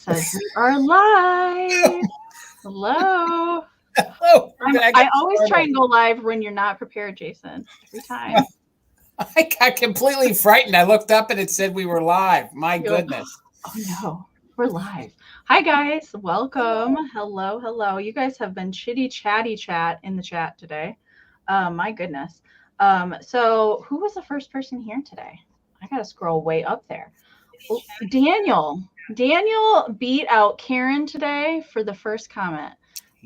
says we are live. Hello. Hello. I always try and go live when you're not prepared, Jason. Every time. I got completely frightened. I looked up and it said we were live. My goodness. Oh no, we're live. Hi guys, welcome. Hello. You guys have been chatty chat in the chat today. My goodness. So who was the first person here today? I gotta scroll way up there. Oh, Daniel beat out Karen today for the first comment.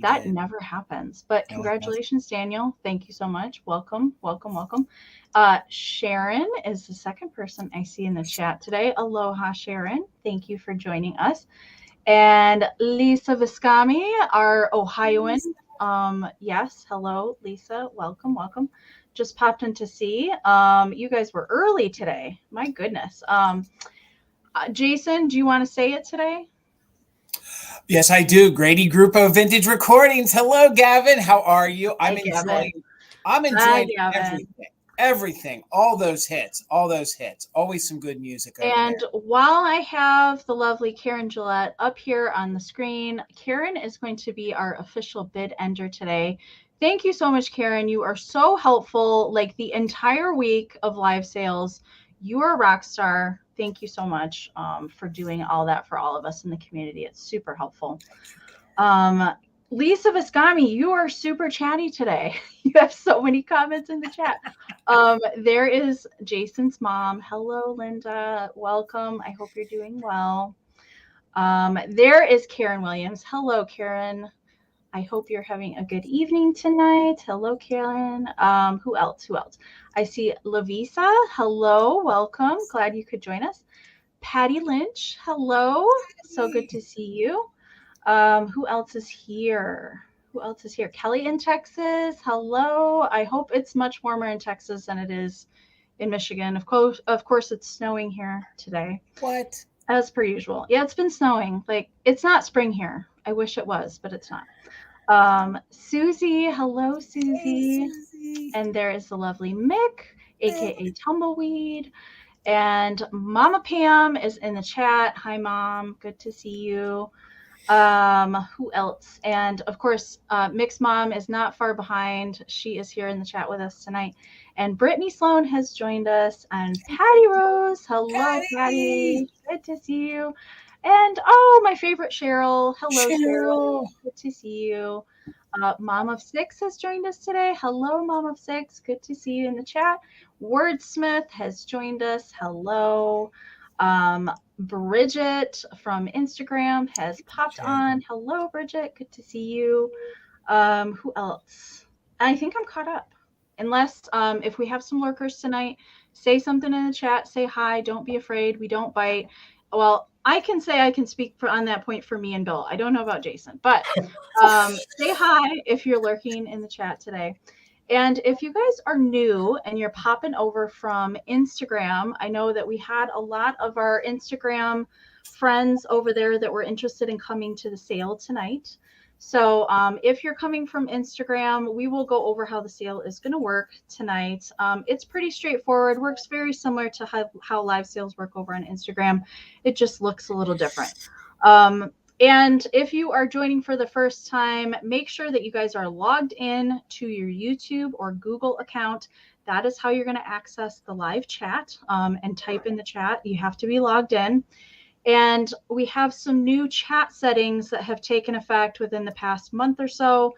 That never happens. But congratulations, Daniel. Thank you so much. Welcome. Sharon is the second person I see in the chat today. Aloha, Sharon. Thank you for joining us. And Lisa Viscami, our Ohioan. Yes, hello, Lisa. Welcome. Just popped in to see. You guys were early today. My goodness. Jason, do you want to say it today? Yes, I do. Grady Grupo Vintage Recordings. Hello, Gavin. How are you? I'm enjoying everything. All those hits. Always some good music over and there. While I have the lovely Karen Gillette up here on the screen, Karen is going to be our official bid ender today. Thank you so much, Karen. You are so helpful. Like the entire week of live sales, you are a rock star. Thank you so much for doing all that for all of us in the community. It's super helpful. Lisa Viscami, you are super chatty today. You have so many comments in the chat. There is Jason's mom. Hello, Linda. Welcome. I hope you're doing well. There is Karen Williams. Hello, Karen. I hope you're having a good evening tonight. Hello, Karen. Who else? I see Lavisa. Hello, welcome. Glad you could join us. Patty Lynch. Hello. So good to see you. Who else is here? Kelly in Texas. Hello. I hope it's much warmer in Texas than it is in Michigan. Of course, it's snowing here today. What? As per usual. Yeah, it's been snowing. Like, it's not spring here. I wish it was, but it's not. Susie. Hello, Susie. Hey, Susie. And there is the lovely Mick, aka Tumbleweed. And Mama Pam is in the chat. Hi, Mom. Good to see you. Who else? And of course, Mick's mom is not far behind. She is here in the chat with us tonight. And Brittany Sloan has joined us. And Patty Rose. Hello, Patty. Good to see you. And my favorite Cheryl. Hello, Cheryl. Good to see you. Mom of Six has joined us today. Hello, Mom of Six. Good to see you in the chat. Wordsmith has joined us. Hello. Bridget from Instagram has popped on. Hello, Bridget. Good to see you. Who else? I think I'm caught up. Unless if we have some lurkers tonight, say something in the chat. Say hi. Don't be afraid. We don't bite. Well, I can say I can speak on that point for me and Bill. I don't know about Jason, but say hi if you're lurking in the chat today. And if you guys are new and you're popping over from Instagram, I know that we had a lot of our Instagram friends over there that were interested in coming to the sale tonight. So if you're coming from Instagram, we will go over how the sale is going to work tonight. It's pretty straightforward, works very similar to how live sales work over on Instagram. It just looks a little different. And if you are joining for the first time, make sure that you guys are logged in to your YouTube or Google account. That is how you're going to access the live chat and type in the chat. You have to be logged in. And we have some new chat settings that have taken effect within the past month or so.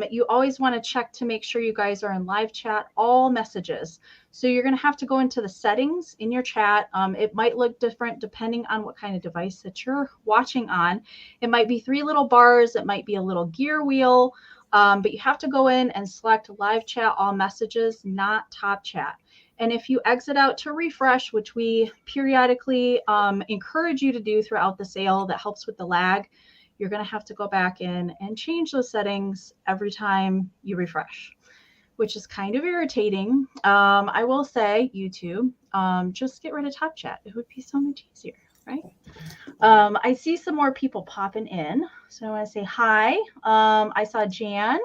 You always want to check to make sure you guys are in live chat, all messages. So you're going to have to go into the settings in your chat. It might look different depending on what kind of device that you're watching on. It might be 3 little bars. It might be a little gear wheel. But you have to go in and select live chat, all messages, not top chat. And if you exit out to refresh, which we periodically encourage you to do throughout the sale, that helps with the lag, you're going to have to go back in and change those settings every time you refresh, which is kind of irritating. I will say, YouTube, just get rid of top chat. It would be so much easier, right? I see some more people popping in. So I want to say hi. I saw Jan.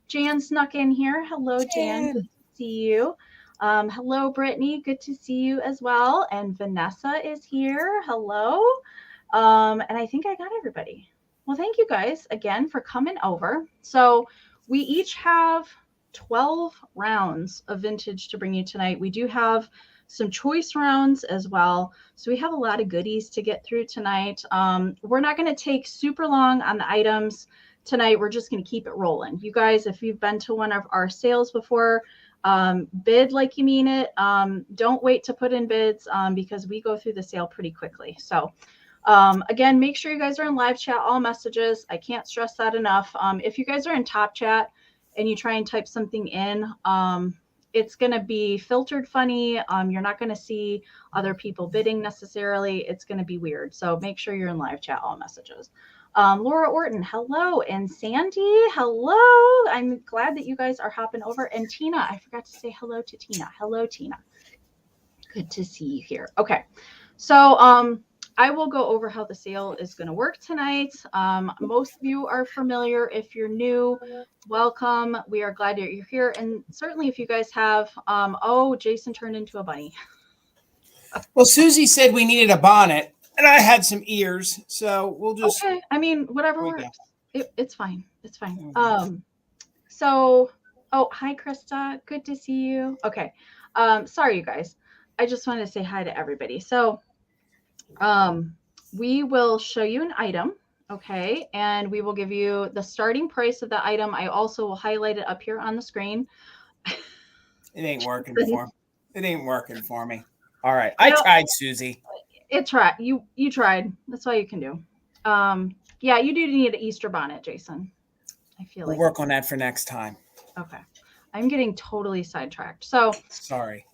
Jan snuck in here. Hello, Jan. Good to see you. Hello, Brittany. Good to see you as well. And Vanessa is here. Hello. And I think I got everybody. Well, thank you guys again for coming over. So we each have 12 rounds of vintage to bring you tonight. We do have some choice rounds as well. So we have a lot of goodies to get through tonight. We're not going to take super long on the items tonight. We're just going to keep it rolling. You guys, if you've been to one of our sales before, bid like you mean it. Don't wait to put in bids because we go through the sale pretty quickly. So again, make sure you guys are in live chat, all messages. I can't stress that enough. If you guys are in top chat and you try and type something in, it's going to be filtered funny. You're not going to see other people bidding necessarily. It's going to be weird. So make sure you're in live chat, all messages. Laura Orton, hello. And Sandy, hello. I'm glad that you guys are hopping over. And Tina, I forgot to say hello to Tina. Hello, Tina. Good to see you here. Okay. So I will go over how the sale is going to work tonight. Most of you are familiar. If you're new, welcome. We are glad you're here. And certainly if you guys have, oh, Jason turned into a bunny. Well, Susie said we needed a bonnet, and I had some ears, so we'll just. Okay, I mean, whatever works. It's fine. It's fine. So, oh, hi, Krista. Good to see you. Okay. Sorry, you guys. I just wanted to say hi to everybody. So, we will show you an item. Okay. And we will give you the starting price of the item. I also will highlight it up here on the screen. It ain't working for me. It ain't working for me. All right. I tried, Susie. It tried. You tried. That's all you can do. Yeah, you do need an Easter bonnet, Jason. I feel we'll work on that for next time. Okay. I'm getting totally sidetracked. So sorry.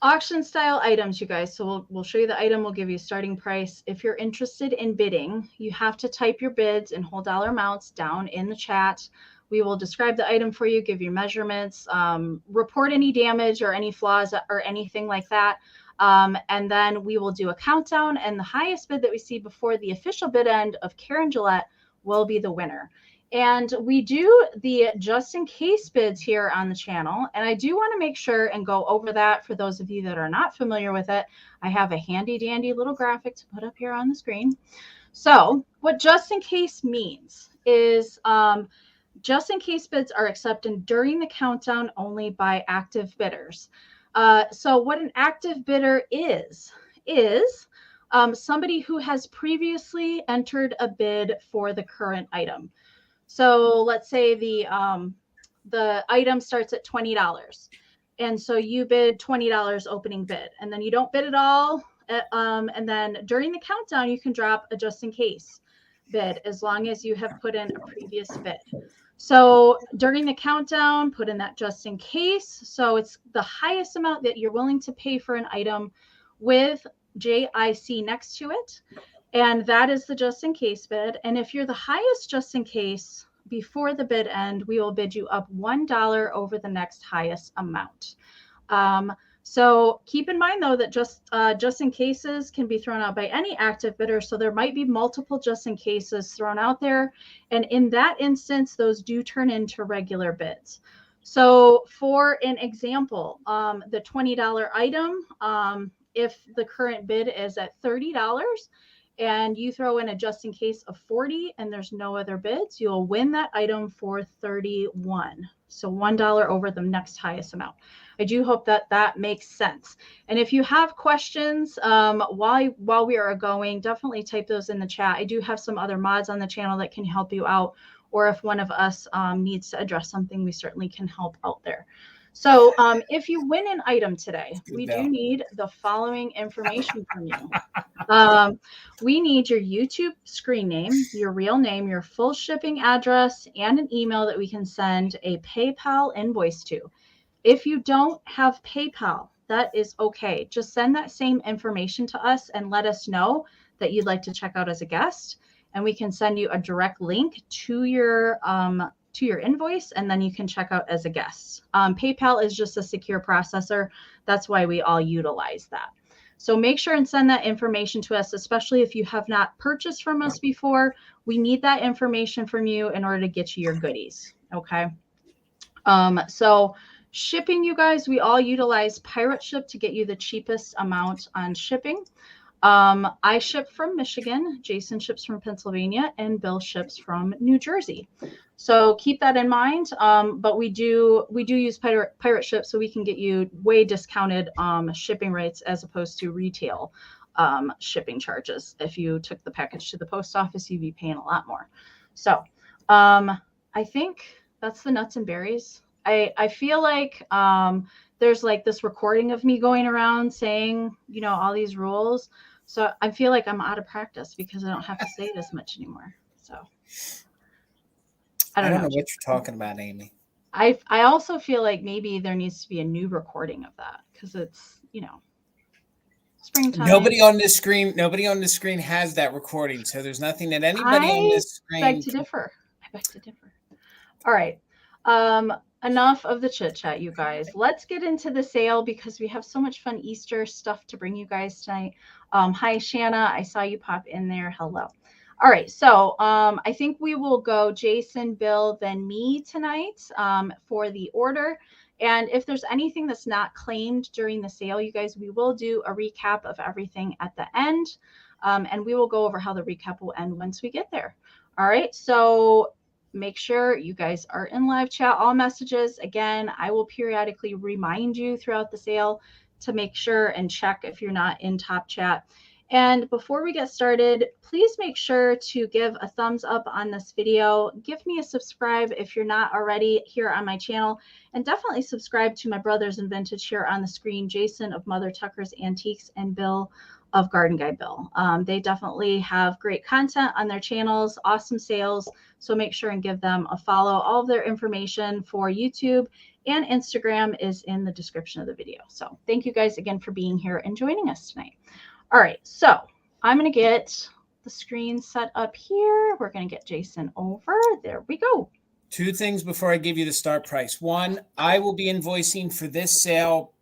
Auction style items, you guys. So we'll show you the item. We'll give you a starting price. If you're interested in bidding, you have to type your bids and whole dollar amounts down in the chat. We will describe the item for you, give you measurements, report any damage or any flaws or anything like that. And then we will do a countdown, and the highest bid that we see before the official bid end of Karen Gillette will be the winner. And we do the just in case bids here on the channel. And I do want to make sure and go over that for those of you that are not familiar with it. I have a handy dandy little graphic to put up here on the screen. So what just in case means is just in case bids are accepted during the countdown only by active bidders. So what an active bidder is somebody who has previously entered a bid for the current item. So let's say the item starts at $20, and so you bid $20 opening bid, and then you don't bid at all. And then during the countdown, you can drop a just in case bid as long as you have put in a previous bid. So during the countdown, put in that just in case. So it's the highest amount that you're willing to pay for an item with JIC next to it. And that is the just in case bid. And if you're the highest just in case before the bid end, we will bid you up $1 over the next highest amount. So keep in mind, though, that just in cases can be thrown out by any active bidder. So there might be multiple just in cases thrown out there. And in that instance, those do turn into regular bids. So for an example, the $20 item, if the current bid is at $30, and you throw in a just in case of 40 and there's no other bids, you'll win that item for 31. So $1 over the next highest amount. I do hope that that makes sense. And if you have questions while we are going, definitely type those in the chat. I do have some other mods on the channel that can help you out. Or if one of us needs to address something, we certainly can help out there. So if you win an item today, we do need the following information from you. We need your YouTube screen name, your real name, your full shipping address, and an email that we can send a PayPal invoice to. If you don't have PayPal, that is okay. Just send that same information to us and let us know that you'd like to check out as a guest, and we can send you a direct link to your invoice, and then you can check out as a guest. PayPal is just a secure processor. That's why we all utilize that. So make sure and send that information to us, especially if you have not purchased from us before. We need that information from you in order to get you your goodies. Okay. So shipping, you guys, we all utilize Pirate Ship to get you the cheapest amount on shipping. I ship from Michigan, Jason ships from Pennsylvania, and Bill ships from New Jersey. So keep that in mind. But we do use pirate ship, so we can get you way discounted shipping rates as opposed to retail shipping charges. If you took the package to the post office, you'd be paying a lot more. So I think that's the nuts and berries. I feel like there's like this recording of me going around saying, all these rules. So I feel like I'm out of practice because I don't have to say it as much anymore. So I don't know what you're talking about, Amy. I also feel like maybe there needs to be a new recording of that because it's, springtime. Nobody on the screen has that recording. So there's nothing that anybody on this screen. I beg to differ. All right. Enough of the chit chat, you guys. Let's get into the sale because we have so much fun Easter stuff to bring you guys tonight. Hi, Shanna. I saw you pop in there. Hello. All right. So I think we will go Jason, Bill, then me tonight for the order. And if there's anything that's not claimed during the sale, you guys, we will do a recap of everything at the end. And we will go over how the recap will end once we get there. All right. So make sure you guys are in live chat, all messages. Again, I will periodically remind you throughout the sale to make sure and check if you're not in top chat. And before we get started, please make sure to give a thumbs up on this video. Give me a subscribe if you're not already here on my channel. And definitely subscribe to my brothers in vintage here on the screen, Jason of Mothertuckersantiques and Bill of GardenGuyBill. They definitely have great content on their channels, awesome sales. So make sure and give them a follow. All of their information for YouTube and Instagram is in the description of the video. So thank you guys again for being here and joining us tonight. All right, so I'm going to get the screen set up here. We're going to get Jason over. There we go. Two things before I give you the start price. One, I will be invoicing for this sale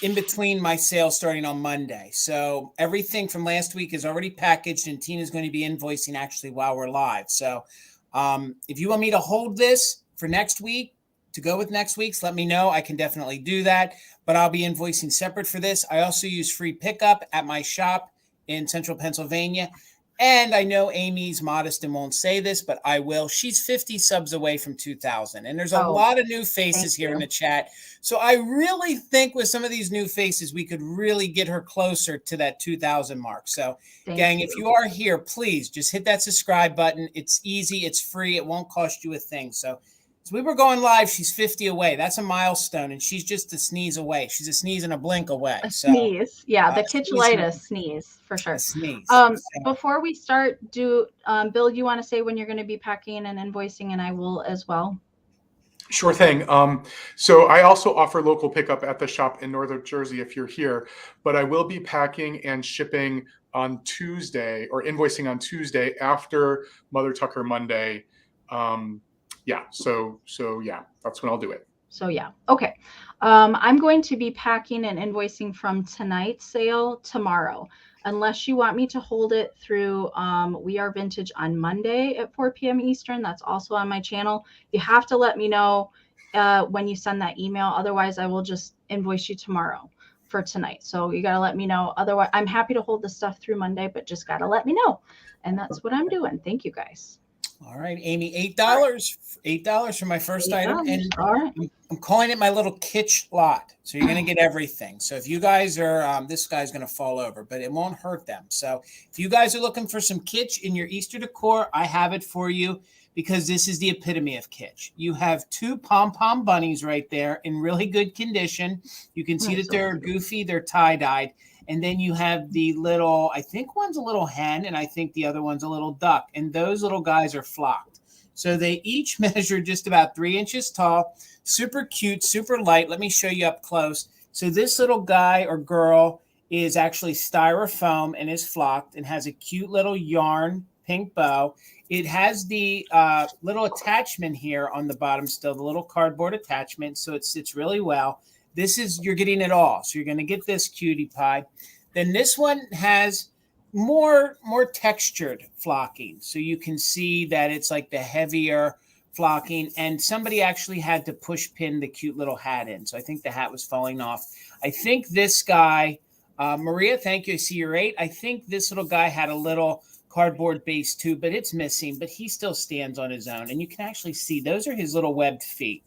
in between my sale starting on Monday. So everything from last week is already packaged and Tina's going to be invoicing actually while we're live. So if you want me to hold this for next week, to go with next week's, let me know. I can definitely do that, but I'll be invoicing separate for this. I also use free pickup at my shop in central Pennsylvania. And I know Amy's modest and won't say this, but I will. She's 50 subs away from 2,000. And there's a lot of new faces here in the chat. So I really think with some of these new faces, we could really get her closer to that 2,000 mark. So gang, if you are here, please just hit that subscribe button. It's easy. It's free. It won't cost you a thing. So as we were going live, she's 50 away. That's a milestone. And she's just a sneeze away. She's a sneeze and a blink away. Sneeze. Yeah, the kitchelitis sneeze for sure. Sneeze. Before we start, Bill, you want to say when you're going to be packing and invoicing, and I will as well? Sure thing. So I also offer local pickup at the shop in Northern Jersey if you're here, but I will be packing and shipping on Tuesday or invoicing on Tuesday after Mother Tucker Monday. Yeah. So yeah, that's when I'll do it. So yeah. Okay. I'm going to be packing and invoicing from tonight's sale tomorrow, unless you want me to hold it through We Are Vintage on Monday at 4 p.m. Eastern. That's also on my channel. You have to let me know when you send that email. Otherwise, I will just invoice you tomorrow for tonight. So you got to let me know. Otherwise, I'm happy to hold the stuff through Monday, but just got to let me know. And that's what I'm doing. Thank you guys. All right, Amy, $8 for my first item. And I'm calling it my little kitsch lot. So you're going to get everything. So if you guys are, this guy's going to fall over, but it won't hurt them. So if you guys are looking for some kitsch in your Easter decor, I have it for you because this is the epitome of kitsch. You have two pom-pom bunnies right there in really good condition. You can see that they're goofy, they're tie-dyed. And then you have the little, I think one's a little hen and I think the other one's a little duck. And those little guys are flocked. So they each measure just about 3 inches tall, super cute, super light. Let me show you up close. So this little guy or girl is actually styrofoam and is flocked and has a cute little yarn pink bow. It has the little attachment here on the bottom still, the little cardboard attachment. So it sits really well. This is, you're getting it all. So you're going to get this cutie pie. Then this one has more textured flocking. So you can see that it's like the heavier flocking. And somebody actually had to push pin the cute little hat in. So I think the hat was falling off. I think this guy Maria, thank you. I see you're 8. I think this little guy had a little cardboard base too, but it's missing, but he still stands on his own. And you can actually see those are his little webbed feet.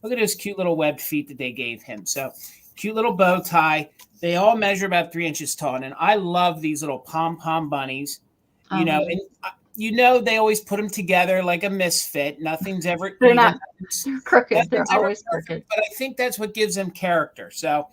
Look at those cute little webbed feet that they gave him. So cute little bow tie. They all measure about 3 inches tall. And I love these little pom-pom bunnies, you know, and they always put them together like a misfit. Nothing's ever they're not crooked. They're always crooked. But I think that's what gives them character. So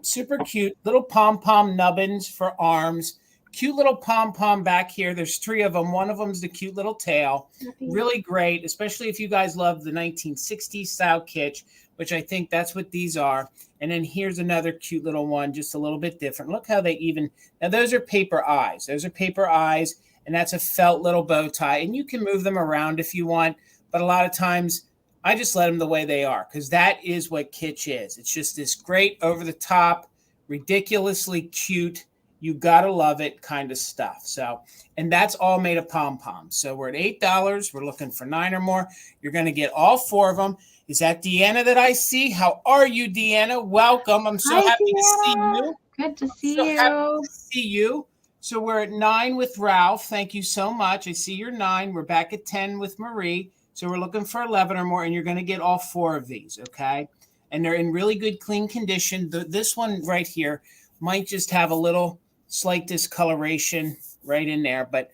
super cute little pom-pom nubbins for arms. Cute little pom-pom back here. There's 3 of them. One of them's the cute little tail. Really great, especially if you guys love the 1960s style kitsch, which I think that's what these are. And then here's another cute little one, just a little bit different. Look how they now those are paper eyes. Those are paper eyes, and that's a felt little bow tie. And you can move them around if you want, but a lot of times I just let them the way they are because that is what kitsch is. It's just this great over-the-top, ridiculously cute, you gotta love it kind of stuff. So, and that's all made of pom-poms. So we're at $8. We're looking for 9 or more. You're gonna get all 4 of them. Is that Deanna that I see? How are you, Deanna? Welcome. I'm so happy to see you. Good to see you. Happy to see you. So we're at 9 with Ralph. Thank you so much. I see you're 9. We're back at 10 with Marie. So we're looking for 11 or more, and you're going to get all 4 of these, okay? And they're in really good, clean condition. This one right here might just have a little slight discoloration right in there. But,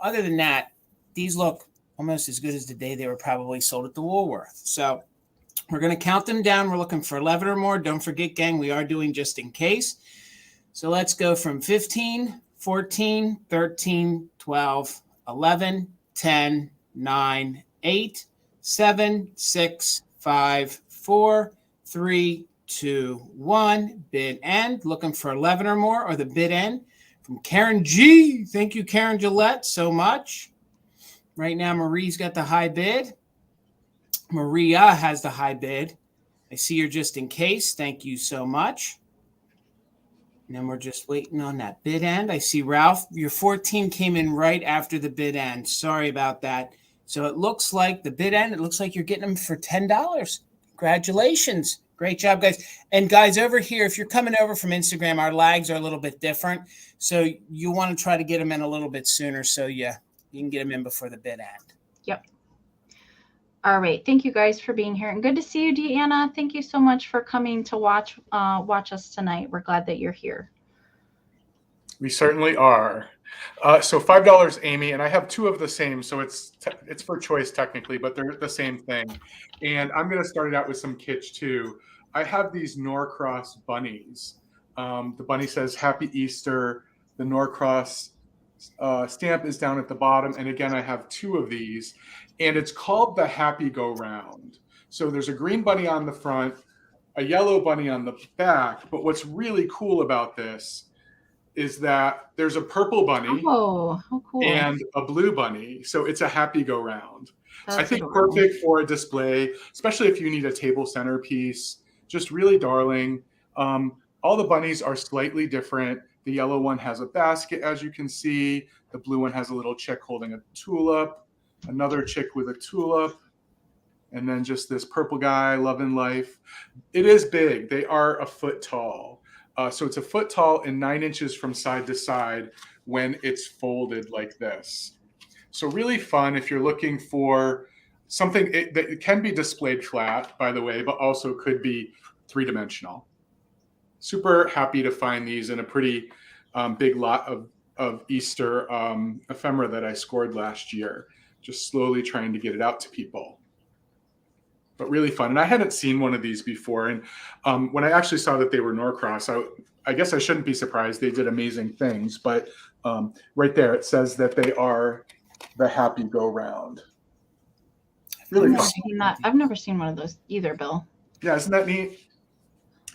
other than that, these look almost as good as the day they were probably sold at the Woolworth. So we're going to count them down. We're looking for 11 or more. Don't forget, gang, we are doing just in case. So let's go from 15, 14, 13, 12, 11, 10, 9, 8, 7, 6, 5, 4, 3, 2, 1. Bid end. Looking for 11 or more, or the bid end from Karen G. Thank you, Karen Gillette, so much. Right now, Marie's got the high bid. Maria has the high bid. I see you're just in case. Thank you so much. And then we're just waiting on that bid end. I see Ralph, your 14 came in right after the bid end. Sorry about that. So it looks like the bid end, it looks like you're getting them for $10. Congratulations. Great job, guys. And guys, over here, if you're coming over from Instagram, our lags are a little bit different. So you want to try to get them in a little bit sooner so you can get them in before the bid end. Yep. All right. Thank you guys for being here. And good to see you, Deanna. Thank you so much for coming to watch us tonight. We're glad that you're here. We certainly are. So $5, Amy, and I have 2 of the same, so it's for choice technically, but they're the same thing. And I'm going to start it out with some kitsch too. I have these Norcross bunnies. The bunny says Happy Easter. The Norcross stamp is down at the bottom. And again, I have 2 of these, and it's called the Happy Go Round. So there's a green bunny on the front, a yellow bunny on the back. But what's really cool about this is that there's a purple bunny how cool. And a blue bunny. So it's a happy go round. I think perfect for a display, especially if you need a table centerpiece. Just really darling. All the bunnies are slightly different. The yellow one has a basket, as you can see. The blue one has a little chick holding a tulip, another chick with a tulip, and then just this purple guy loving life. It is big. They are a foot tall. So it's a foot tall and 9 inches from side to side when it's folded like this. So really fun if you're looking for something that can be displayed flat, by the way, but also could be 3-dimensional. Super happy to find these in a pretty big lot of Easter ephemera that I scored last year. Just slowly trying to get it out to people. But really fun. And I hadn't seen one of these before. And when I actually saw that they were Norcross, I guess I shouldn't be surprised. They did amazing things. But right there, it says that they are the Happy Go Round. Really fun. I've never seen one of those either, Bill. Yeah, isn't that neat?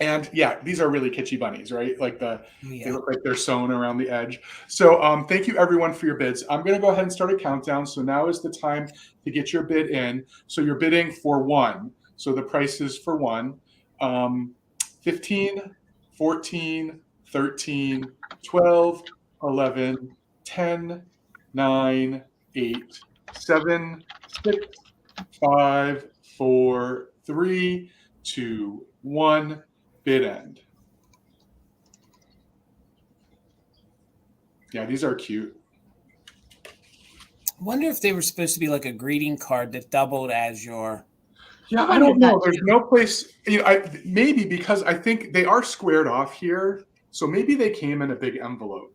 And yeah, these are really kitschy bunnies, right? Like they look like they're sewn around the edge. So thank you everyone for your bids. I'm going to go ahead and start a countdown. So now is the time to get your bid in. So you're bidding for 1. So the price is for 1. 15, 14, 13, 12, 11, 10, 9, 8, 7, 6, 5, 4, 3, 2, 1. Bid end. Yeah, these are cute. I wonder if they were supposed to be like a greeting card that doubled as your. Yeah, I don't know. There's no place, maybe because I think they are squared off here. So maybe they came in a big envelope.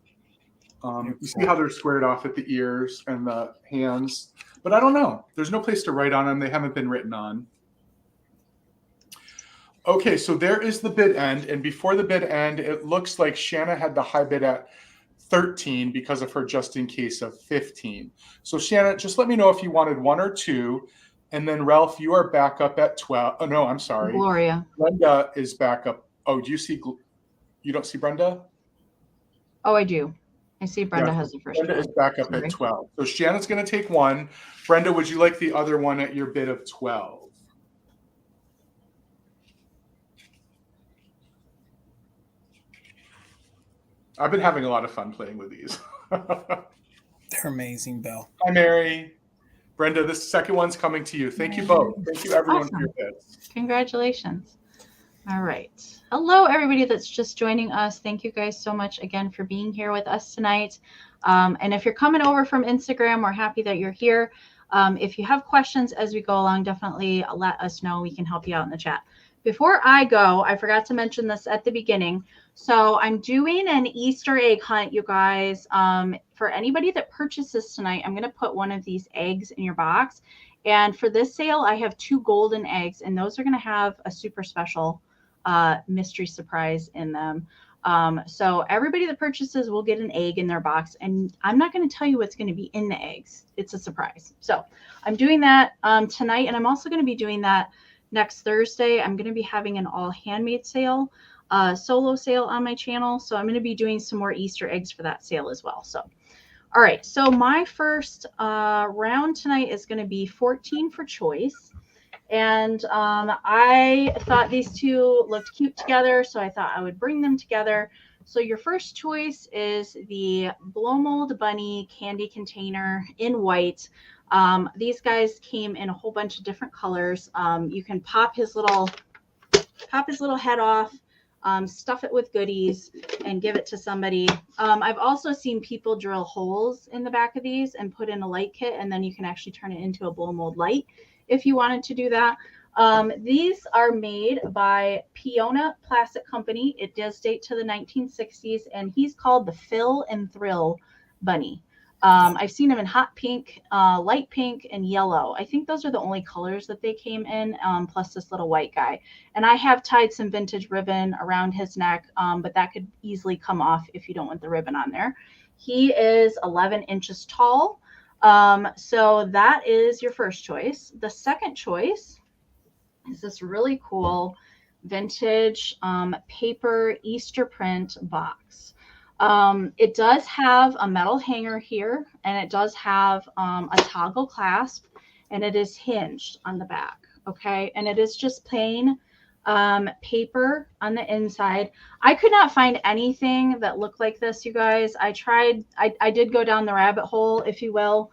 You see how they're squared off at the ears and the hands, but I don't know. There's no place to write on them. They haven't been written on. Okay, so there is the bid end. And before the bid end, it looks like Shanna had the high bid at 13 because of her just in case of 15. So Shanna, just let me know if you wanted 1 or 2. And then Ralph, you are back up at 12. Oh, no, I'm sorry. Gloria. Brenda is back up. Oh, do you see, you don't see Brenda? Oh, I do. I see Brenda has the first Brenda one. is back up at 12. So Shanna's going to take 1. Brenda, would you like the other one at your bid of 12? I've been having a lot of fun playing with these. They're amazing, Bill. Hi, Mary. Brenda, this second one's coming to you. Thank you both. Thank you, everyone, for your bids. Congratulations. All right. Hello, everybody that's just joining us. Thank you guys so much again for being here with us tonight. And if you're coming over from Instagram, we're happy that you're here. If you have questions as we go along, definitely let us know. We can help you out in the chat. Before I go, I forgot to mention this at the beginning. So I'm doing an Easter egg hunt, you guys. For anybody that purchases tonight, I'm going to put one of these eggs in your box. And for this sale, I have 2 golden eggs, and those are going to have a super special mystery surprise in them. So everybody that purchases will get an egg in their box, and I'm not going to tell you what's going to be in the eggs. It's a surprise. So I'm doing that tonight, and I'm also going to be doing that next Thursday. I'm going to be having an all handmade sale, solo sale on my channel. So I'm going to be doing some more Easter eggs for that sale as well. So, all right. So my first round tonight is going to be 14 for choice. And I thought these 2 looked cute together, so I thought I would bring them together. So your first choice is the Blow Mold Bunny candy container in white. These guys came in a whole bunch of different colors. You can pop his little head off, stuff it with goodies, and give it to somebody. I've also seen people drill holes in the back of these and put in a light kit, and then you can actually turn it into a blow mold light if you wanted to do that. These are made by Piona Plastic Company. It does date to the 1960s, and he's called the Fill and Thrill Bunny. I've seen them in hot pink, light pink, and yellow. I think those are the only colors that they came in, plus this little white guy. And I have tied some vintage ribbon around his neck, but that could easily come off if you don't want the ribbon on there. He is 11 inches tall. So that is your first choice. The second choice is this really cool vintage paper Easter print box. It does have a metal hanger here, and it does have a toggle clasp, and it is hinged on the back. Okay. And it is just plain paper on the inside. I could not find anything that looked like this, you guys. I tried, I did go down the rabbit hole, if you will,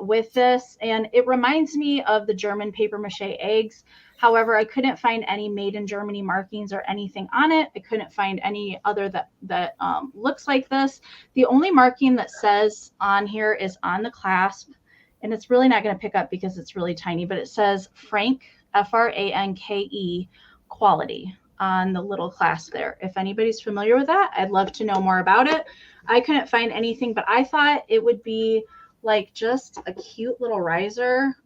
with this, and it reminds me of the German paper mache eggs. However, I couldn't find any made in Germany markings or anything on it. I couldn't find any other that looks like this. The only marking that says on here is on the clasp, and it's really not going to pick up because it's really tiny, but it says Frank, Franke, quality on the little clasp there. If anybody's familiar with that, I'd love to know more about it. I couldn't find anything, but I thought it would be like just a cute little riser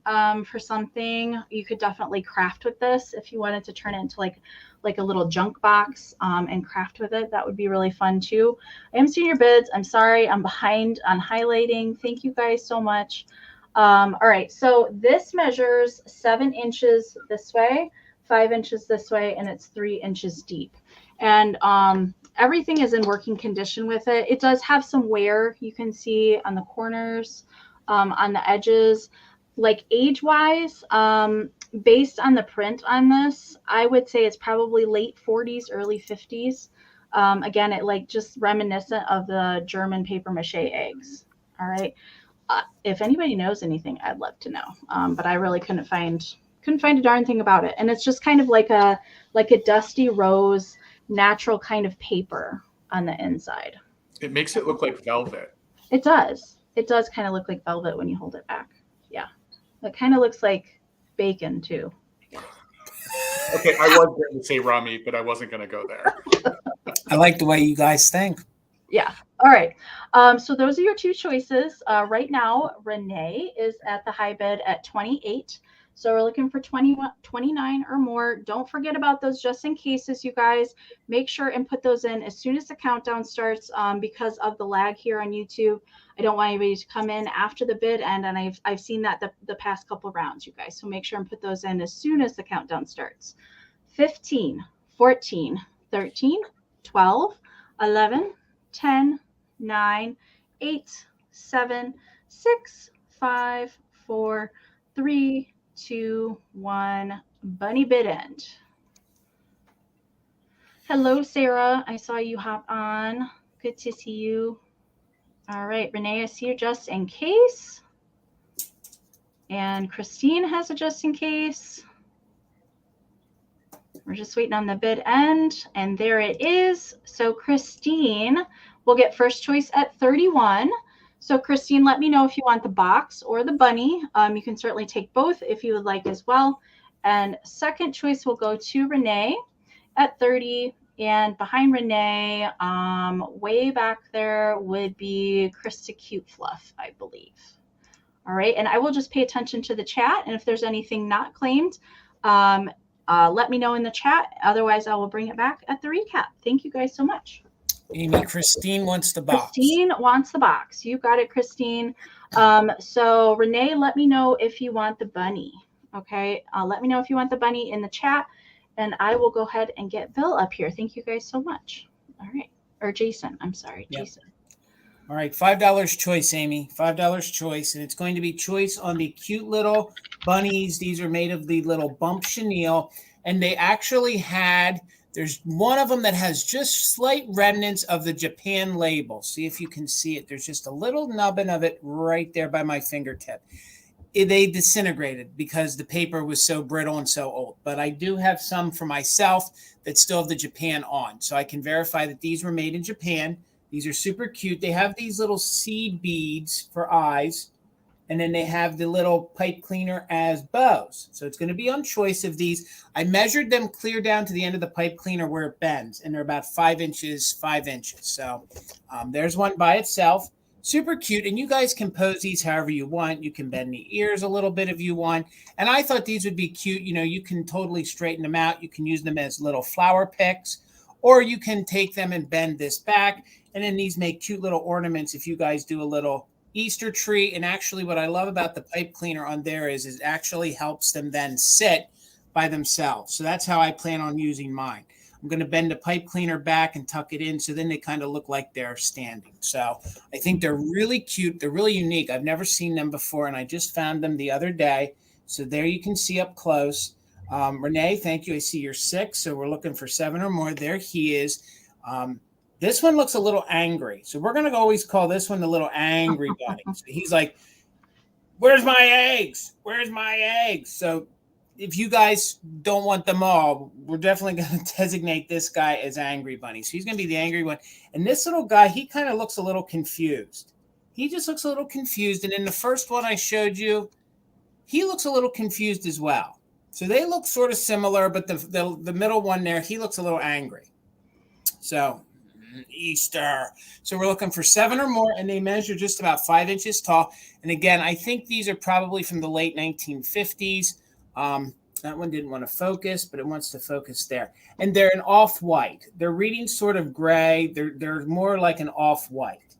for something. You could definitely craft with this if you wanted to turn it into like a little junk box and craft with it. That would be really fun too. I am seeing your bids. I'm sorry, I'm behind on highlighting. Thank you guys so much. All right, so this measures 7 inches this way, 5 inches this way, and it's 3 inches deep. And everything is in working condition with it. It does have some wear you can see on the corners, on the edges. Like age-wise, based on the print on this, I would say it's probably late 40s, early 50s. Again, it like just reminiscent of the German paper mache eggs. All right. If anybody knows anything, I'd love to know. But I really couldn't find a darn thing about it. And it's just kind of like a dusty rose, natural kind of paper on the inside. It makes it look like velvet. It does. It does kind of look like velvet when you hold it back. Yeah. It kind of looks like bacon too. Okay, I was going to say raw meat, but I wasn't going to go there. I like the way you guys think. Yeah. All right. So those are your two choices. Right now, Renee is at the high bid at 28. So we're looking for 29 or more. Don't forget about those just in cases, you guys. Make sure and put those in as soon as the countdown starts because of the lag here on YouTube. I don't want anybody to come in after the bid end, and I've seen that the past couple rounds, you guys. So make sure and put those in as soon as the countdown starts. 15, 14, 13, 12, 11, 10, 9, 8, 7, 6, 5, 4, 3, 2, 1. Bunny bid end. Hello, Sarah. I saw you hop on. Good to see you. All right, Renee, I see you just in case. And Christine has a just in case. We're just waiting on the bid end, and there it is. So Christine will get first choice at 31. So Christine, let me know if you want the box or the bunny. You can certainly take both if you would like as well. And second choice will go to Renee at 30. And behind Renee, way back there would be Krista Cute Fluff, I believe. All right, and I will just pay attention to the chat. And if there's anything not claimed, let me know in the chat. Otherwise, I will bring it back at the recap. Thank you guys so much. Amy, Christine wants the box. Christine wants the box. You got it, Christine. So Renee, let me know if you want the bunny. Okay, let me know if you want the bunny in the chat, and I will go ahead and get Bill up here. Thank you guys so much. All right, or Jason. I'm sorry, yep. Jason. All right, $5 choice, Amy. $5 choice, and it's going to be choice on the cute little bunnies. These are made of the little bump chenille, and they actually had. There's one of them that has just slight remnants of the Japan label. See if you can see it. There's just a little nubbin of it right there by my fingertip. They disintegrated because the paper was so brittle and so old. But I do have some for myself that still have the Japan on. So I can verify that these were made in Japan. These are super cute. They have these little seed beads for eyes. And then they have the little pipe cleaner as bows. So it's going to be on choice of these. I measured them clear down to the end of the pipe cleaner where it bends. And they're about 5 inches, 5 inches. So there's one by itself. Super cute. And you guys can pose these however you want. You can bend the ears a little bit if you want. And I thought these would be cute. You know, you can totally straighten them out. You can use them as little flower picks. Or you can take them and bend this back. And then these make cute little ornaments if you guys do a little Easter tree. And actually what I love about the pipe cleaner on there is it actually helps them then sit by themselves. So that's how I plan on using mine. I'm going to bend the pipe cleaner back and tuck it in so then they kind of look like they're standing. So I think they're really cute. They're really unique. I've never seen them before, and I just found them the other day. So there you can see up close. Renee, thank you. I see you're 6, so we're looking for 7 or more. There he is. This one looks a little angry. So we're going to always call this one the little angry bunny. So he's like, where's my eggs? Where's my eggs? So if you guys don't want them all, we're definitely going to designate this guy as Angry Bunny. So he's going to be the angry one. And this little guy, he kind of looks a little confused. He just looks a little confused. And in the first one I showed you, he looks a little confused as well. So they look sort of similar, but the middle one there, he looks a little angry. So Easter. So we're looking for 7 or more, and they measure just about 5 inches tall. And again, I think these are probably from the late 1950s. That one didn't want to focus, but it wants to focus there. And they're an off-white. They're reading sort of gray. They're more like an off-white.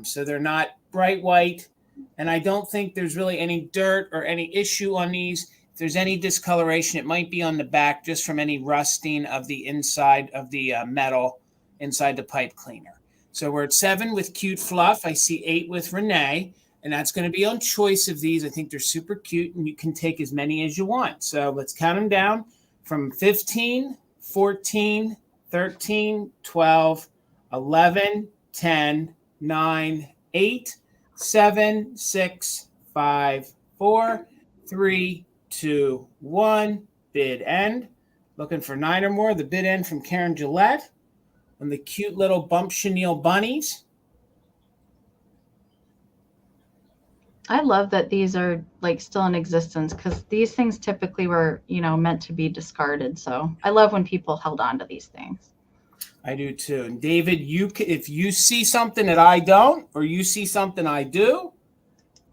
So they're not bright white. And I don't think there's really any dirt or any issue on these. If there's any discoloration, it might be on the back just from any rusting of the inside of the metal inside the pipe cleaner. So we're at 7 with Cute Fluff. I see 8 with Renee. And that's going to be on choice of these. I think they're super cute, and you can take as many as you want. So let's count them down from 15, 14, 13, 12, 11, 10, 9, 8, 7, 6, 5, 4, 3, 2, 1. Bid end. Looking for 9 or more. The bid end from Karen Gillette. on the cute little bump chenille bunnies. I love that these are like still in existence because these things typically were, you know, meant to be discarded. So I love when people held on to these things. I do too. And David, if you see something that I don't, or you see something I do,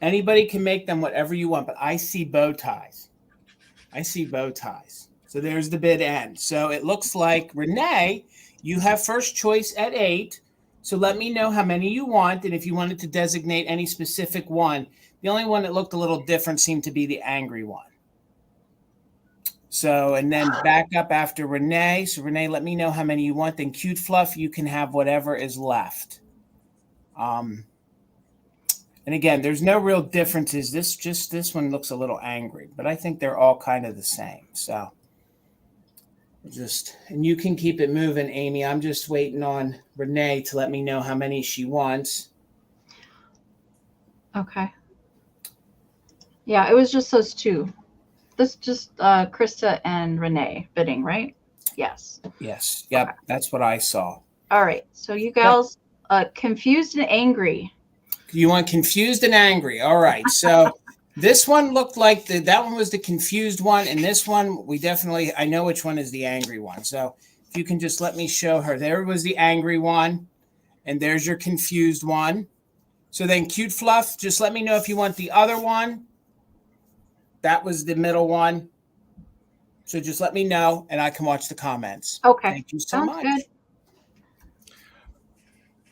anybody can make them whatever you want. But I see bow ties. I see bow ties. So there's the bid end. So it looks like, Renee, you have first choice at 8. So let me know how many you want. And if you wanted to designate any specific one, the only one that looked a little different seemed to be the angry one. So, and then back up after Renee. So Renee, let me know how many you want. Then Cute Fluff, you can have whatever is left. And again, there's no real differences. This one looks a little angry, but I think they're all kind of the same. So and you can keep it moving, Amy. I'm just waiting on Renee to let me know how many she wants. Okay. Yeah, it was just those two. This just Krista and Renee bidding, right? Yes. Yes. Yep. Okay. That's what I saw. All right. So you gals, confused and angry. You want confused and angry. All right. So this one looked like that one was the confused one. And this one, I know which one is the angry one. So if you can just let me show her. There was the angry one. And there's your confused one. So then Cute Fluff, just let me know if you want the other one. That was the middle one. So just let me know and I can watch the comments. Okay. Thank you so much. Good.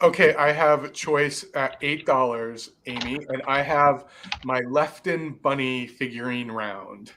Okay, I have choice at $8, Amy, and I have my Lefton bunny figurine round.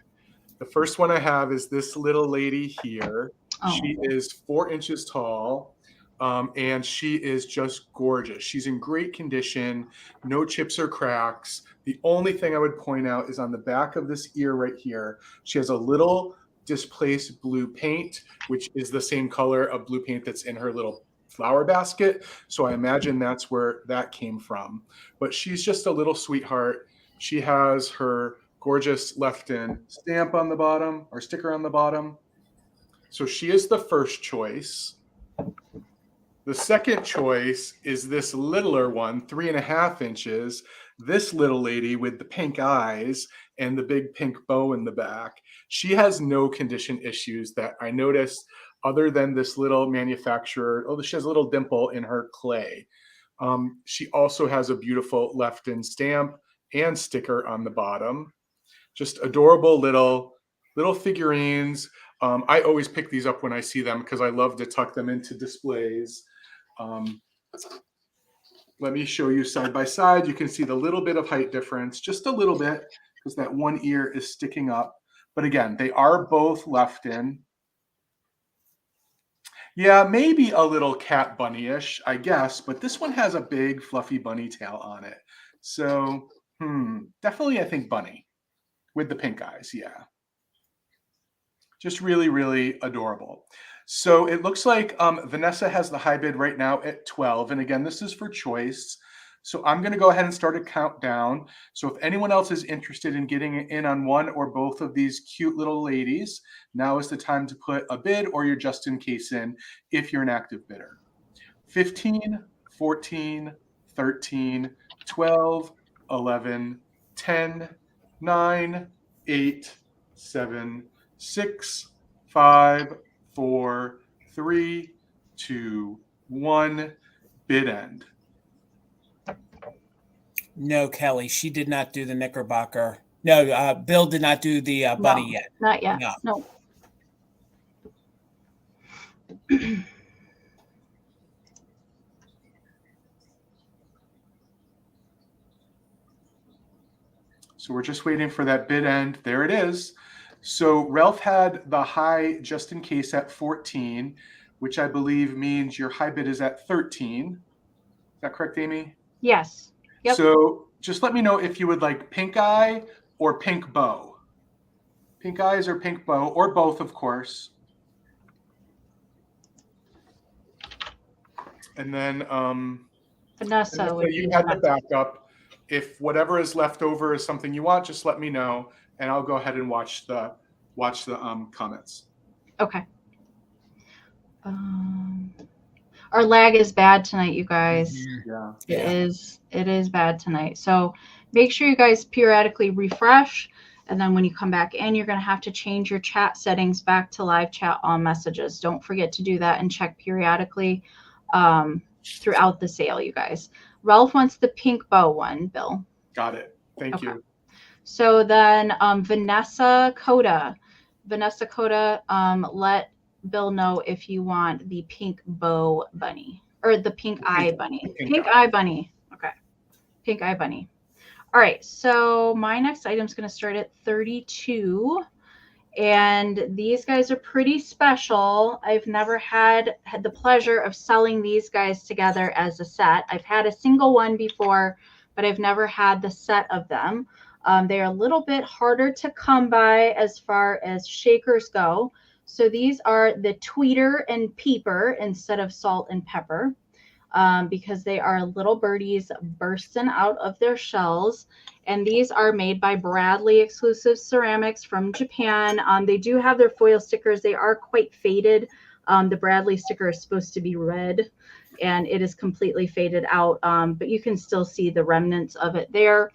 The first one I have is this little lady here. Oh. She is 4 inches tall, and she is just gorgeous. She's in great condition, no chips or cracks. The only thing I would point out is on the back of this ear right here, she has a little displaced blue paint, which is the same color of blue paint that's in her little flower basket. So I imagine that's where that came from. But she's just a little sweetheart. She has her gorgeous Lefton stamp on the bottom, or sticker on the bottom. So she is the first choice. The second choice is this littler one, 3.5 inches. This little lady with the pink eyes and the big pink bow in the back. She has no condition issues that I noticed other than this little manufacturer. Oh, she has a little dimple in her clay. She also has a beautiful Lefton stamp and sticker on the bottom. Just adorable little figurines. I always pick these up when I see them because I love to tuck them into displays. Let me show you side by side. You can see the little bit of height difference, just a little bit, because that one ear is sticking up. But again, they are both Lefton. Yeah, maybe a little cat bunny-ish, I guess, but this one has a big fluffy bunny tail on it. So, definitely I think bunny with the pink eyes, yeah. Just really, really adorable. So it looks like Vanessa has the high bid right now at 12. And again, this is for choice. So I'm going to go ahead and start a countdown. So if anyone else is interested in getting in on one or both of these cute little ladies, now is the time to put a bid or your just in case in if you're an active bidder. 15, 14, 13, 12, 11, 10, 9, 8, 7, 6, 5, 4, 3, 2, 1. Bid end. No, Kelly, she did not do the Knickerbocker. No, Bill did not do the bunny yet. Not yet. No. So we're just waiting for that bid end. There it is. So Ralph had the high just in case at 14, which I believe means your high bid is at 13. Is that correct, Amy? Yes. Yep. So just let me know if you would like pink eye or pink bow. Pink eyes or pink bow, or both, of course. And then Vanessa, you had the backup. If whatever is left over is something you want, just let me know, and I'll go ahead and watch the comments. Okay. Our lag is bad tonight, you guys. Yeah. It is bad tonight. So make sure you guys periodically refresh. And then when you come back in, you're going to have to change your chat settings back to live chat all messages. Don't forget to do that and check periodically throughout the sale, you guys. Ralph wants the pink bow one, Bill. Got it. Thank you. So then Vanessa Coda, let Bill know if you want the pink bow bunny or the pink eye bunny. Pink eye bunny. Okay. Pink eye bunny. All right. So my next item is going to start at 32. And these guys are pretty special. I've never had the pleasure of selling these guys together as a set. I've had a single one before, but I've never had the set of them. They are a little bit harder to come by as far as shakers go. So these are the tweeter and peeper instead of salt and pepper, because they are little birdies bursting out of their shells. And these are made by Bradley Exclusive Ceramics from Japan. They do have their foil stickers. They are quite faded. The Bradley sticker is supposed to be red, and it is completely faded out, but you can still see the remnants of it there.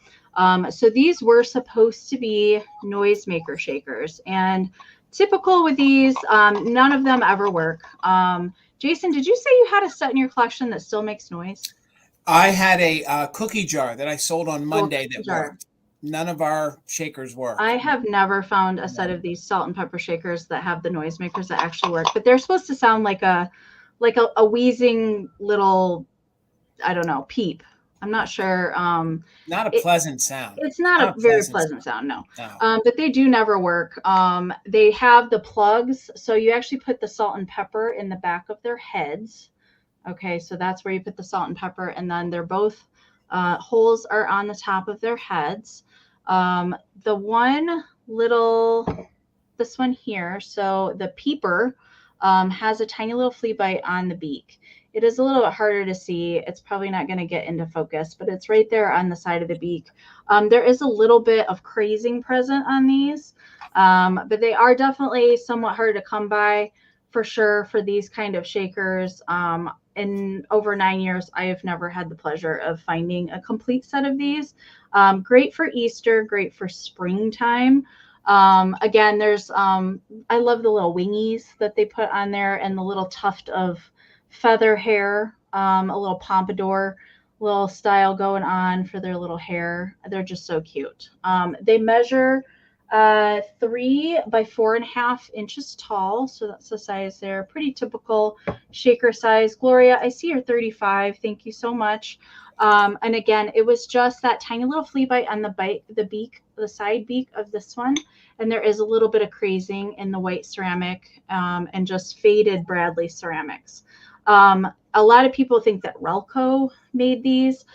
So these were supposed to be noisemaker shakers, and typical with these, none of them ever work. Jason, did you say you had a set in your collection that still makes noise? I had a cookie jar that I sold on Monday that worked. None of our shakers work. I have never found a set of these salt and pepper shakers that have the noisemakers that actually work, but they're supposed to sound like a wheezing little, I don't know, peep. I'm not sure. Not a pleasant sound. It's not a very pleasant sound, no. But they do never work. They have the plugs, so you actually put the salt and pepper in the back of their heads. Okay, so that's where you put the salt and pepper, and then they're both holes are on the top of their heads. The one little, this one here, so the peeper has a tiny little flea bite on the beak. It is a little bit harder to see. It's probably not going to get into focus, but it's right there on the side of the beak. There is a little bit of crazing present on these, but they are definitely somewhat hard to come by for sure for these kind of shakers. In over 9 years, I have never had the pleasure of finding a complete set of these. Great for Easter, great for springtime. Again, there's, I love the little wingies that they put on there and the little tuft of feather hair, a little pompadour, little style going on for their little hair. They're just so cute. They measure 3 by 4.5 inches tall. So that's the size there. Pretty typical shaker size. Gloria, I see you're 35. Thank you so much. And again, it was just that tiny little flea bite on the beak, the side beak of this one. And there is a little bit of crazing in the white ceramic and just faded Bradley ceramics. A lot of people think that Relco made these.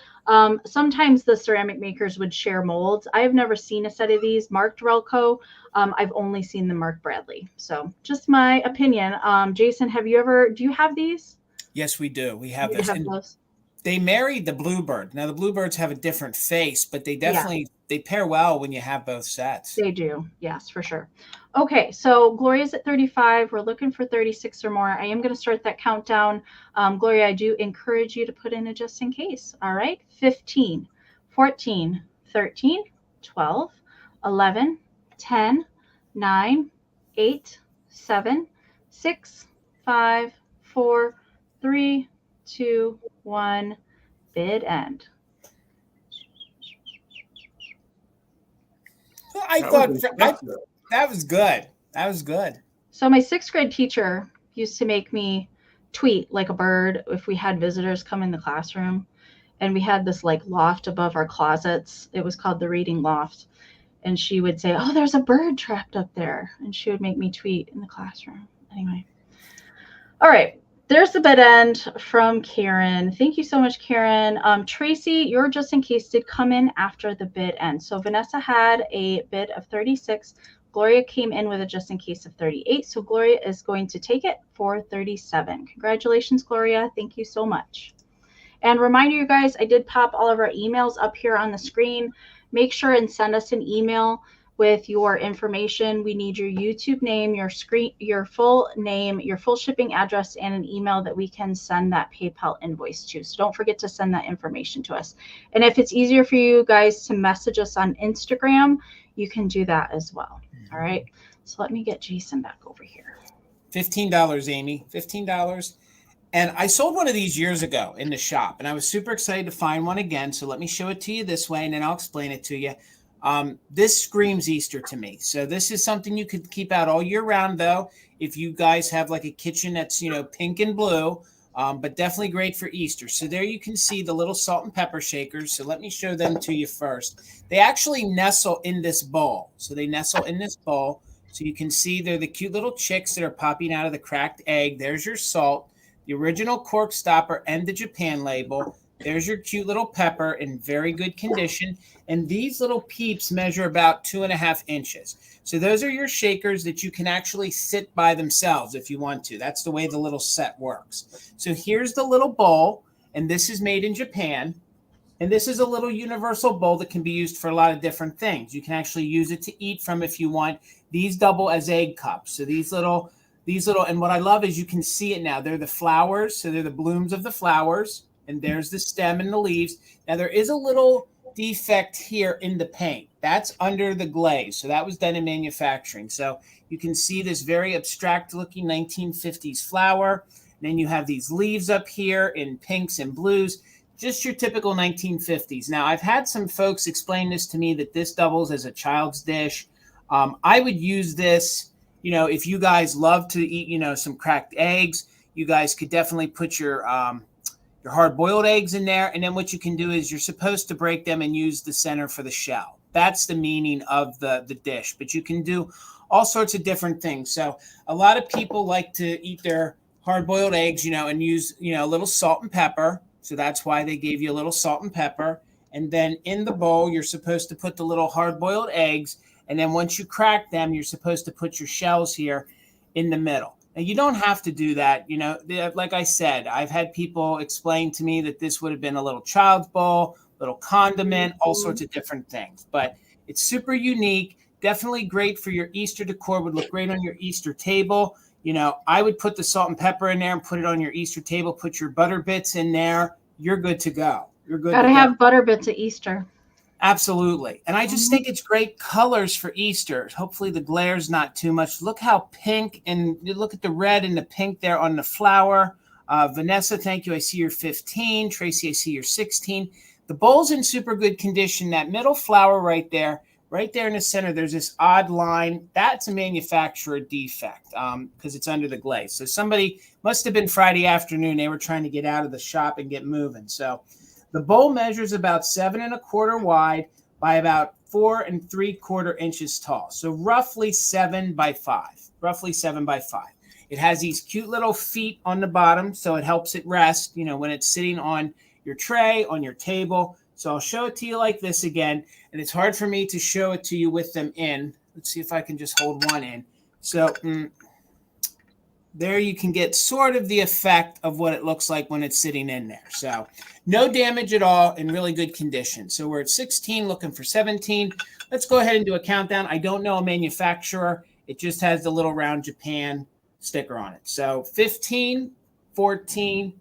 Sometimes the ceramic makers would share molds. I have never seen a set of these marked Relco. I've only seen them marked Bradley. So just my opinion. Jason, do you have these? Yes, we do. We have this. They married the Bluebird. Now the Bluebirds have a different face, but they definitely, they pair well when you have both sets. They do. Yes, for sure. Okay. So Gloria's at 35. We're looking for 36 or more. I am going to start that countdown. Gloria, I do encourage you to put in a just in case. All right. 15, 14, 13, 12, 11, 10, 9, 8, 7, 6, 5, 4, 3, 2, 1. Bid end. That was good. That was good. So my 6th grade teacher used to make me tweet like a bird if we had visitors come in the classroom. And we had this like loft above our closets. It was called the reading loft. And she would say, "Oh, there's a bird trapped up there." And she would make me tweet in the classroom. Anyway. All right. There's the bid end from Karen. Thank you so much, Karen. Tracy, your just in case did come in after the bid end. So Vanessa had a bid of 36. Gloria came in with a just in case of 38. So Gloria is going to take it for 37. Congratulations, Gloria. Thank you so much. And reminder, you guys, I did pop all of our emails up here on the screen. Make sure and send us an email with your information. We need your YouTube name, your full name, your full shipping address, and an email that we can send that PayPal invoice to. So don't forget to send that information to us. And if it's easier for you guys to message us on Instagram, you can do that as well. All right. So let me get Jason back over here. $15, Amy, $15. And I sold one of these years ago in the shop, and I was super excited to find one again. So let me show it to you this way, and then I'll explain it to you. This screams Easter to me. So this is something you could keep out all year round, though, if you guys have like a kitchen that's, you know, pink and blue, but definitely great for Easter. So there you can see the little salt and pepper shakers. So let me show them to you first. They actually nestle in this bowl. So they nestle in this bowl. So you can see they're the cute little chicks that are popping out of the cracked egg. There's your salt, the original cork stopper, and the Japan label. There's your cute little pepper in very good condition. And these little peeps measure about 2.5 inches. So those are your shakers that you can actually sit by themselves if you want to. That's the way the little set works. So here's the little bowl, and this is made in Japan. And this is a little universal bowl that can be used for a lot of different things. You can actually use it to eat from if you want. These double as egg cups. So these little, and what I love is you can see it now. They're the flowers. So they're the blooms of the flowers. And there's the stem and the leaves. Now there is a little defect here in the paint. That's under the glaze. So that was done in manufacturing. So you can see this very abstract looking 1950s flower. And then you have these leaves up here in pinks and blues. Just your typical 1950s. Now, I've had some folks explain this to me that this doubles as a child's dish. I would use this, you know, if you guys love to eat, you know, some cracked eggs, you guys could definitely put your hard-boiled eggs in there. And then what you can do is you're supposed to break them and use the center for the shell. That's the meaning of the dish. But you can do all sorts of different things. So a lot of people like to eat their hard-boiled eggs, you know, and use, you know, a little salt and pepper. So that's why they gave you a little salt and pepper. And then in the bowl, you're supposed to put the little hard-boiled eggs. And then once you crack them, you're supposed to put your shells here in the middle. And you don't have to do that. You know, like I said, I've had people explain to me that this would have been a little child's bowl, little condiment, all sorts of different things. But it's super unique. Definitely great for your Easter decor. Would look great on your Easter table. You know, I would put the salt and pepper in there and put it on your Easter table. Put your butter bits in there. You're good to go. You're good. Gotta have butter bits at Easter. Absolutely. And I just think it's great colors for Easter. Hopefully the glare's not too much. Look how pink, and you look at the red and the pink there on the flower. Vanessa, thank you. I see you're 15. Tracy, I see you're 16. The bowl's in super good condition. That middle flower right there in the center, there's this odd line. That's a manufacturer defect because it's under the glaze. So somebody must have been Friday afternoon. They were trying to get out of the shop and get moving. So the bowl measures about 7 1/4 wide by about 4 3/4 inches tall. So roughly 7 by 5. Roughly 7 by 5. It has these cute little feet on the bottom, so it helps it rest, you know, when it's sitting on your tray, on your table. So I'll show it to you like this again. And it's hard for me to show it to you with them in. Let's see if I can just hold one in. So there you can get sort of the effect of what it looks like when it's sitting in there. So no damage at all, in really good condition. So we're at 16, looking for 17. Let's go ahead and do a countdown. I don't know a manufacturer. It just has the little round Japan sticker on it. So 15, 14,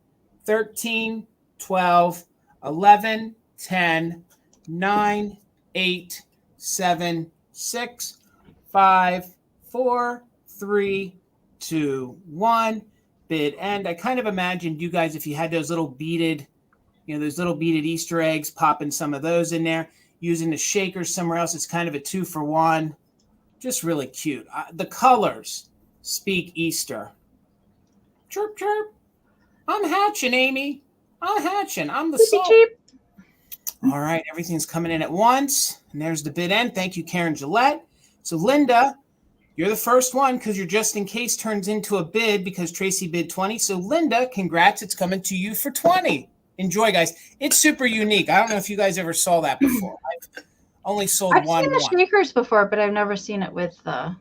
13, 12, 11, 10, 9, 8, 7, 6, 5, 4, 3, 2, 1. Bid end. I kind of imagined you guys, if you had those little beaded, you know, those little beaded Easter eggs, popping some of those in there, using the shakers somewhere else. It's kind of a 2-for-1. Just really cute. The colors speak Easter. Chirp, chirp. I'm hatching, Amy. I'm hatching. I'm the salt. All right. Everything's coming in at once. And there's the bid end. Thank you, Karen Gillette. So, Linda, you're the first one because your just in case turns into a bid because Tracy bid 20. So, Linda, congrats. It's coming to you for 20. Enjoy, guys. It's super unique. I don't know if you guys ever saw that before. I've only sold one. I've seen the shakers before, but I've never seen it with the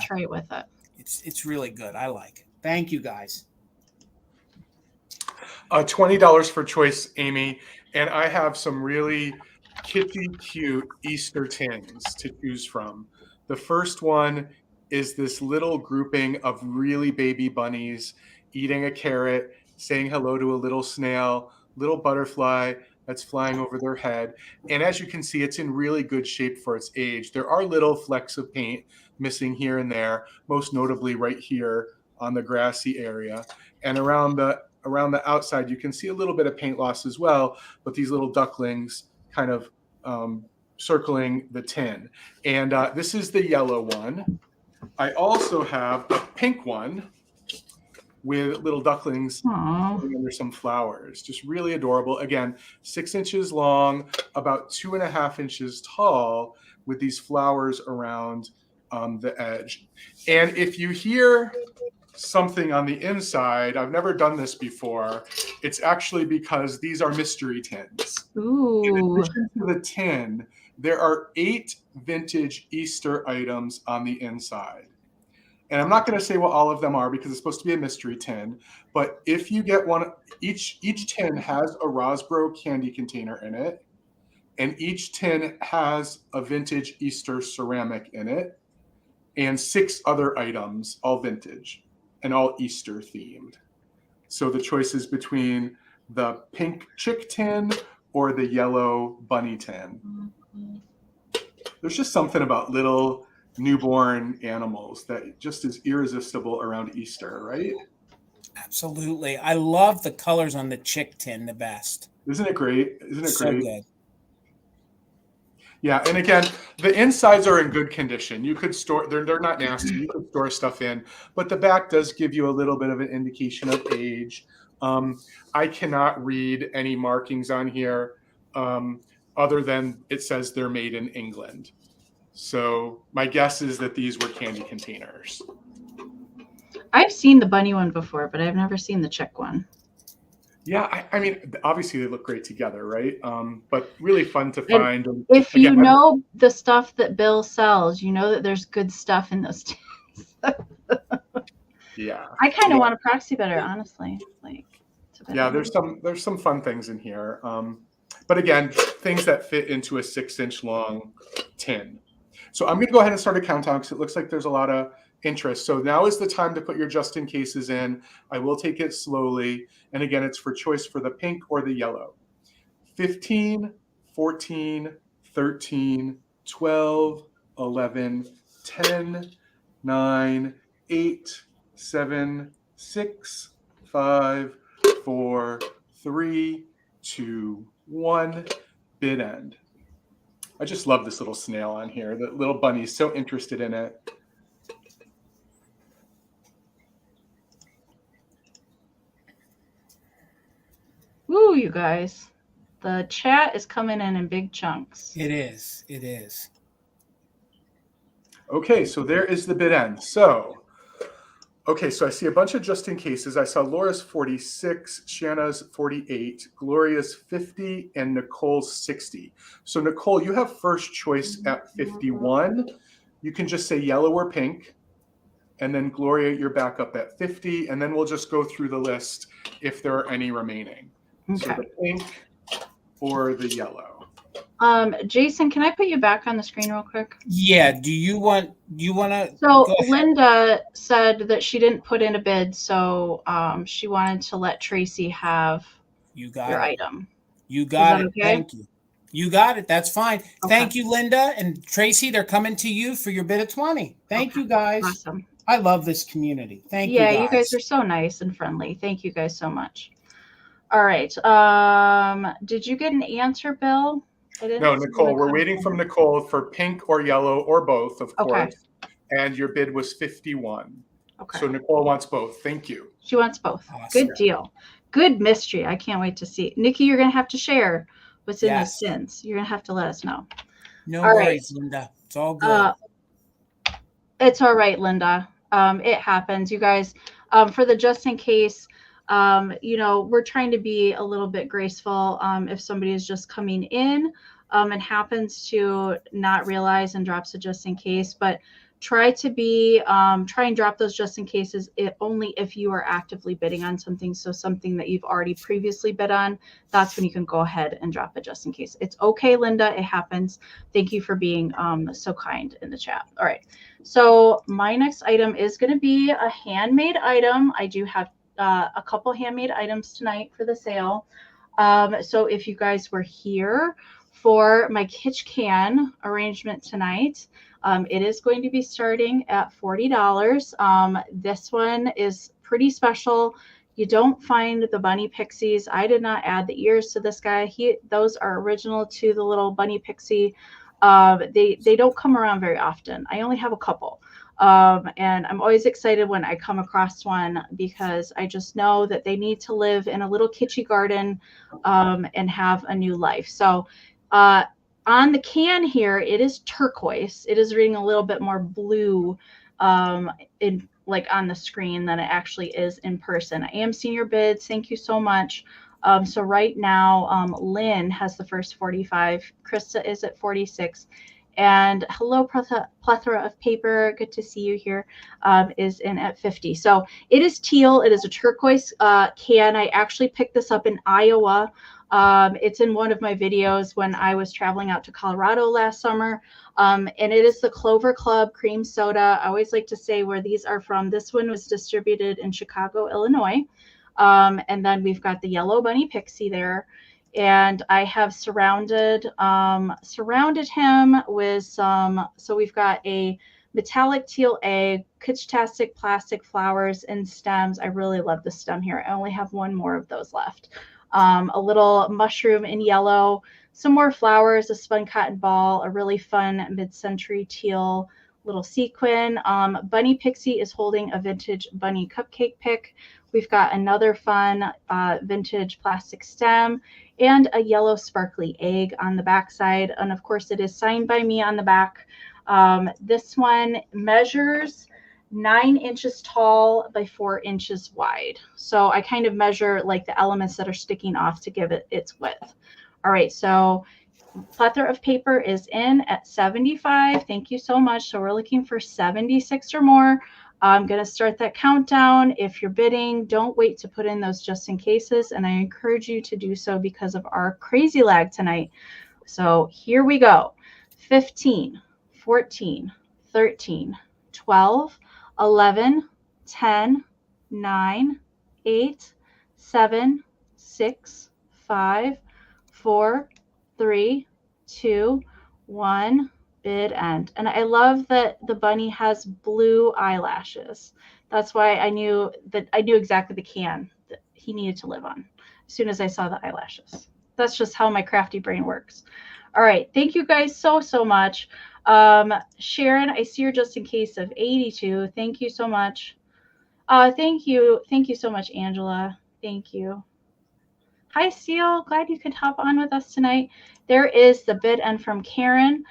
tray with it. It's really good. I like it. Thank you, guys. $20 for choice, Amy. And I have some really kitty cute Easter tins to choose from. The first one is this little grouping of really baby bunnies eating a carrot, saying hello to a little snail, little butterfly that's flying over their head. And as you can see, it's in really good shape for its age. There are little flecks of paint missing here and there, most notably right here on the grassy area. And around the outside, you can see a little bit of paint loss as well, but these little ducklings kind of circling the tin. And this is the yellow one. I also have a pink one with little ducklings under some flowers. Just really adorable. Again, 6 inches long, about 2.5 inches tall, with these flowers around the edge. And if you hear something on the inside, I've never done this before, it's actually because these are mystery tins. Ooh. In addition to the tin, there are 8 vintage Easter items on the inside. And I'm not going to say what all of them are because it's supposed to be a mystery tin. But if you get one, each tin has a Rosbro candy container in it. And each tin has a vintage Easter ceramic in it. And 6 other items, all vintage and all Easter themed. So the choice is between the pink chick tin or the yellow bunny tin. There's just something about little newborn animals that just is irresistible around Easter, right? Absolutely. I love the colors on the chick tin the best. Isn't it great? Isn't it So great? good. Yeah, and again, the insides are in good condition. You could store, they're not nasty. You could store stuff in, but the back does give you a little bit of an indication of age. I cannot read any markings on here other than it says they're made in England. So my guess is that these were candy containers. I've seen the bunny one before, but I've never seen the chick one. Yeah, I mean, obviously they look great together, right? But really fun to find. And if you know the stuff that Bill sells, you know that there's good stuff in those tins. Yeah. I kind of want a proxy better, honestly. Yeah, there's some fun things in here. But again, things that fit into a 6-inch long tin. So I'm going to go ahead and start a countdown because it looks like there's a lot of interest. So now is the time to put your just in cases in. I will take it slowly. And again, it's for choice for the pink or the yellow. 15, 14, 13, 12, 11, 10, 9, 8, 7, 6, 5, 4, 3, 2, 1. Bid end. I just love this little snail on here. The little bunny is so interested in it. Woo, you guys. The chat is coming in big chunks. It is. It is. Okay, so there is the bid end. So I see a bunch of just in cases. I saw Laura's 46, Shanna's 48, Gloria's 50, and Nicole's 60. So Nicole, you have first choice at 51. You can just say yellow or pink. And then Gloria, you're back up at 50. And then we'll just go through the list if there are any remaining. Okay. So the pink or the yellow. Jason, can I put you back on the screen real quick? Yeah. Do you want to? So Linda said that she didn't put in a bid, so she wanted to let Tracy have your item. You got it. Okay? Thank you. You got it. That's fine. Okay. Thank you, Linda and Tracy. They're coming to you for your bid of 20. Thank you, guys. Awesome. I love this community. Thank you, guys. Yeah, you guys are so nice and friendly. Thank you guys so much. All right. Did you get an answer, Bill? No, Nicole, we're waiting from Nicole for pink or yellow or both, of course. And your bid was 51. Okay. So Nicole wants both. Thank you. She wants both. Awesome. Good deal. Good mystery. I can't wait to see. Nikki, you're going to have to share what's in those tins. You're going to have to let us know. No worries, Linda. It's all good. It's all right, Linda. It happens. You guys, for the just in case, we're trying to be a little bit graceful. If somebody is just coming in and happens to not realize and drops a just in case, but try to try and drop those just in cases, only if you are actively bidding on something. So something that you've already previously bid on, that's when you can go ahead and drop it just in case. It's okay, Linda. It happens. Thank you for being so kind in the chat. All right. So my next item is going to be a handmade item. I do have a couple handmade items tonight for the sale. So if you guys were here for my Kitsch Can arrangement tonight, it is going to be starting at $40. This one is pretty special. You don't find the bunny pixies. I did not add the ears to this guy. Those are original to the little bunny pixie. They don't come around very often. I only have a couple. And I'm always excited when I come across one because I just know that they need to live in a little kitschy garden and have a new life. So on the can here, it is turquoise. It is reading a little bit more blue like on the screen than it actually is in person. I am seeing your bids. Thank you so much. So right now, Lynn has the first 45. Krista is at 46. And hello, plethora of paper. Good to see you here. Is in at 50. So it is teal. It is a turquoise can. I actually picked this up in Iowa. It's in one of my videos when I was traveling out to Colorado last summer. And it is the Clover Club cream soda. I always like to say where these are from. This one was distributed in Chicago, Illinois. And then we've got the yellow bunny pixie there. And I have surrounded him with some, so we've got a metallic teal egg, Kitschtastic plastic flowers and stems. I really love the stem here. I only have one more of those left. A little mushroom in yellow, some more flowers, a spun cotton ball, a really fun mid-century teal little sequin. Bunny Pixie is holding a vintage bunny cupcake pick. We've got another fun vintage plastic stem and a yellow sparkly egg on the back side. And of course, it is signed by me on the back. This one measures 9 inches tall by 4 inches wide. So I kind of measure like the elements that are sticking off to give it its width. All right, so plethora of paper is in at 75. Thank you so much. So we're looking for 76 or more. I'm going to start that countdown. If you're bidding, don't wait to put in those just in cases. And I encourage you to do so because of our crazy lag tonight. So here we go. 15, 14, 13, 12, 11, 10, 9, 8, 7, 6, 5, 4, 3, 2, 1. Bid end. And I love that the bunny has blue eyelashes. That's why I knew exactly the can that he needed to live on as soon as I saw the eyelashes. That's just how my crafty brain works. All right. Thank you guys so much. Sharon, I see you're just in case of 82. Thank you so much. Thank you. Thank you so much, Angela. Thank you. Hi, Seal. Glad you could hop on with us tonight. There is the bid end from Karen.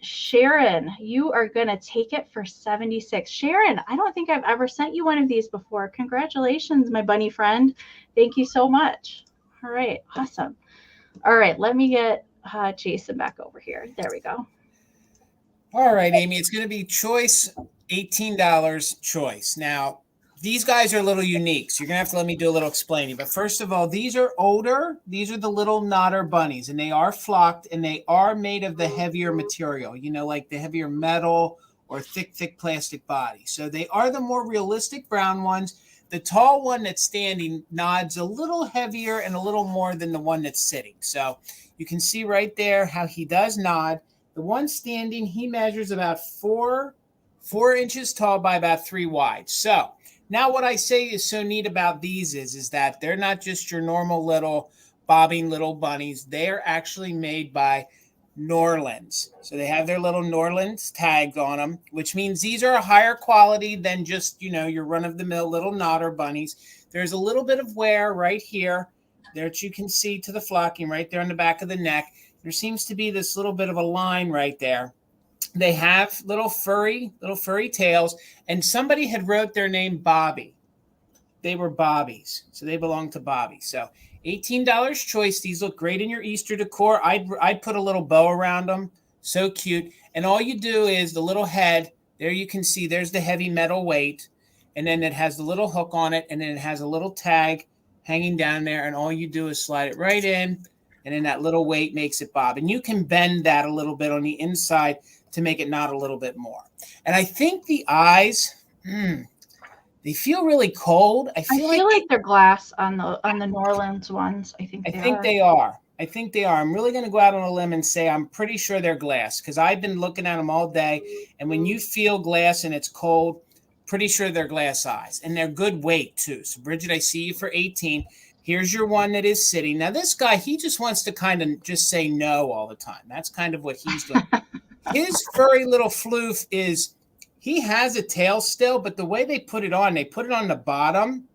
Sharon, you are going to take it for 76. Sharon, I don't think I've ever sent you one of these before. Congratulations, my bunny friend. Thank you so much. All right. Awesome. All right. Let me get Jason back over here. There we go. All right, Amy. It's going to be choice, $18 choice. Now, these guys are a little unique, so you're going to have to let me do a little explaining. But first of all, these are older. These are the little nodder bunnies, and they are flocked, and they are made of the heavier material, you know, like the heavier metal or thick plastic body. So they are the more realistic brown ones. The tall one that's standing nods a little heavier and a little more than the one that's sitting. So you can see right there how he does nod. The one standing, he measures about 4 inches tall by about 3 wide. So now what I say is so neat about these is that they're not just your normal little bobbing little bunnies. They're actually made by Norlands. So they have their little Norlands tags on them, which means these are a higher quality than just, you know, your run-of-the-mill little nodder bunnies. There's a little bit of wear right here that you can see to the flocking right there on the back of the neck. There seems to be this little bit of a line right there. They have little furry tails, and somebody had wrote their name Bobby. They were Bobbies, so they belong to Bobby. So $18 choice. These look great in your Easter decor. I'd put a little bow around them. So cute. And all you do is the little head There you can see there's the heavy metal weight, and then it has the little hook on it, and then it has a little tag hanging down there, and all you do is slide it right in, and then that little weight makes it bob. And you can bend that a little bit on the inside to make it knot a little bit more. And I think the eyes, they feel really cold. I feel like they're glass on the New Orleans ones. I think they are. I think they are. I'm really going to go out on a limb and say I'm pretty sure they're glass, because I've been looking at them all day. And when you feel glass and it's cold, pretty sure they're glass eyes. And they're good weight too. So Bridget, I see you for 18. Here's your one that is sitting. Now this guy, he just wants to kind of just say no all the time. That's kind of what he's doing. His furry little floof is, he has a tail still, but the way they put it on the bottom.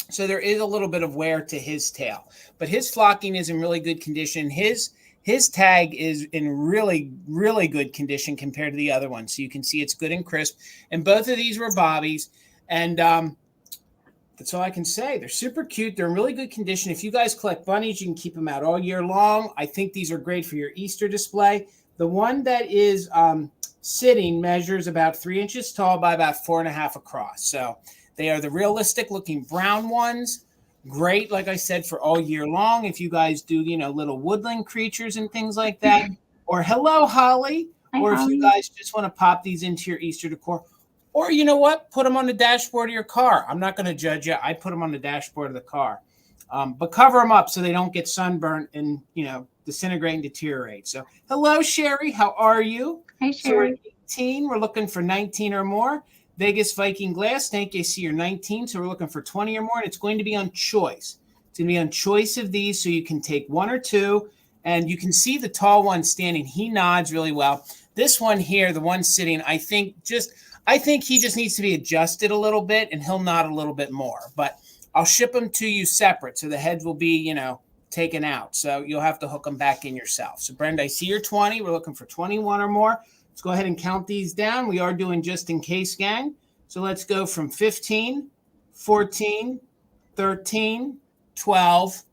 So there is a little bit of wear to his tail, but his flocking is in really good condition. His tag is in really, really good condition compared to the other one. So you can see it's good and crisp. And both of these were bobbies. And that's all I can say. They're super cute. They're in really good condition. If you guys collect bunnies, you can keep them out all year long. I think these are great for your Easter display. The one that is sitting measures about 3 inches tall by about 4.5 across. So they are the realistic looking brown ones. Great, like I said, for all year long. If you guys do, little woodland creatures and things like that. Or hello, Holly. Or if you guys just want to pop these into your Easter decor. Or you know what? Put them on the dashboard of your car. I'm not going to judge you. I put them on the dashboard of the car. But cover them up so they don't get sunburnt and, disintegrate and deteriorate. So hello, Sherry. How are you? Hey, Sherry. So 18. We're looking for 19 or more. Vegas Viking glass tank, I see you're 19, so we're looking for 20 or more, and it's going to be on choice. It's going to be on choice of these, so you can take one or two, and you can see the tall one standing. He nods really well. This one here, the one sitting, I think he just needs to be adjusted a little bit, and he'll nod a little bit more. But I'll ship them to you separate, so the heads will be, taken out. So you'll have to hook them back in yourself. So Brenda, I see you're 20. We're looking for 21 or more. Let's go ahead and count these down. We are doing just in case, gang. So let's go from 15, 14, 13, 12,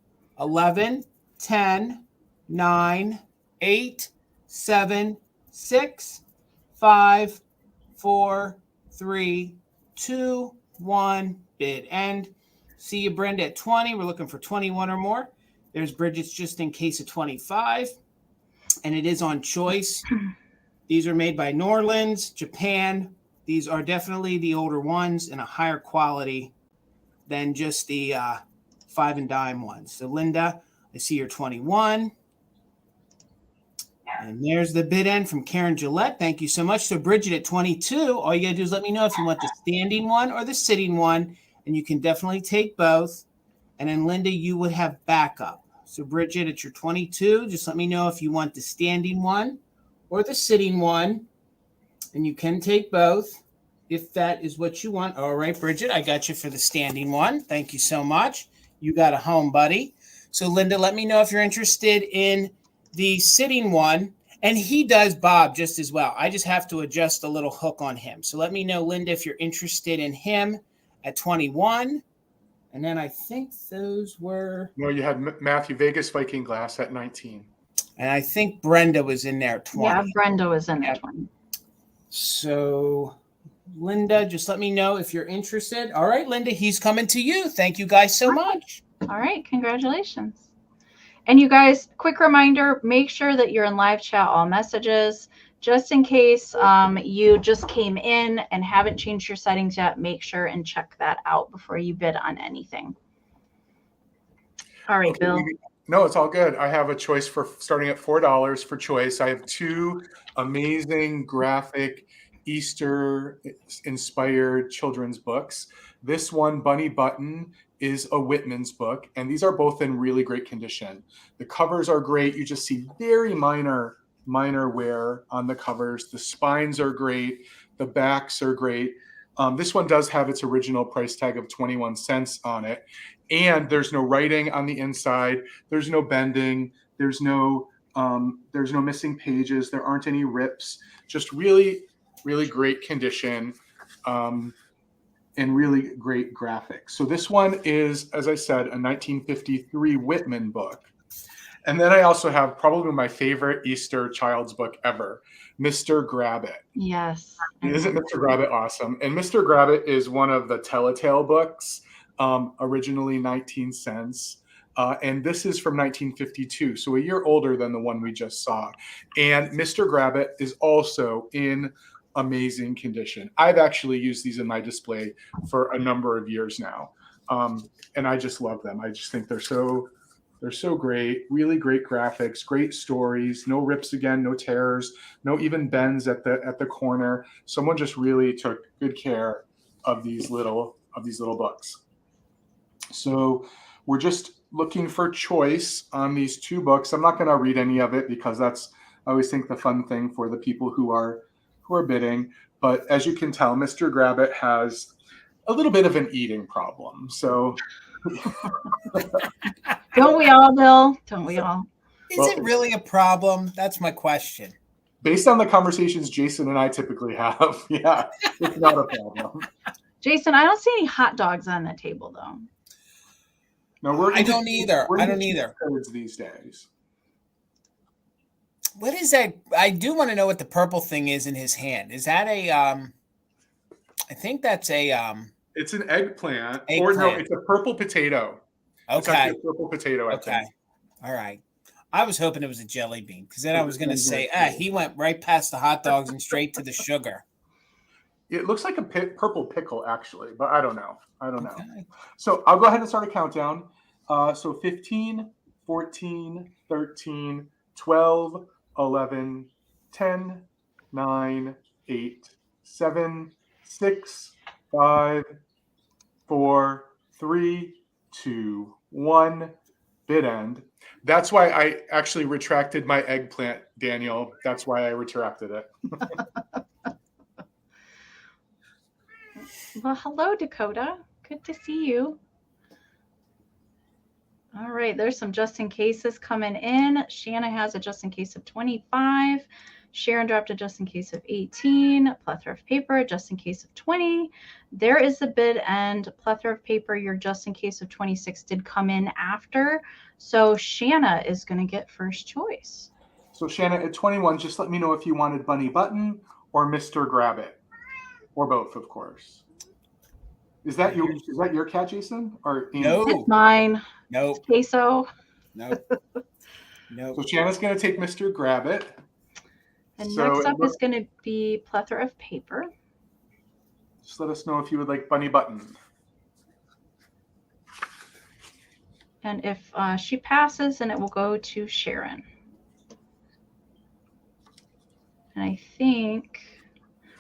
11, 10, 9, 8, 7, 6, 5, 4, 3, 2, 1. Bid end. See you, Brenda, at 20. We're looking for 21 or more. There's Bridget's just in case of 25. And it is on choice. These are made by New Orleans, Japan. These are definitely the older ones and a higher quality than just the 5 and dime ones. So Linda, I see you're 21. And there's the bid end from Karen Gillette. Thank you so much. So Bridget at 22, all you got to do is let me know if you want the standing one or the sitting one, and you can definitely take both. And then Linda, you would have backup. So Bridget, at your 22, just let me know if you want the standing one or the sitting one, and you can take both if that is what you want. All right, Bridget, I got you for the standing one. Thank you so much. You got a home, buddy. So Linda, let me know if you're interested in the sitting one, and he does bob just as well. I just have to adjust a little hook on him. So let me know, Linda, if you're interested in him at 21. And then I think those were... No, you had Matthew Vegas Viking glass at 19. And I think Brenda was in there at 20. Yeah, Brenda was in there at 20. So, Linda, just let me know if you're interested. All right, Linda, he's coming to you. Thank you guys so much. All right, congratulations. And you guys, quick reminder, make sure that you're in live chat all messages. Just in case you just came in and haven't changed your settings yet, make sure and check that out before you bid on anything. All right, okay, Bill. No, it's all good. I have a choice for starting at $4 for choice. I have two amazing graphic Easter-inspired children's books. This one, Bunny Button, is a Whitman's book, and these are both in really great condition. The covers are great. You just see very minor wear on the covers. The spines are great. The backs are great. This one does have its original price tag of 21 cents on it. And there's no writing on the inside. There's no bending. There's no missing pages. There aren't any rips. Just really, really great condition and really great graphics. So this one is, as I said, a 1953 Whitman book. And then I also have probably my favorite Easter child's book ever, Mr. Grabbit. Yes. Isn't Mr. Grabbit awesome? And Mr. Grabbit is one of the Telltale books, originally 19 cents. And this is from 1952, so a year older than the one we just saw. And Mr. Grabbit is also in amazing condition. I've actually used these in my display for a number of years now. And I just love them. I just think they're so great, really great graphics, great stories, no rips again, no tears, no even bends at the corner. Someone just really took good care of these little books. So we're just looking for choice on these two books. I'm not going to read any of it because that's, I always think, the fun thing for the people who are bidding. But as you can tell, Mr. Grabbit has a little bit of an eating problem. So don't we all, Bill? Don't we all? Is it really a problem? That's my question. Based on the conversations Jason and I typically have, yeah, it's not a problem. Jason, I don't see any hot dogs on the table, though. No, I don't either. I don't either. These days. What is that? I do want to know what the purple thing is in his hand. Is that a? I think that's a. It's an eggplant. Or no, it's a purple potato. Okay. It's actually a purple potato. I think. All right. I was hoping it was a jelly bean because then I was going to say, he went right past the hot dogs and straight to the sugar. It looks like a purple pickle, actually, but I don't know. So I'll go ahead and start a countdown. So 15, 14, 13, 12, 11, 10, 9, 8, 7, 6, 5, 4, 3, 2, 1. Bid end. That's why I actually retracted my eggplant, Daniel. That's why I retracted it. Well, hello, Dakota. Good to see you. All right, there's some just in cases coming in. Shanna has a just in case of 25. Sharon dropped a just in case of 18. Plethora of paper, just in case of 20. There is the bid end. Plethora of paper, your just in case of 26 did come in after. So Shanna is going to get first choice. So Shanna, at 21, just let me know if you wanted Bunny Button or Mr. Grabbit, or both, of course. Is that your cat, Jason? Or no, it's mine. No, it's queso. No. So Shanna's going to take Mr. Grabbit. And next up is going to be Plethora of paper. Just let us know if you would like Bunny Button. And if she passes, then it will go to Sharon. And I think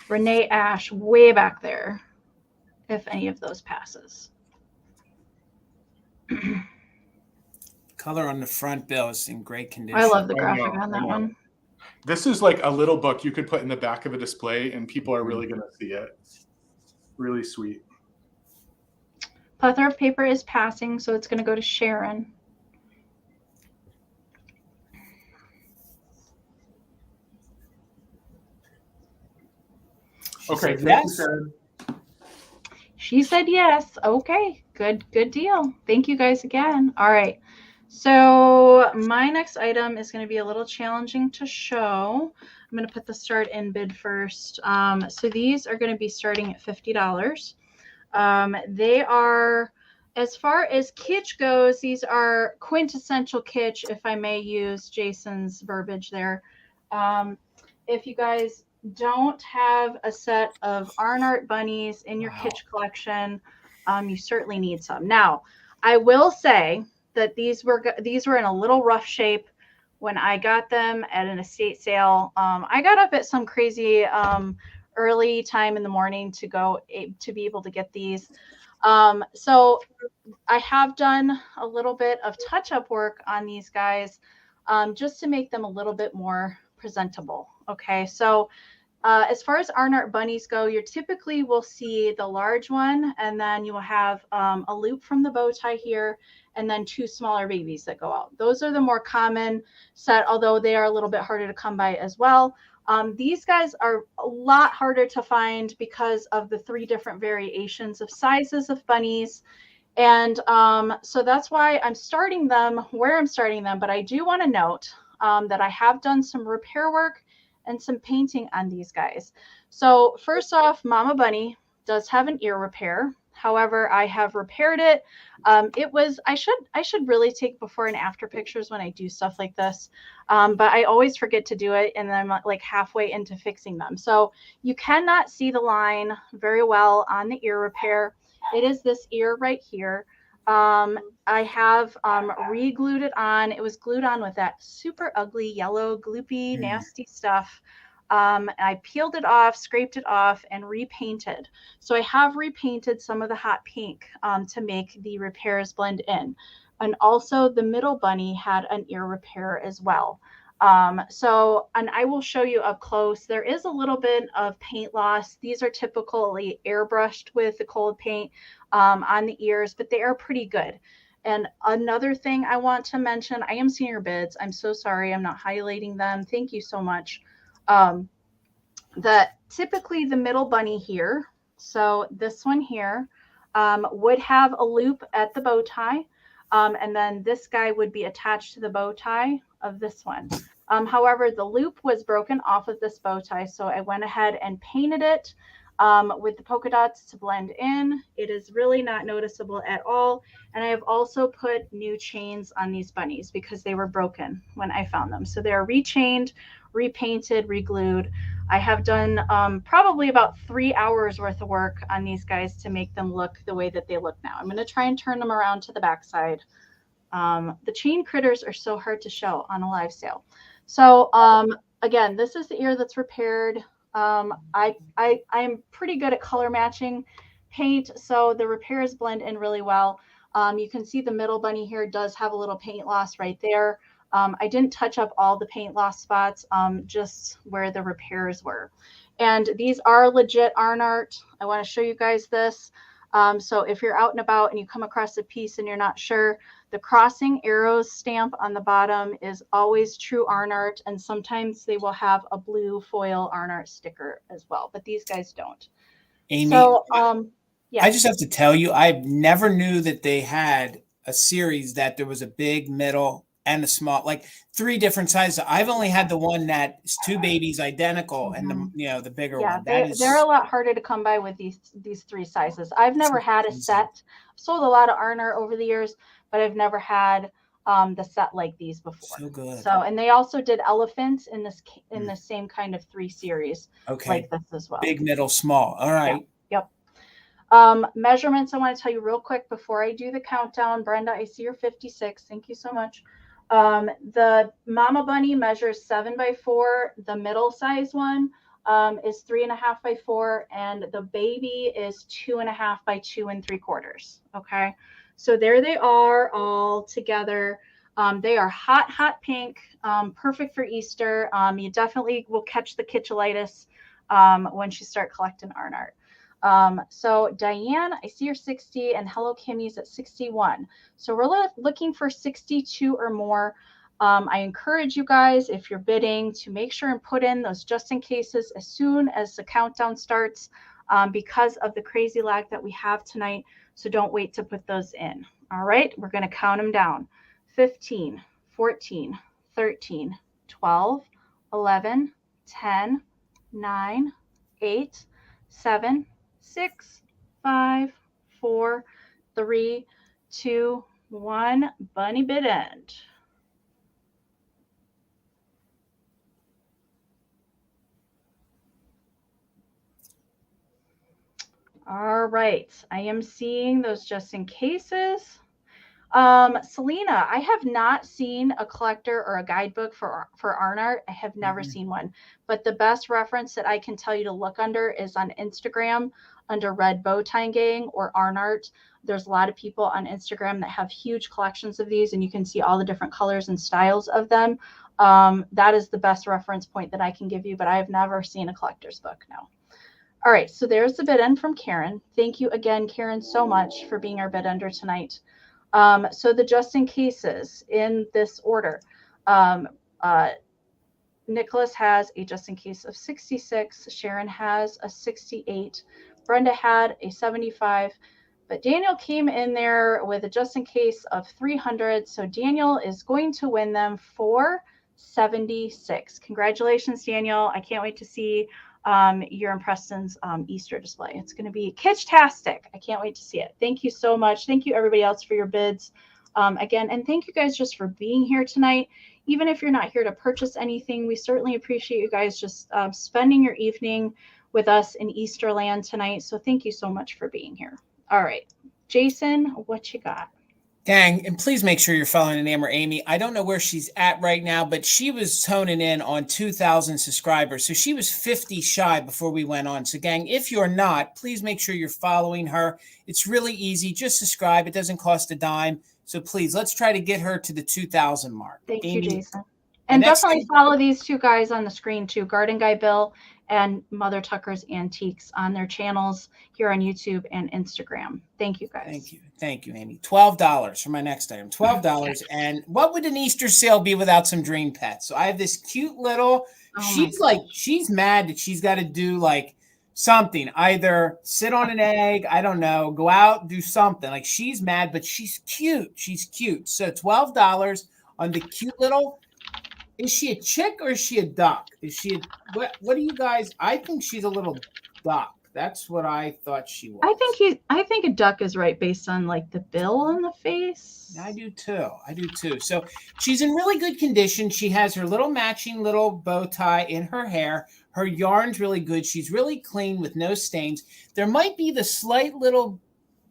Renee Ash way back there, if any of those passes. Color on the front bill is in great condition. I love the graphic on that one. This is like a little book you could put in the back of a display and people are really going to see it. Really sweet. Plethora of paper is passing, so it's going to go to Sharon. Okay. Yes. She said yes. Okay. Good deal. Thank you guys again. All right. So my next item is going to be a little challenging to show. I'm going to put the start in bid first. So these are going to be starting at $50. They are, as far as kitsch goes, these are quintessential kitsch, if I may use Jason's verbiage there. If you guys don't have a set of Art bunnies in your kitsch collection, you certainly need some. Now, I will say that these were in a little rough shape when I got them at an estate sale. I got up at some crazy early time in the morning to be able to get these. So I have done a little bit of touch-up work on these guys just to make them a little bit more presentable. Okay, so as far as Art bunnies go, you typically will see the large one, and then you will have a loop from the bow tie here, and then two smaller babies that go out. Those are the more common set, although they are a little bit harder to come by as well. These guys are a lot harder to find because of the 3 different variations of sizes of bunnies And so that's why I'm starting them where I'm starting them. But I do want to note that I have done some repair work and some painting on these guys. So first off, Mama Bunny does have an ear repair. However, I have repaired it. I should really take before and after pictures when I do stuff like this. But I always forget to do it, and then I'm like halfway into fixing them. So you cannot see the line very well on the ear repair. It is this ear right here. I have re-glued it on. It was glued on with that super ugly yellow gloopy nasty stuff. I peeled it off, scraped it off, and repainted. So I have repainted some of the hot pink to make the repairs blend in. And also the middle bunny had an ear repair as well. And I will show you up close. There is a little bit of paint loss. These are typically airbrushed with the cold paint on the ears, but they are pretty good. And another thing I want to mention, I am seeing your bids. I'm so sorry. I'm not highlighting them. Thank you so much. That typically the middle bunny here, so this one here, would have a loop at the bow tie. And then this guy would be attached to the bow tie of this one. However, the loop was broken off of this bow tie, so I went ahead and painted it with the polka dots to blend in. It is really not noticeable at all. And I have also put new chains on these bunnies because they were broken when I found them. So they're rechained, repainted, re-glued. I have done probably about 3 hours worth of work on these guys to make them look the way that they look now. I'm going to try and turn them around to the backside. The chain critters are so hard to show on a live sale. So again, this is the ear that's repaired. I'm pretty good at color matching paint, so the repairs blend in really well. You can see the middle bunny here does have a little paint loss right there. I didn't touch up all the paint loss spots, just where the repairs were. And these are legit iron art. I want to show you guys this. So if you're out and about and you come across a piece and you're not sure, the crossing arrows stamp on the bottom is always true iron art, and sometimes they will have a blue foil iron art sticker as well, but these guys don't. Amie, so yeah. I just have to tell you, I never knew that they had a series that there was a big, middle, and a small, like 3 different sizes. I've only had the one that is 2 babies identical, and the bigger one. They're a lot harder to come by with these 3 sizes. I've never had a set. I've sold a lot of iron art over the years, but I've never had the set like these before. So good. So, and they also did elephants in the same kind of 3 series. Okay. Like this as well. Big, middle, small. All right. Yeah. Yep. Measurements, I want to tell you real quick before I do the countdown. Brenda, I see you're 56. Thank you so much. The Mama Bunny measures 7 by 4. The middle size one is 3.5 by 4, and the baby is 2.5 by 2 3/4. Okay, so there they are all together. They are hot pink, perfect for Easter. You definitely will catch the kitchulitis once you start collecting iron art. So Diane, I see you're 60, and Hello Kimmy's at 61. So we're looking for 62 or more. I encourage you guys, if you're bidding, to make sure and put in those just in cases as soon as the countdown starts, because of the crazy lag that we have tonight. So don't wait to put those in. All right, we're going to count them down. 15, 14, 13, 12, 11, 10, 9, 8, 7, 6, 5, 4, 3, 2, 1. Bunny bid end. All right, I am seeing those just in cases. Selena, I have not seen a collector or a guidebook for iron art. I have never seen one, but the best reference that I can tell you to look under is on Instagram under Red Bowtie Gang or iron art. There's a lot of people on Instagram that have huge collections of these, and you can see all the different colors and styles of them. That is the best reference point that I can give you, but I have never seen a collector's book. No. All right, so there's the bid end from Karen. Thank you again, Karen, so much for being our bid ender tonight. So the just in cases in this order, Nicholas has a just in case of 66. Sharon has a 68. Brenda had a 75. But Daniel came in there with a just in case of 300. So Daniel is going to win them for 76. Congratulations, Daniel. I can't wait to see your and Preston's Easter display. It's going to be kitsch-tastic. I can't wait to see it. Thank you so much. Thank you, everybody else, for your bids again. And thank you guys just for being here tonight. Even if you're not here to purchase anything, we certainly appreciate you guys just spending your evening with us in Easterland tonight. So thank you so much for being here. All right, Jason, what you got? Gang, and please make sure you're following Enamour Amie. I don't know where she's at right now, but she was toning in on 2,000 subscribers. So she was 50 shy before we went on. So gang, if you're not, please make sure you're following her. It's really easy. Just subscribe. It doesn't cost a dime. So please, let's try to get her to the 2,000 mark. Thank you, Jason. And definitely follow these two guys on the screen too, GardenGuyBill and Mothertuckersantiques on their channels here on YouTube and Instagram. Thank you, guys. Thank you. Thank you, Amie. $12 for my next item. $12. And what would an Easter sale be without some dream pets? So I have this cute little, she's mad that she's got to do like something, either sit on an egg, I don't know, go out, do something. Like she's mad, but she's cute. She's cute. So $12 on the cute little. Is she a chick or is she a duck? Is she a, what do you guys? I think she's a little duck. That's what I thought she was. I think a duck is right based on like the bill on the face. I do too. So she's in really good condition. She has her little matching little bow tie in her hair. Her yarn's really good. She's really clean with no stains. There might be the slight little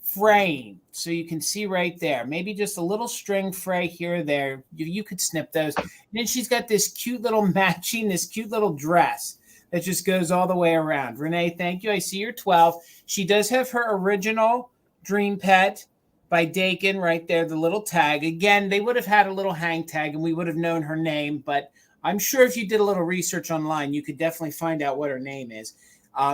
fraying, so you can see right there, maybe just a little string fray here or there. You could snip those. And then she's got this cute little matching, this cute little dress that just goes all the way around. Renee, thank you. I see you're 12. She does have her original Dream Pet by Dakin right there, the little tag. Again, they would have had a little hang tag and we would have known her name, but I'm sure if you did a little research online, you could definitely find out what her name is.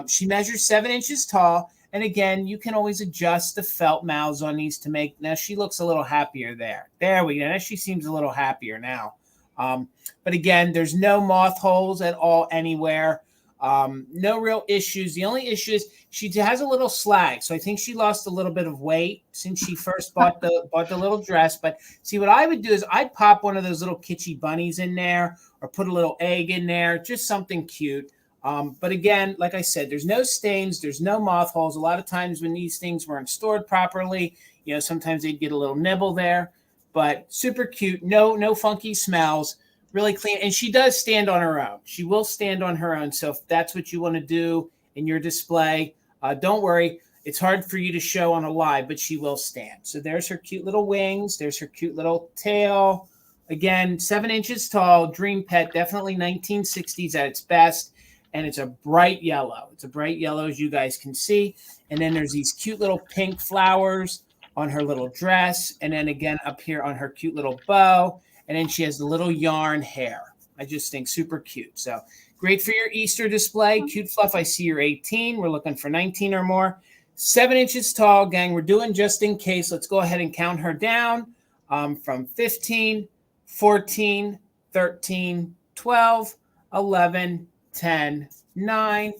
She measures 7 inches tall. And again, you can always adjust the felt mouths on these to make, now she looks a little happier there. There we go. Now she seems a little happier now. But again, there's no moth holes at all anywhere. No real issues. The only issue is she has a little slag. So I think she lost a little bit of weight since she first bought the little dress. But see, what I would do is I'd pop one of those little kitschy bunnies in there or put a little egg in there, just something cute. But again, like I said, there's no stains, there's no moth holes. A lot of times when these things weren't stored properly, you know, sometimes they'd get a little nibble there, but super cute. No funky smells, really clean. And she does stand on her own. She will stand on her own. So if that's what you want to do in your display, don't worry. It's hard for you to show on a live, but she will stand. So there's her cute little wings. There's her cute little tail. Again, 7 inches tall, Dream Pet, definitely 1960s at its best. And it's a bright yellow. It's a bright yellow, as you guys can see. And then there's these cute little pink flowers on her little dress. And then again, up here on her cute little bow. And then she has the little yarn hair. I just think super cute. So great for your Easter display. Cute fluff. I see you're 18. We're looking for 19 or more. 7 inches tall, gang. We're doing just in case. Let's go ahead and count her down from 15, 14, 13, 12, 11, 10, 9,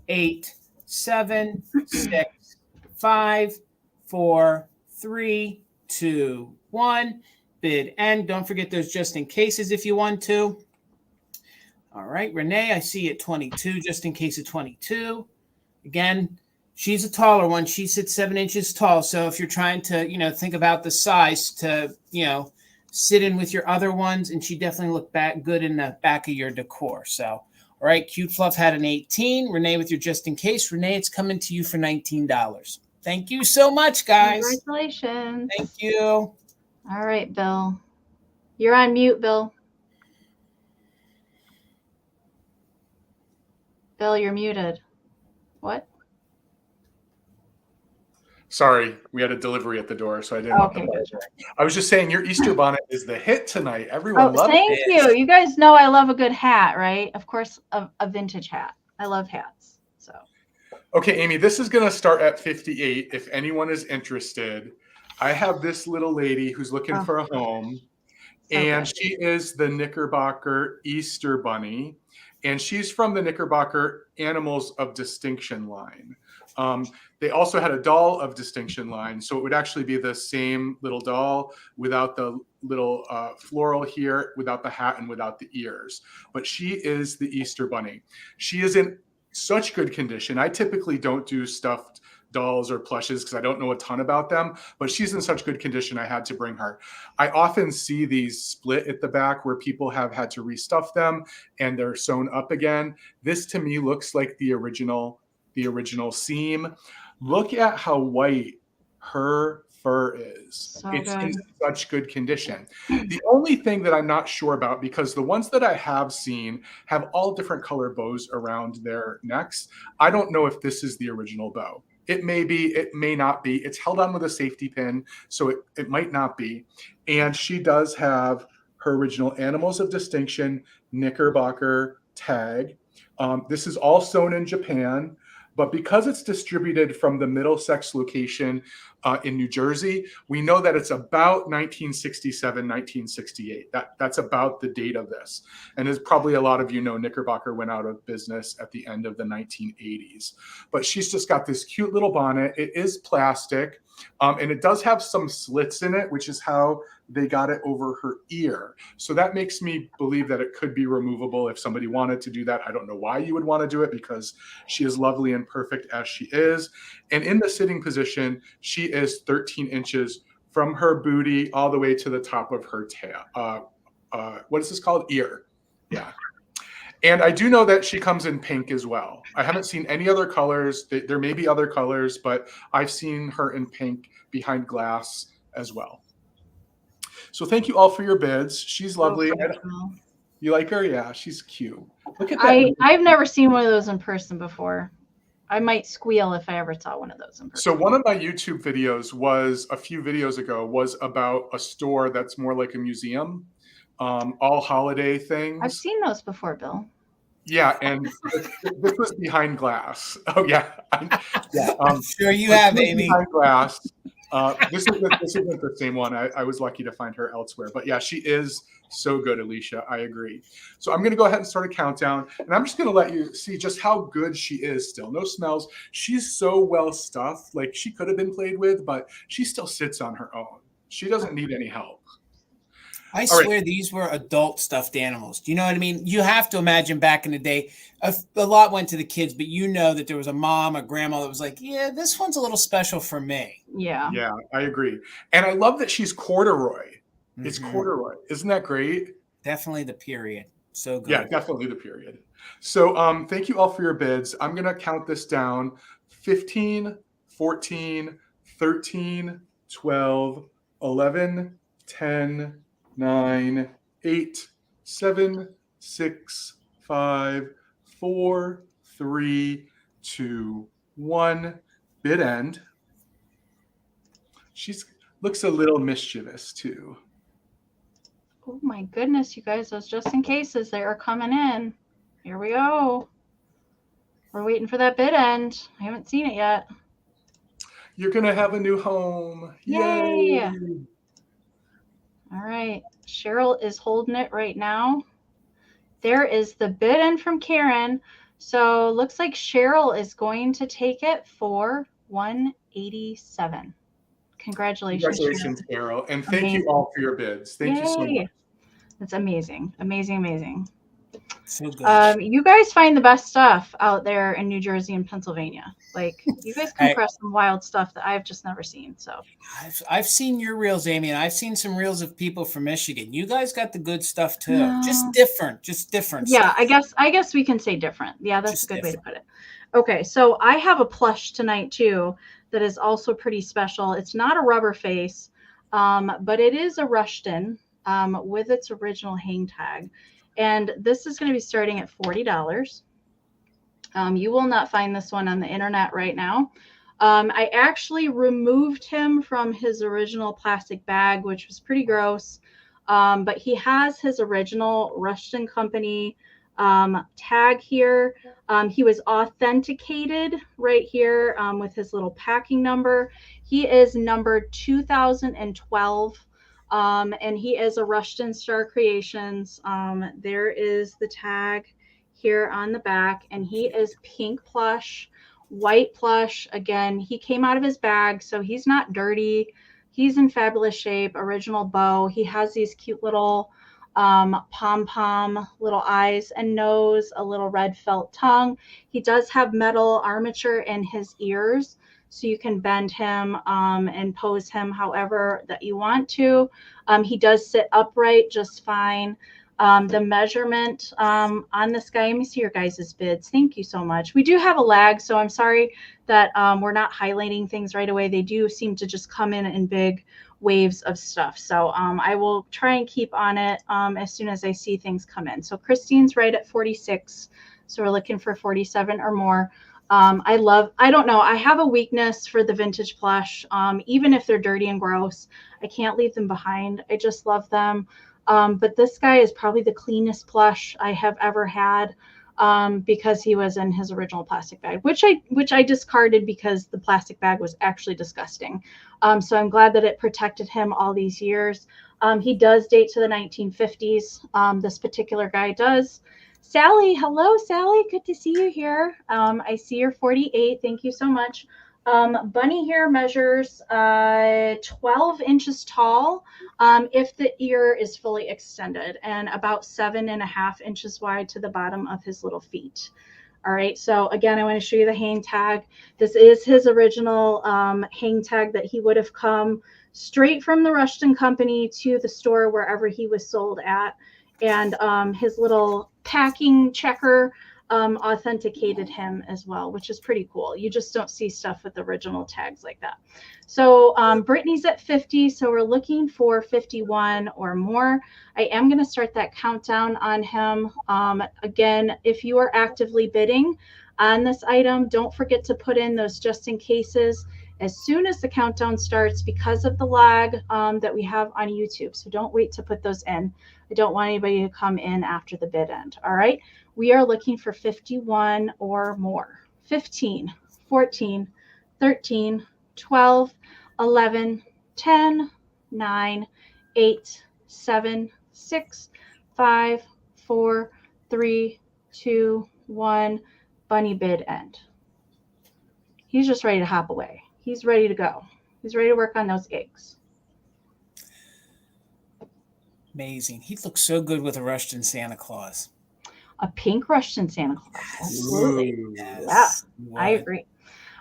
8, 7, 6, 5, 4, 3, 2, 1. Bid end. Don't forget those just in cases if you want to. All right, Renee, I see at 22, just in case of 22. Again, she's a taller one. She sits 7 inches tall. So if you're trying to, think about the size to, sit in with your other ones, and she definitely looked good in the back of your decor. So, all right, Cute Fluff had an 18. Renee with your just in case. Renee, it's coming to you for $19. Thank you so much, guys. Congratulations. Thank you. All right, Bill. You're on mute, Bill. Bill, you're muted. What? Sorry, we had a delivery at the door, so I didn't. Okay, good. I was just saying your Easter bonnet is the hit tonight. Everyone loves it. Thank you. You guys know I love a good hat, right? Of course, a vintage hat. I love hats. So. Okay, Amie, this is going to start at 58. If anyone is interested, I have this little lady who's looking for a home, and she is the Knickerbocker Easter Bunny, and she's from the Knickerbocker Animals of Distinction line. They also had a doll of distinction line. So it would actually be the same little doll without the little floral here, without the hat, and without the ears. But she is the Easter Bunny. She is in such good condition. I typically don't do stuffed dolls or plushes because I don't know a ton about them, but she's in such good condition I had to bring her. I often see these split at the back where people have had to restuff them and they're sewn up again. This to me looks like the original seam. Look at how white her fur is. So it's good. In such good condition. The only thing that I'm not sure about, because the ones that I have seen have all different color bows around their necks, I don't know if this is the original bow. It may be, it may not be. It's held on with a safety pin, so it might not be. And she does have her original Animals of Distinction Knickerbocker tag. This is all sewn in Japan, but because it's distributed from the Middlesex location in New Jersey, we know that it's about 1967, 1968. That's about the date of this. And as probably a lot of you know, Knickerbocker went out of business at the end of the 1980s. But she's just got this cute little bonnet. It is plastic, and it does have some slits in it, which is how they got it over her ear. So that makes me believe that it could be removable if somebody wanted to do that. I don't know why you would want to do it, because she is lovely and perfect as she is. And in the sitting position, she is 13 inches from her booty all the way to the top of her tail. What is this called? Ear. Yeah. And I do know that she comes in pink as well. I haven't seen any other colors. There may be other colors, but I've seen her in pink behind glass as well. So thank you all for your bids. She's lovely. You like her? Yeah, she's cute. Look at that. I've never seen one of those in person before. I might squeal if I ever saw one of those in person. So one of my YouTube videos was a few videos ago was about a store that's more like a museum, all holiday things. I've seen those before, Bill. Yeah, and this was behind glass. Oh yeah, yeah. I'm sure you have, Amy. Behind glass. This isn't the same one. I was lucky to find her elsewhere, but yeah, she is so good, Alicia. I agree. So I'm going to go ahead and start a countdown, and I'm just going to let you see just how good she is still. No smells. She's so well stuffed. Like, she could have been played with, but she still sits on her own. She doesn't need any help. I swear these were adult stuffed animals. Do you know what I mean? You have to imagine back in the day, a lot went to the kids, but you know that there was a mom, a grandma that was like, yeah, this one's a little special for me. Yeah. Yeah, I agree. And I love that she's corduroy. It's corduroy. Isn't that great? Definitely the period. So good. Yeah, definitely the period. So thank you all for your bids. I'm going to count this down. 15, 14, 13, 12, 11, 10, 9, 8, 7, 6, 5, 4, 3, 2, 1. Bid end. She looks a little mischievous too. Oh my goodness, you guys, those just in cases, they are coming in. Here we go. We're waiting for that bid end. I haven't seen it yet. You're going to have a new home. Yay. Yay. All right. Cheryl is holding it right now. There is the bid in from Karen. So looks like Cheryl is going to take it for $187. Congratulations, Carol. And thank you all for your bids. Thank you so much. It's amazing. Amazing, amazing. So good. You guys find the best stuff out there in New Jersey and Pennsylvania. Like, you guys come across some wild stuff that I've just never seen. So I've seen your reels, Amy, and I've seen some reels of people from Michigan. You guys got the good stuff too. No. Just different Yeah, stuff. I guess we can say different. Yeah, that's a good way to put it. Okay, so I have a plush tonight too that is also pretty special. It's not a rubber face, but it is a Rushton with its original hang tag. And this is going to be starting at $40. You will not find this one on the internet right now. I actually removed him from his original plastic bag, which was pretty gross. But he has his original Rushton Company tag here. He was authenticated right here with his little packing number. He is number 2012. And he is a Rushton Star Creations. There is the tag here on the back, and he is pink plush white plush. Again, he came out of his bag, so he's not dirty. He's in fabulous shape, original bow. He has these cute little pom-pom little eyes and nose, a little red felt tongue. He does have metal armature in his ears, so you can bend him and pose him however that you want to. He does sit upright just fine. The measurement on this guy, let me see your guys' bids. Thank you so much. We do have a lag, so I'm sorry that we're not highlighting things right away. They do seem to just come in big waves of stuff. So I will try and keep on it as soon as I see things come in. So Christine's right at 46. So we're looking for 47 or more. I don't know. I have a weakness for the vintage plush. Even if they're dirty and gross, I can't leave them behind. I just love them. But this guy is probably the cleanest plush I have ever had because he was in his original plastic bag, which I discarded because the plastic bag was actually disgusting. So I'm glad that it protected him all these years. He does date to the 1950s. This particular guy does. Sally, hello, Sally. Good to see you here. I see you're 48. Thank you so much. Bunny here measures 12 inches tall if the ear is fully extended, and about 7.5 inches wide to the bottom of his little feet. All right, so again, I want to show you the hang tag. This is his original hang tag that he would have come straight from the Rushton Company to the store wherever he was sold at. And his little packing checker authenticated him as well, which is pretty cool. You just don't see stuff with original tags like that. So Brittany's at 50, so we're looking for 51 or more. I am going to start that countdown on him. Again, if you are actively bidding on this item, don't forget to put in those just in cases as soon as the countdown starts because of the lag that we have on YouTube. So don't wait to put those in. I don't want anybody to come in after the bid end. All right. We are looking for 51 or more. 15, 14, 13, 12, 11, 10, 9, 8, 7, 6, 5, 4, 3, 2, 1. Bunny bid end. He's just ready to hop away. He's ready to go. He's ready to work on those eggs. Amazing. He looks so good with a Rushton Santa Claus. A pink Rushton Santa Claus. Absolutely. Yes. Yeah, I agree.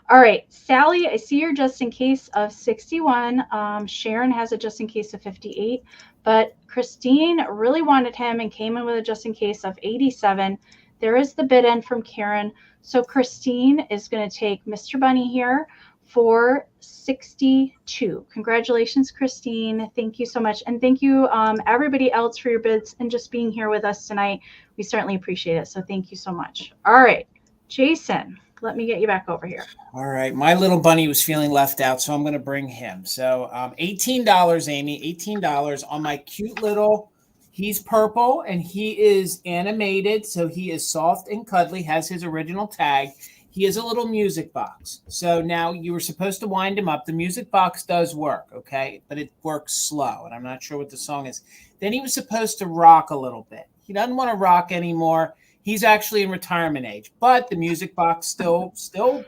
All right, Sally, I see your just in case of 61. Sharon has a just in case of 58, but Christine really wanted him and came in with a just in case of 87. There is the bid end from Karen. So Christine is going to take Mr. Bunny here for 62. Congratulations, Christine. Thank you so much. And thank you, everybody else, for your bids and just being here with us tonight. We certainly appreciate it. So thank you so much. All right, Jason, let me get you back over here. All right. My little bunny was feeling left out, so I'm going to bring him. So $18, Amy, $18 on my cute little, he's purple and he is animated. So he is soft and cuddly, has his original tag. He is a little music box. So now you were supposed to wind him up. The music box does work, okay? But it works slow, and I'm not sure what the song is. Then he was supposed to rock a little bit. He doesn't want to rock anymore. He's actually in retirement age, but the music box still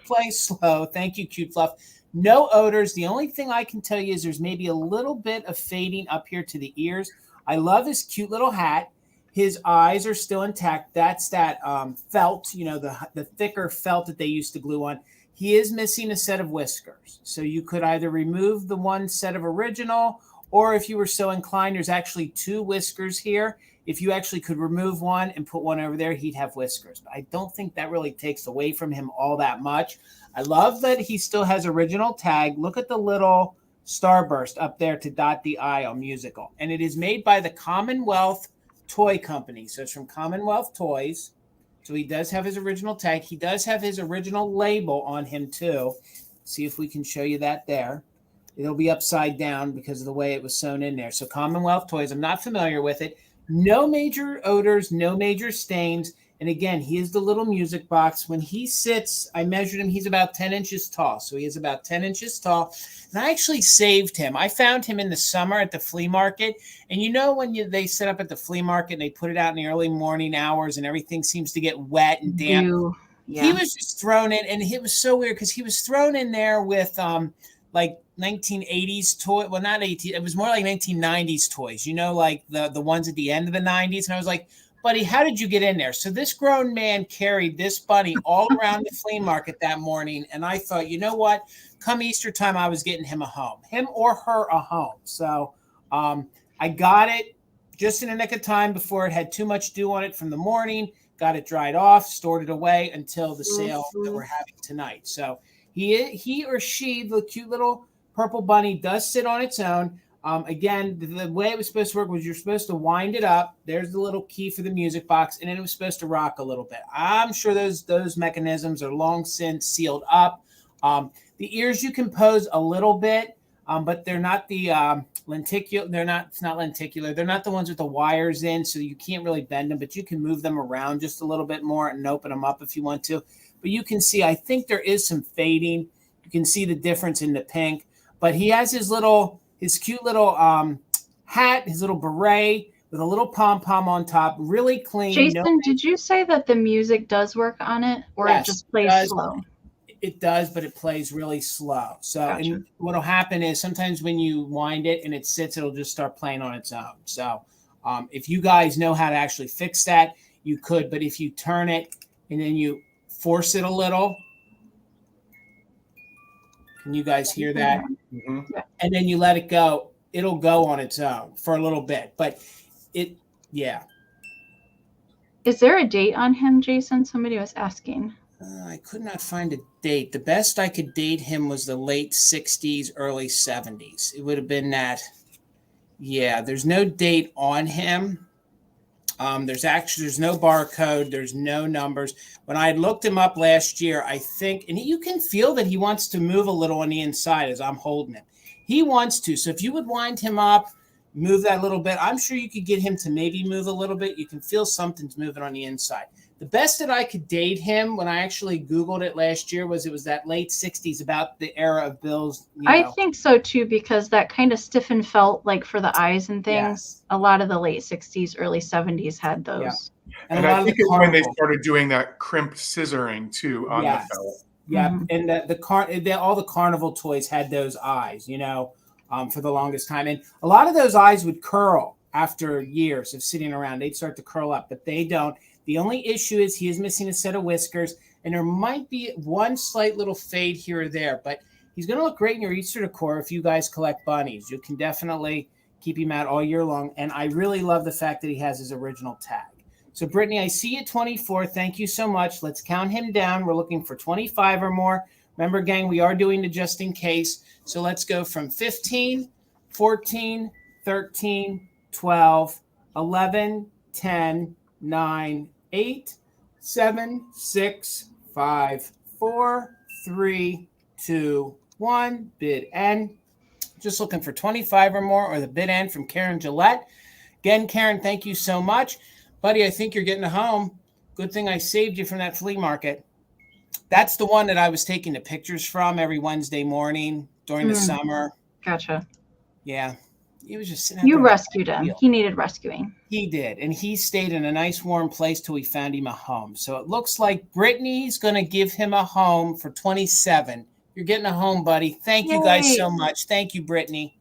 plays slow. Thank you, Cute Fluff. No odors. The only thing I can tell you is there's maybe a little bit of fading up here to the ears. I love his cute little hat. His eyes are still intact. That's that felt, you know, the thicker felt that they used to glue on. He is missing a set of whiskers. So you could either remove the one set of original, or if you were so inclined, there's actually two whiskers here. If you actually could remove one and put one over there, he'd have whiskers. But I don't think that really takes away from him all that much. I love that he still has original tag. Look at the little starburst up there to dot the I on musical. And it is made by the Commonwealth Toy Company. So it's from Commonwealth Toys. So he does have his original tag. He does have his original label on him too. See if we can show you that there. It'll be upside down because of the way it was sewn in there. So Commonwealth Toys, I'm not familiar with it. No major odors, no major stains. And again, he is the little music box. When he sits, I measured him, he's about 10 inches tall. So he is about 10 inches tall. And I actually saved him. I found him in the summer at the flea market. And you know when they set up at the flea market and they put it out in the early morning hours and everything seems to get wet and damp? He was just thrown in, and it was so weird because he was thrown in there with like 1980s toy. Well, not 18. It was more like 1990s toys. You know, like the ones at the end of the 90s. And I was like, buddy, how did you get in there? So this grown man carried this bunny all around the flea market that morning, and I thought, you know what? Come Easter time, I was getting him a home, him or her a home. So I got it just in the nick of time before it had too much dew on it from the morning. Got it dried off, stored it away until the sale that we're having tonight. So he or she, the cute little purple bunny, does sit on its own. Again, the way it was supposed to work was you're supposed to wind it up. There's the little key for the music box, and then it was supposed to rock a little bit. I'm sure those mechanisms are long since sealed up. The ears you can pose a little bit, but they're not the lenticular. It's not lenticular. They're not the ones with the wires in, so you can't really bend them, but you can move them around just a little bit more and open them up if you want to. But you can see, I think there is some fading. You can see the difference in the pink, but he has his cute little hat, his little beret with a little pom-pom on top, really clean. Jason, did you say that the music does work on it, or yes, it just plays slow? It does, but it plays really slow. So gotcha. And what'll happen is sometimes when you wind it and it sits, it'll just start playing on its own. So if you guys know how to actually fix that, you could. But if you turn it and then you force it a little, can you guys hear that? Mm-hmm. Yeah. And then you let it go, it'll go on its own for a little bit. But yeah. Is there a date on him, Jason? Somebody was asking. I could not find a date. The best I could date him was the late 60s, early 70s. It would have been that. Yeah, there's no date on him. There's no barcode. There's no numbers. When I looked him up last year, I think, and you can feel that he wants to move a little on the inside as I'm holding him. He wants to. So if you would wind him up, move that little bit, I'm sure you could get him to maybe move a little bit. You can feel something's moving on the inside. The best that I could date him when I actually Googled it last year was it was that late 60s, about the era of Bill's. I think so too, because that kind of stiff and felt like for the eyes and things. Yes. A lot of the late 60s, early 70s had those. Yeah. And I think it's when they started doing that crimp scissoring too on the felt. Yeah, and all the carnival toys had those eyes, for the longest time. And a lot of those eyes would curl after years of sitting around. They'd start to curl up, but they don't. The only issue is he is missing a set of whiskers, and there might be one slight little fade here or there, but he's going to look great in your Easter decor if you guys collect bunnies. You can definitely keep him out all year long, and I really love the fact that he has his original tag. So, Brittany, I see you at 24. Thank you so much. Let's count him down. We're looking for 25 or more. Remember, gang, we are doing the just in case. So let's go from 15, 14, 13, 12, 11, 10, 9, 8, 7, 6, 5, 4, 3, 2, 1. Bid end. Just looking for 25 or more, or the bid end from Karen Gillette. Again, Karen, thank you so much. Buddy, I think you're getting a home. Good thing I saved you from that flea market. That's the one that I was taking the pictures from every Wednesday morning during the summer. Gotcha. Yeah. He was just sitting. You rescued him. He needed rescuing. He did. And he stayed in a nice warm place till we found him a home. So it looks like Brittany's going to give him a home for 27. You're getting a home, buddy. Thank you guys so much. Thank you, Brittany.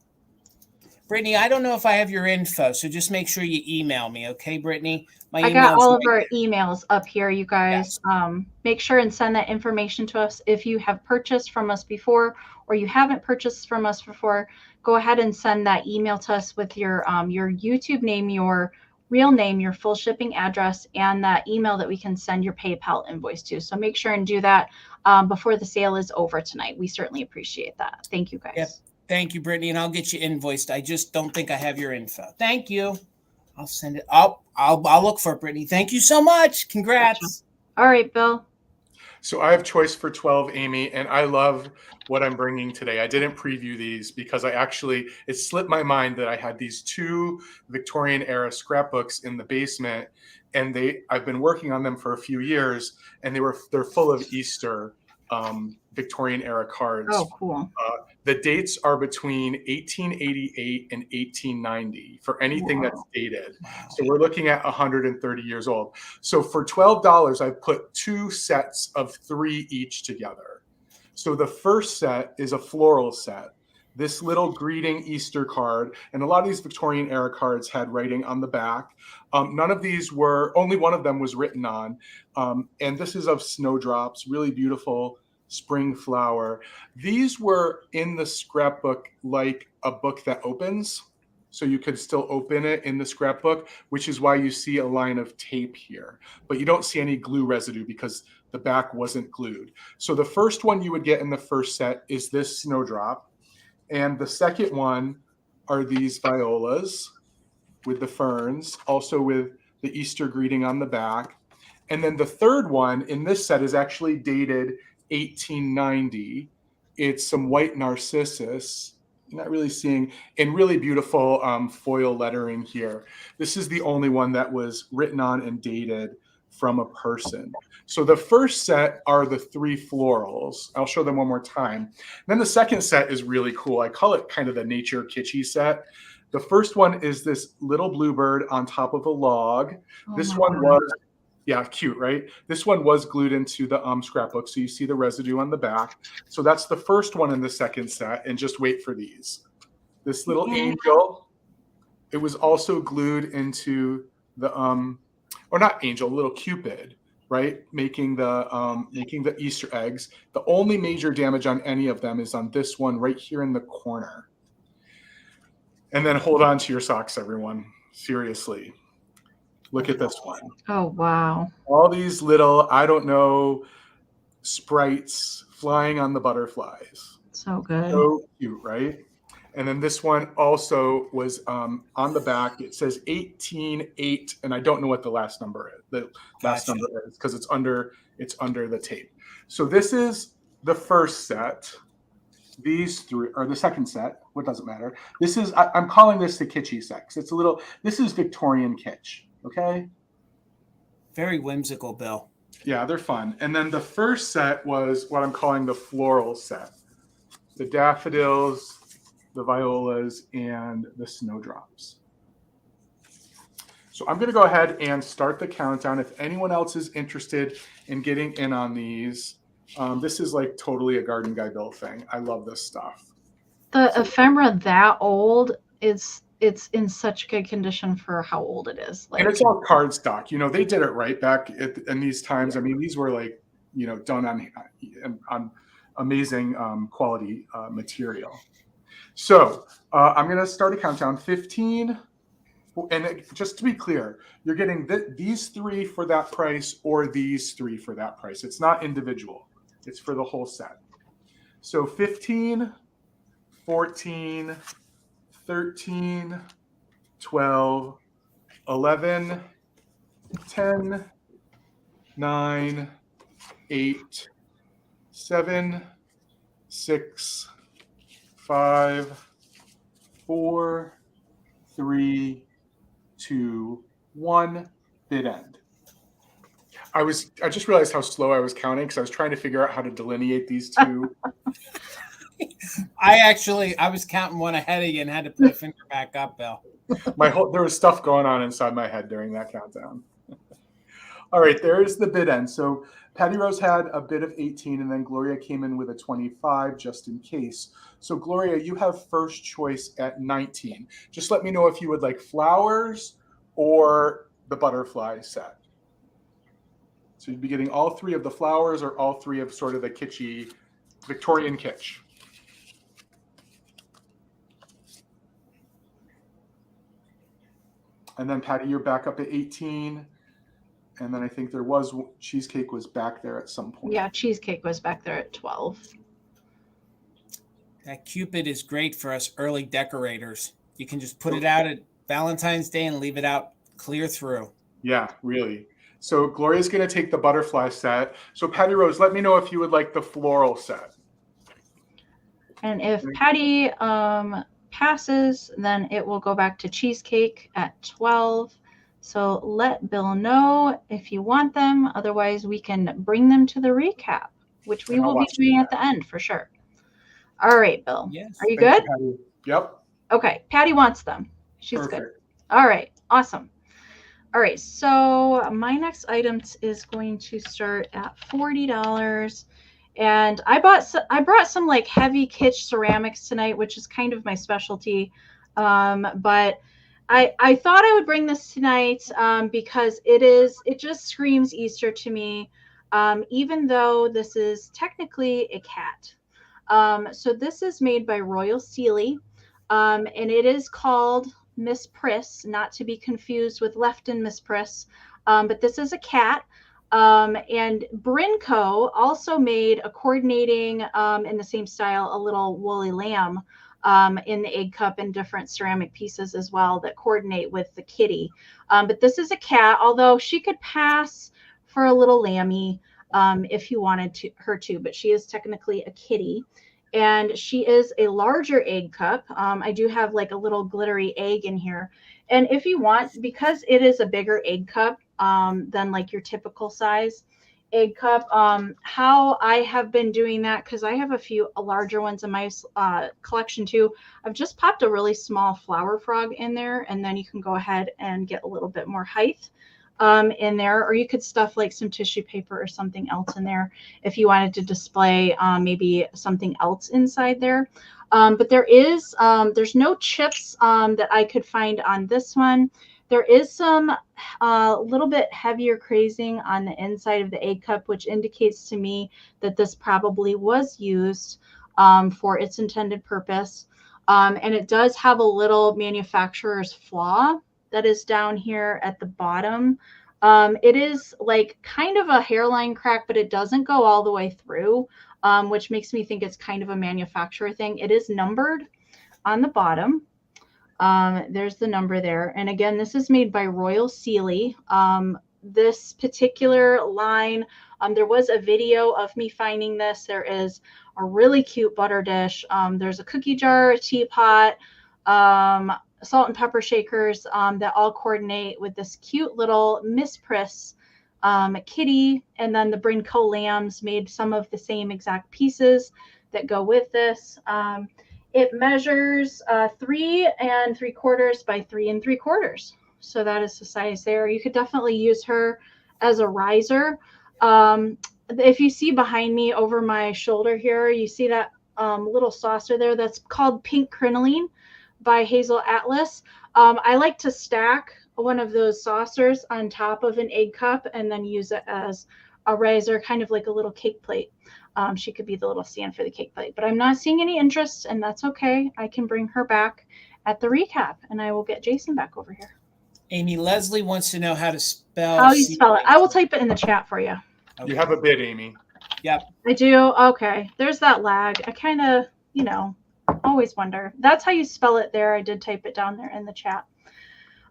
Brittany, I don't know if I have your info, so just make sure you email me, okay, Brittany? I got all of our emails up here, you guys. Yes. Make sure and send that information to us. If you have purchased from us before or you haven't purchased from us before, go ahead and send that email to us with your YouTube name, your real name, your full shipping address, and that email that we can send your PayPal invoice to. So make sure and do that before the sale is over tonight. We certainly appreciate that. Thank you, guys. Yep. Thank you, Brittany, and I'll get you invoiced. I just don't think I have your info. Thank you. I'll send it. I'll look for it, Brittany. Thank you so much. Congrats. Gotcha. All right, Bill. So I have choice for 12, Amy, and I love what I'm bringing today. I didn't preview these because it slipped my mind that I had these 2 Victorian era scrapbooks in the basement, and I've been working on them for a few years, and they're full of Easter Victorian era cards. Oh, cool. The dates are between 1888 and 1890 for anything that's dated. So we're looking at 130 years old. So for $12, I put 2 sets of 3 each together. So the first set is a floral set. This little greeting Easter card, and a lot of these Victorian era cards had writing on the back. None of these were, only one of them was written on. And this is of snowdrops, really beautiful spring flower. These were in the scrapbook like a book that opens. So you could still open it in the scrapbook, which is why you see a line of tape here. But you don't see any glue residue because the back wasn't glued. So the first one you would get in the first set is this snowdrop. And the second one are these violas with the ferns, also with the Easter greeting on the back. And then the third one in this set is actually dated 1890. It's some white narcissus. You're not really seeing, and really beautiful foil lettering here. This is the only one that was written on and dated from a person. So the first set are the 3 florals. I'll show them one more time. Then the second set is really cool. I call it kind of the nature kitschy set. The first one is this little bluebird on top of a log. This one was, yeah, cute, right? This one was glued into the scrapbook, so you see the residue on the back. So that's the first one in the second set, and just wait for these. This little angel, it was also glued into the, or not angel, little Cupid, right? Making the Easter eggs. The only major damage on any of them is on this one right here in the corner. And then hold on to your socks, everyone. Seriously. Look at this one. Oh, wow. All these little, I don't know, sprites flying on the butterflies. So good. So cute, right? And then this one also was on the back. It says 188, and I don't know what the last number is. The last number is because it's under the tape. So this is the first set. These 3 are the second set. What doesn't matter? This is, I'm calling this the kitschy set. It's a little, this is Victorian kitsch. Okay. Very whimsical, Bill. Yeah, they're fun. And then the first set was what I'm calling the floral set. The daffodils, the violas, and the snowdrops. So I'm going to go ahead and start the countdown. If anyone else is interested in getting in on these, this is like totally a GardenGuyBill thing. I love this stuff. The ephemera that old is, it's in such good condition for how old it is. Like, and it's all cardstock. You know, they did it right back in these times. I mean, these were like, you know, done on amazing quality material. So I'm going to start a countdown. 15. And just to be clear, you're getting these 3 for that price or these 3 for that price. It's not individual. It's for the whole set. So 15, 14, 13, 12, 11, 10, 9, 8, 7, 6, 5, 4, 3, 2, 1, bid end. I just realized how slow I was counting because I was trying to figure out how to delineate these 2. I was counting one ahead of you and had to put a finger back up, Bill. There was stuff going on inside my head during that countdown. All right, there's the bid end. So Patty Rose had a bid of 18, and then Gloria came in with a 25 just in case. So Gloria, you have first choice at 19. Just let me know if you would like flowers or the butterfly set. So you'd be getting all 3 of the flowers or all 3 of sort of the kitschy Victorian kitsch. And then Patty, you're back up at 18. And then I think there was cheesecake was back there at some point. Yeah, cheesecake was back there at 12. That Cupid is great for us early decorators. You can just put it out at Valentine's Day and leave it out clear through. Yeah, really. So Gloria's going to take the butterfly set. So Patty Rose, let me know if you would like the floral set. And if Patty passes, then it will go back to cheesecake at 12. So let Bill know if you want them. Otherwise, we can bring them to the recap, which we will be doing at the end for sure. All right, Bill. Yes. Are you Thank good? you, Patty. Yep. Okay. Patty wants them. She's Perfect. good. All right. Awesome. All right. So my next item is going to start at $40. And I brought some like heavy kitsch ceramics tonight, which is kind of my specialty. But I thought I would bring this tonight because it just screams Easter to me, even though this is technically a cat. So this is made by Royal Sealy, and it is called Miss Priss, not to be confused with Lefton Miss Priss. But this is a cat. And Brinco also made a coordinating in the same style, a little woolly lamb in the egg cup and different ceramic pieces as well that coordinate with the kitty. But this is a cat, although she could pass for a little lammy if you wanted her to, but she is technically a kitty. And she is a larger egg cup. I do have like a little glittery egg in here. And if you want, because it is a bigger egg cup than like your typical size egg cup, how I have been doing that, because I have a few larger ones in my collection too. I've just popped a really small flower frog in there, and then you can go ahead and get a little bit more height in there, or you could stuff like some tissue paper or something else in there if you wanted to display maybe something else inside there. But there's no chips that I could find on this one. There is some little bit heavier crazing on the inside of the egg cup, which indicates to me that this probably was used for its intended purpose. And it does have a little manufacturer's flaw that is down here at the bottom. It is like kind of a hairline crack, but it doesn't go all the way through, which makes me think it's kind of a manufacturer thing. It is numbered on the bottom. There's the number there. And again, this is made by Royal Sealy. This particular line, there was a video of me finding this. There is a really cute butter dish. There's a cookie jar, a teapot, salt and pepper shakers that all coordinate with this cute little Miss Priss kitty. And then the Brinco lambs made some of the same exact pieces that go with this. It measures 3 3/4 by 3 3/4. So that is the size there. You could definitely use her as a riser. If you see behind me over my shoulder here, you see that little saucer there that's called Pink Crinoline by Hazel Atlas. I like to stack one of those saucers on top of an egg cup and then use it as a riser, kind of like a little cake plate. She could be the little stand for the cake plate, but I'm not seeing any interest, and that's okay. I can bring her back at the recap, and I will get Jason back over here. Amy, Leslie wants to know how to spell. How you spell it? I will type it in the chat for you. Okay. You have a bid, Amy. Yep. I do. Okay. There's that lag. I kind of, always wonder. That's how you spell it there. I did type it down there in the chat.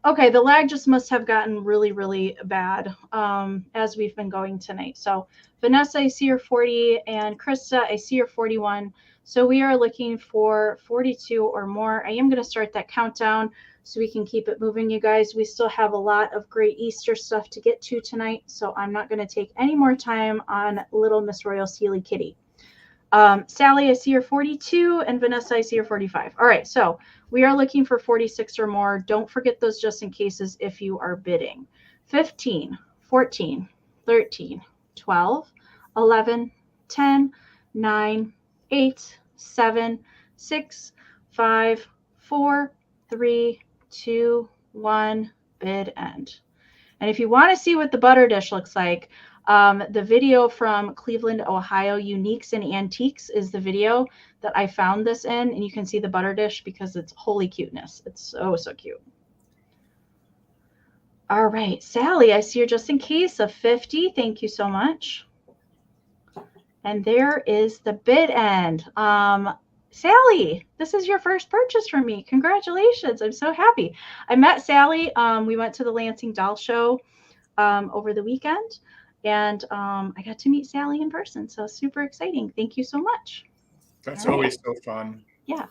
Okay, the lag just must have gotten really, really bad as we've been going tonight. So Vanessa, I see you're 40, and Krista, I see you're 41. So we are looking for 42 or more. I am going to start that countdown so we can keep it moving, you guys. We still have a lot of great Easter stuff to get to tonight, so I'm not going to take any more time on little Miss Royal Sealy Kitty. Sally, I see you're 42, and Vanessa, I see you're 45. All right, so we are looking for 46 or more. Don't forget those just in cases if you are bidding. 15, 14, 13, 12, 11, 10, 9, 8, 7, 6, 5, 4, 3, 2, 1, bid end. And if you want to see what the butter dish looks like, the video from Cleveland, Ohio, Uniques and Antiques is the video that I found this in, and you can see the butter dish because it's holy cuteness. It's so, so cute. All right, Sally, I see you're just in case of 50. Thank you so much. And there is the bid end. Sally, this is your first purchase from me. Congratulations. I'm so happy. I met Sally. We went to the Lansing Doll Show over the weekend. And I got to meet Sally in person. So super exciting. Thank you so much. That's always so fun. Yeah.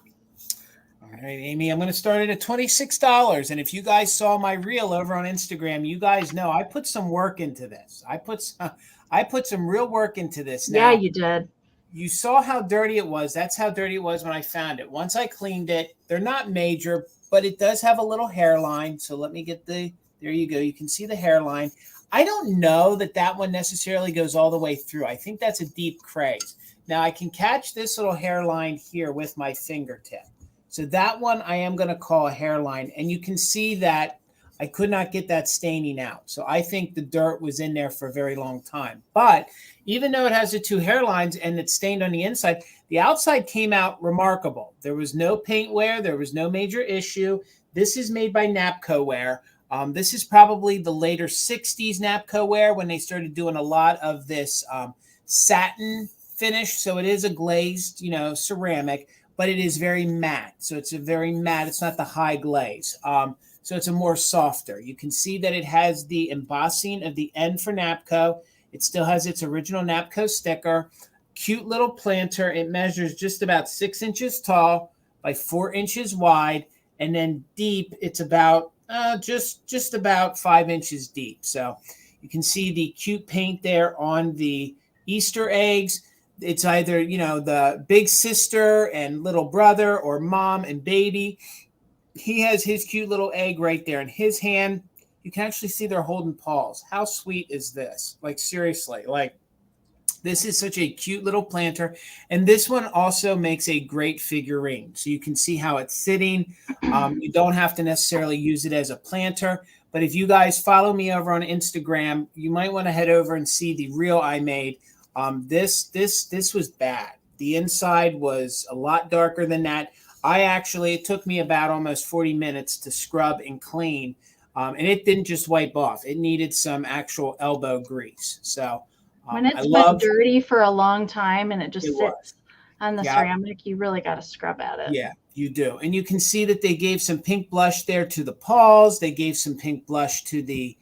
All right, Amy, I'm going to start it at $26. And if you guys saw my reel over on Instagram, you guys know I put some work into this. I put some real work into this. Now, yeah, you did. you saw how dirty it was. That's how dirty it was when I found it. Once I cleaned it, they're not major, but it does have a little hairline. So let me get there you go. You can see the hairline. I don't know that one necessarily goes all the way through. I think that's a deep craze. Now I can catch this little hairline here with my fingertip. So that one I am going to call a hairline. And you can see that I could not get that staining out. So I think the dirt was in there for a very long time. But even though it has the two hairlines and it's stained on the inside, the outside came out remarkable. There was no paint wear. There was no major issue. This is made by Napco-ware. This is probably the later 60s Napco-ware when they started doing a lot of this satin finish. So it is a glazed, ceramic, but it is very matte. So it's a very matte. It's not the high glaze. So it's a more softer. You can see that it has the embossing of the N for Napco. It still has its original Napco sticker. Cute little planter. It measures just about 6 inches tall by 4 inches wide. And then deep, it's about just about 5 inches deep. So you can see the cute paint there on the Easter eggs. It's either, the big sister and little brother or mom and baby. He has his cute little egg right there in his hand. You can actually see they're holding paws. How sweet is this? Like, seriously, this is such a cute little planter. And this one also makes a great figurine. So you can see how it's sitting. You don't have to necessarily use it as a planter. But if you guys follow me over on Instagram, you might want to head over and see the reel I made. This was bad. The inside was a lot darker than that. It took me about almost 40 minutes to scrub and clean. And it didn't just wipe off. It needed some actual elbow grease. So when it's been dirty for a long time and it just sits on the Yeah. ceramic, you really got to scrub at it. Yeah, you do. And you can see that they gave some pink blush there to the paws. They gave some pink blush to the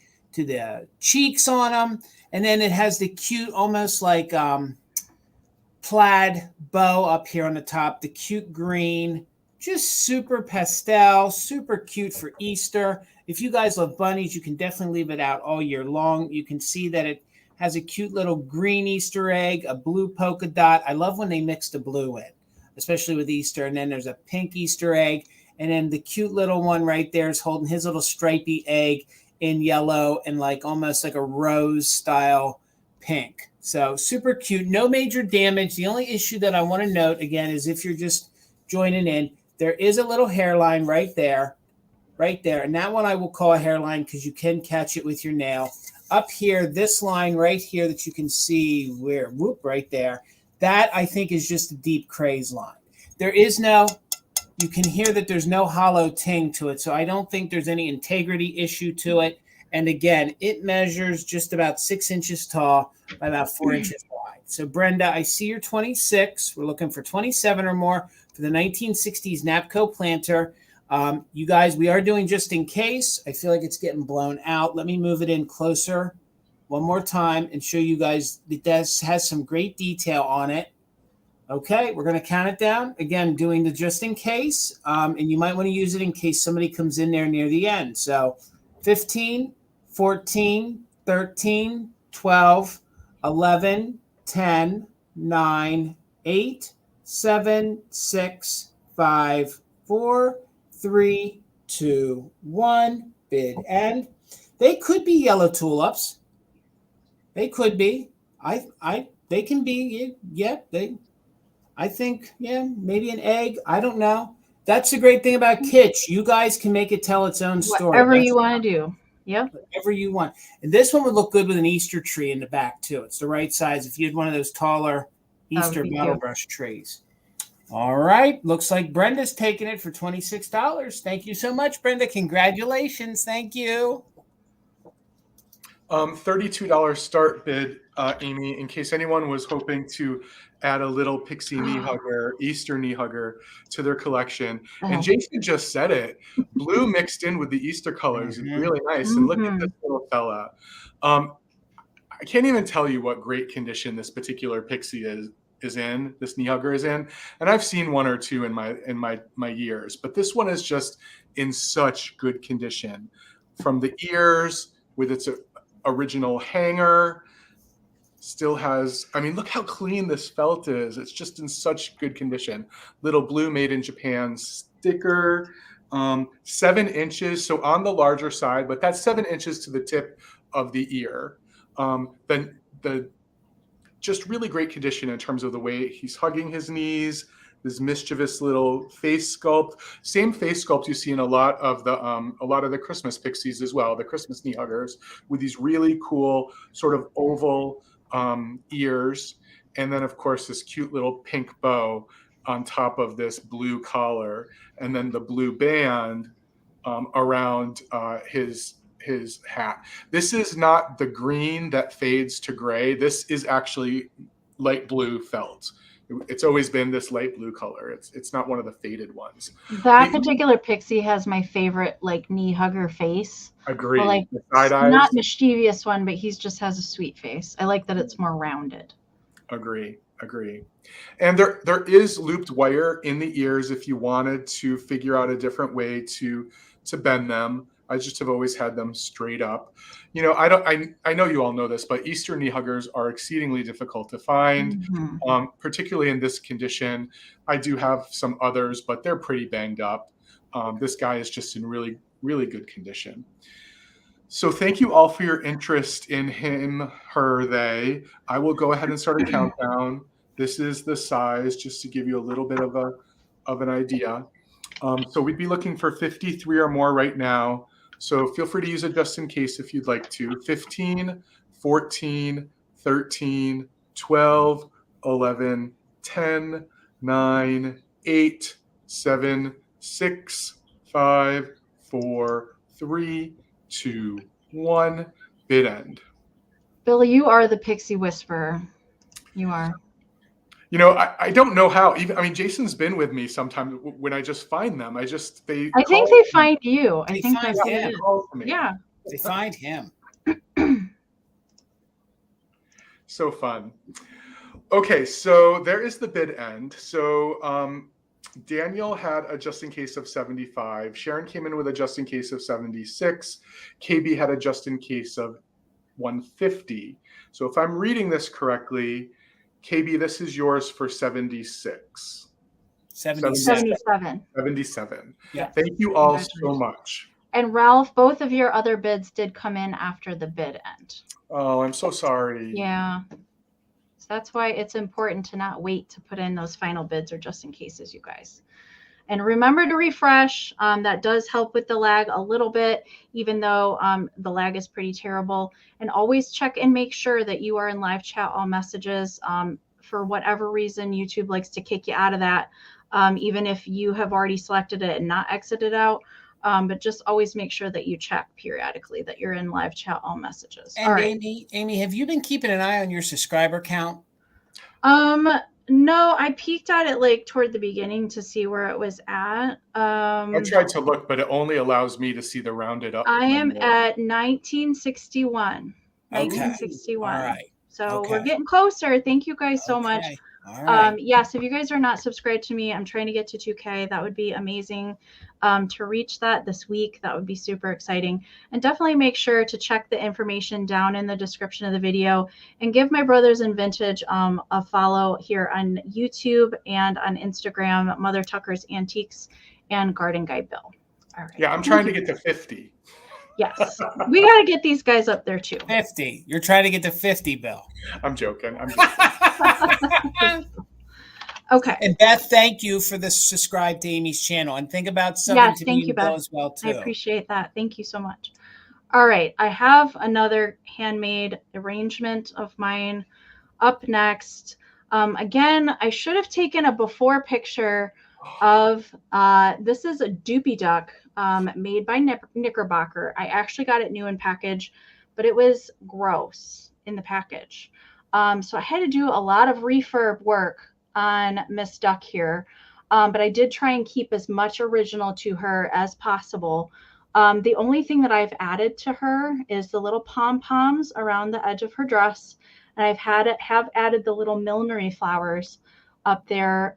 cheeks on them. And then it has the cute, almost like plaid bow up here on the top, the cute green. Just super pastel, super cute for Easter. If you guys love bunnies, you can definitely leave it out all year long. You can see that it has a cute little green Easter egg, a blue polka dot. I love when they mix the blue in, especially with Easter. And then there's a pink Easter egg. And then the cute little one right there is holding his little stripy egg in yellow and almost like a rose style pink. So super cute. No major damage. The only issue that I want to note, again, is if you're just joining in, there is a little hairline right there. And that one I will call a hairline because you can catch it with your nail. Up here, this line right here that you can see right there, that I think is just a deep craze line. You can hear that there's no hollow ting to it, so I don't think there's any integrity issue to it. And again, it measures just about 6 inches tall by about 4 inches wide. So Brenda, I see you're 26. We're looking for 27 or more for the 1960s Napco planter. You guys, we are doing just in case. I feel like it's getting blown out. Let me move it in closer one more time and show you guys it has some great detail on it. Okay, we're going to count it down. Again, doing the just in case. And you might want to use it in case somebody comes in there near the end. So 15, 14, 13, 12, 11, 10, 9, 8, 7, 6, 5, 4, 3, 2, 1. Bid end. They could be yellow tulips. They could be. They can be. Yeah. I think. Yeah. Maybe an egg. I don't know. That's the great thing about kitsch. You guys can make it tell its own story. Whatever you want to do. Yep. Whatever you want. And this one would look good with an Easter tree in the back too. It's the right size if you had one of those taller Easter bottle brush trees. All right. Looks like Brenda's taking it for $26. Thank you so much, Brenda. Congratulations. Thank you. $32 start bid, Amy, in case anyone was hoping to add a little pixie knee hugger, Easter knee hugger to their collection. And Jason just said it. Blue mixed in with the Easter colors is really nice. And look at this little fella. I can't even tell you what great condition this particular pixie is in, this knee hugger is in. And I've seen one or two in my years, but this one is just in such good condition. From the ears with its original hanger Still has, I mean, look how clean this felt is. It's just in such good condition. Little blue made in Japan sticker, 7 inches. So on the larger side, but that's 7 inches to the tip of the ear. Then the just really great condition in terms of the way he's hugging his knees, this mischievous little face sculpt. Same face sculpt you see in a lot of the Christmas pixies as well, the Christmas knee huggers, with these really cool sort of oval ears, and then of course this cute little pink bow on top of this blue collar, and then the blue band around his hat. This is not the green that fades to gray. This is actually light blue felt. It's always been this light blue color. It's not one of the faded ones. That particular pixie has my favorite like knee hugger face. Agree. Well, like not mischievous one, but he just has a sweet face. I like that it's more rounded. Agree. And there is looped wire in the ears if you wanted to figure out a different way to bend them. I just have always had them straight up. You know, I know you all know this, but Eastern knee huggers are exceedingly difficult to find, particularly in this condition. I do have some others, but they're pretty banged up. This guy is just in really, really good condition. So thank you all for your interest in him, her, they. I will go ahead and start a countdown. This is the size, just to give you a little bit of an idea. So we'd be looking for 53 or more right now. So feel free to use it just in case if you'd like to. 15, 14, 13, 12, 11, 10, 9, 8, 7, 6, 5, 4, 3, 2, 1. Bid end. Billy, you are the pixie whisperer. You are. You know, I don't know how. Even, I mean, Jason's been with me sometimes when I just find them. I think they find you. I think that's what it is. Yeah. They find him. So fun. Okay, so there is the bid end. So Daniel had a just in case of 75. Sharon came in with a just in case of 76. KB had a just in case of 150. So if I'm reading this correctly, KB, this is yours for 76. 77. Yeah. Thank you all so much. And Ralph, both of your other bids did come in after the bid end. Oh, I'm so sorry. Yeah. So that's why it's important to not wait to put in those final bids or just in cases, you guys. And remember to refresh. That does help with the lag a little bit, even though the lag is pretty terrible. And always check and make sure that you are in live chat all messages. For whatever reason, YouTube likes to kick you out of that, even if you have already selected it and not exited out. But just always make sure that you check periodically that you're in live chat all messages. And all right. Amie, have you been keeping an eye on your subscriber count? No, I peeked at it like toward the beginning to see where it was at. I tried to look, but it only allows me to see the rounded up. I am at 1961. Okay. 1961. All right. So we're getting closer. Thank you guys so much. All right. Yes, if you guys are not subscribed to me, I'm trying to get to 2K. That would be amazing. To reach that this week, that would be super exciting. And definitely make sure to check the information down in the description of the video and give my brothers in vintage a follow here on YouTube and on Instagram, Mothertuckersantiques and GardenGuyBill. All right. Yeah, I'm trying to get to 50. Yes, we got to get these guys up there too. 50. You're trying to get to 50, Bill. I'm joking. Okay. And Beth, thank you for the subscribe to Amy's channel. And think about something to me Bill as well too. I appreciate that. Thank you so much. All right. I have another handmade arrangement of mine up next. Again, I should have taken a before picture of this is a doopy duck made by Knickerbocker. I actually got it new in package, but it was gross in the package. So I had to do a lot of refurb work on Miss Duck here, but I did try and keep as much original to her as possible. The only thing that I've added to her is the little pom-poms around the edge of her dress, and have added the little millinery flowers up there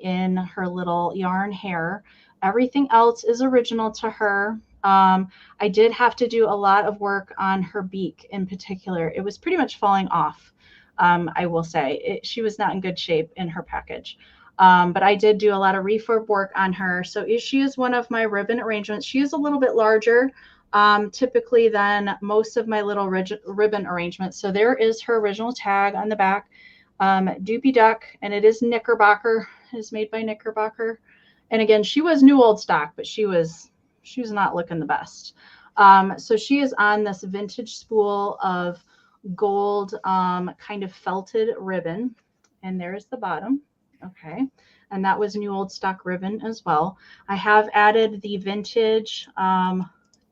in her little yarn hair. Everything else is original to her. I did have to do a lot of work on her beak in particular. It was pretty much falling off. I will say she was not in good shape in her package. But I did do a lot of refurb work on her. So she is one of my ribbon arrangements. She is a little bit larger typically than most of my little ribbon arrangements. So there is her original tag on the back, Doopy Duck, and it is Knickerbocker. It is made by Knickerbocker. And again, she was new old stock, but she was not looking the best. So she is on this vintage spool of gold kind of felted ribbon. And there's the bottom. Okay. And that was new old stock ribbon as well. I have added the vintage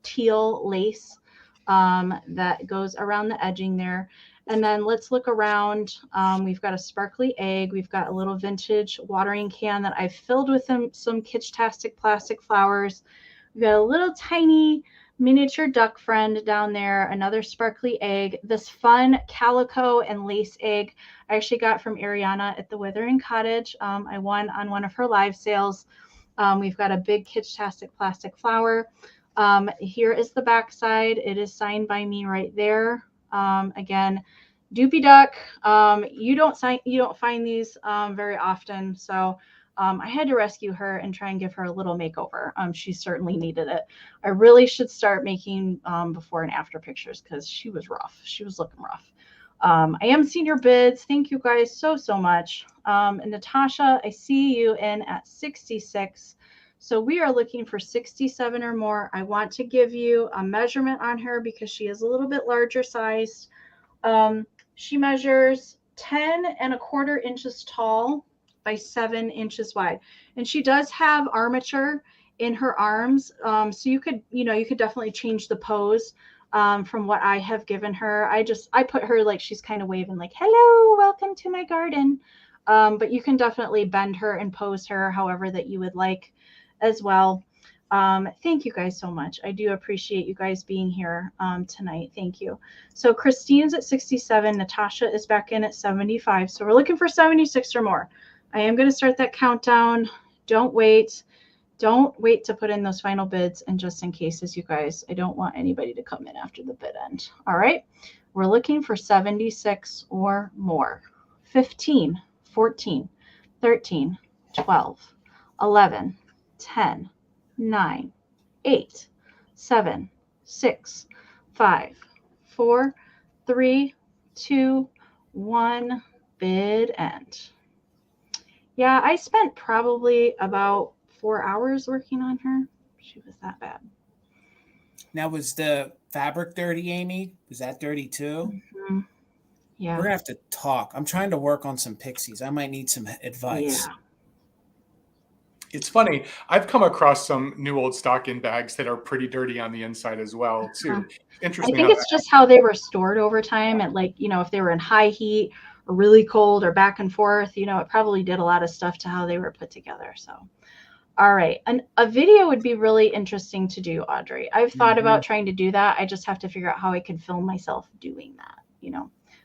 teal lace that goes around the edging there. And then let's look around. We've got a sparkly egg. We've got a little vintage watering can that I've filled with some kitsch-tastic plastic flowers. We've got a little tiny miniature duck friend down there, another sparkly egg, this fun calico and lace egg I actually got from Ariana at the Withering Cottage. I won on one of her live sales. We've got a big kitsch-tastic plastic flower. Here is the back side. It is signed by me right there. Again, Doopy Duck. You don't find these very often, so I had to rescue her and try and give her a little makeover. She certainly needed it. I really should start making before and after pictures because she was rough. She was looking rough. I am seeing your bids. Thank you guys so much. And Natasha, I see you in at 66. So we are looking for 67 or more. I want to give you a measurement on her because she is a little bit larger sized. She measures 10¼ inches tall by 7 inches wide. And she does have armature in her arms. So you could definitely change the pose from what I have given her. I put her like she's kind of waving like, hello, welcome to my garden. But you can definitely bend her and pose her however that you would like as well. Thank you guys so much. I do appreciate you guys being here tonight. Thank you. So Christine's at 67. Natasha is back in at 75. So we're looking for 76 or more. I am going to start that countdown. Don't wait. Don't wait to put in those final bids. And just in cases, you guys, I don't want anybody to come in after the bid end. All right. We're looking for 76 or more. 15, 14, 13, 12, 11, 10, 9, 8, 7, 6, 5, 4, 3, 2, 1, bid end. Yeah, I spent probably about 4 hours working on her. She was that bad. Now, was the fabric dirty, Amy? Was that dirty too? Mm-hmm. Yeah. We're going to have to talk. I'm trying to work on some pixies. I might need some advice. Yeah. It's funny. I've come across some new old stock in bags that are pretty dirty on the inside as well, too. Interesting. I think it's just how they were stored over time. And like, if they were in high heat or really cold or back and forth, it probably did a lot of stuff to how they were put together. So, all right. And a video would be really interesting to do, Audrey. I've thought about trying to do that. I just have to figure out how I can film myself doing that.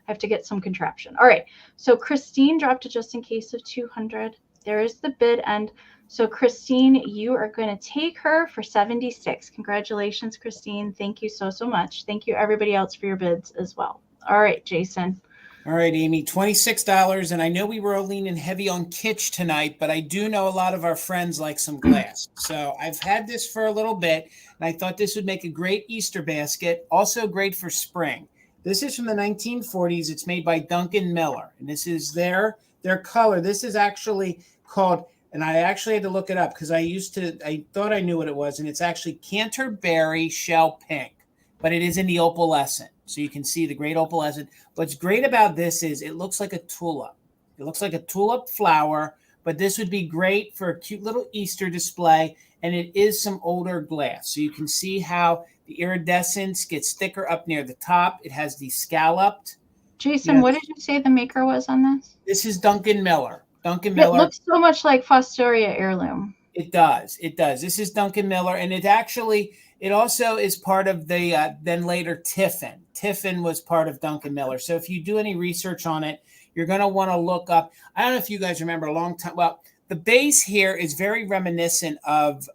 I have to get some contraption. All right. So Christine dropped a just in case of 200. There is the bid end. So Christine, you are going to take her for 76. Congratulations, Christine. Thank you so much. Thank you everybody else for your bids as well. All right, Jason. All right, Amy, $26. And I know we were leaning heavy on kitsch tonight, but I do know a lot of our friends like some glass. So I've had this for a little bit, and I thought this would make a great Easter basket, also great for spring. This is from the 1940s. It's made by Duncan Miller, and this is their color. This is actually called, and I actually had to look it up because I thought I knew what it was, and it's actually Canterbury Shell Pink, but it is in the opalescent. So you can see the great opalescent. What's great about this is it looks like a tulip. It looks like a tulip flower, but this would be great for a cute little Easter display, and it is some older glass. So you can see how the iridescence gets thicker up near the top. It has the scalloped. Jason, what did you say the maker was on this? This is Duncan Miller. Duncan It Miller. looks so much like Fostoria Heirloom. It does. It does. This is Duncan Miller, and it also is part of the then later Tiffin. Tiffin was part of Duncan Miller. So if you do any research on it, you're going to want to look up. I don't know if you guys remember a long time. Well, the base here is very reminiscent of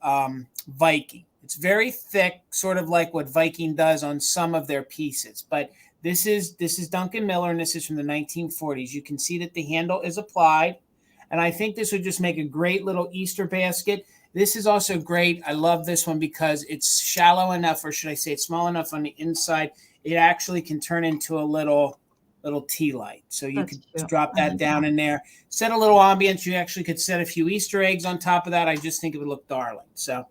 Viking. It's very thick, sort of like what Viking does on some of their pieces. But This is Duncan Miller, and this is from the 1940s. You can see that the handle is applied, and I think this would just make a great little Easter basket. This is also great. I love this one because it's shallow enough, or should I say it's small enough on the inside. It actually can turn into a little tea light. So you could drop that down in there, set a little ambience. You actually could set a few Easter eggs on top of that. I just think it would look darling. So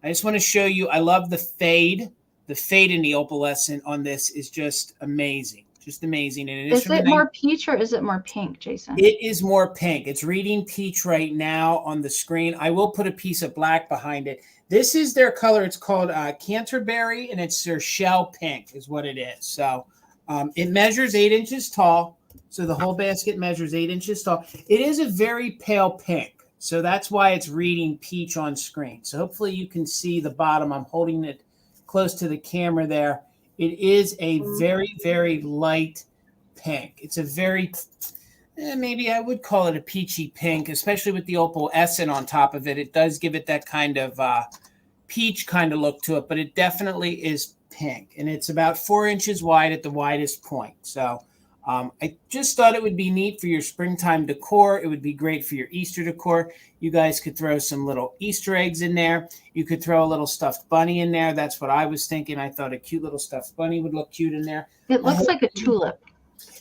I just want to show you, I love the fade. The fade in the opalescent on this is just amazing. Just amazing. And is it more peach or is it more pink, Jason? It is more pink. It's reading peach right now on the screen. I will put a piece of black behind it. This is their color. It's called Canterbury, and it's their shell pink is what it is. So it measures 8 inches tall. So the whole basket measures 8 inches tall. It is a very pale pink. So that's why it's reading peach on screen. So hopefully you can see the bottom. I'm holding it close to the camera there. It is a very, very light pink. It's a very, maybe I would call it a peachy pink, especially with the opalescent on top of it. It does give it that kind of peach kind of look to it, but it definitely is pink. And it's about 4 inches wide at the widest point. So I just thought it would be neat for your springtime decor. It would be great for your Easter decor. You guys could throw some little Easter eggs in there. You could throw a little stuffed bunny in there. That's what I was thinking. I thought a cute little stuffed bunny would look cute in there. It looks like a tulip.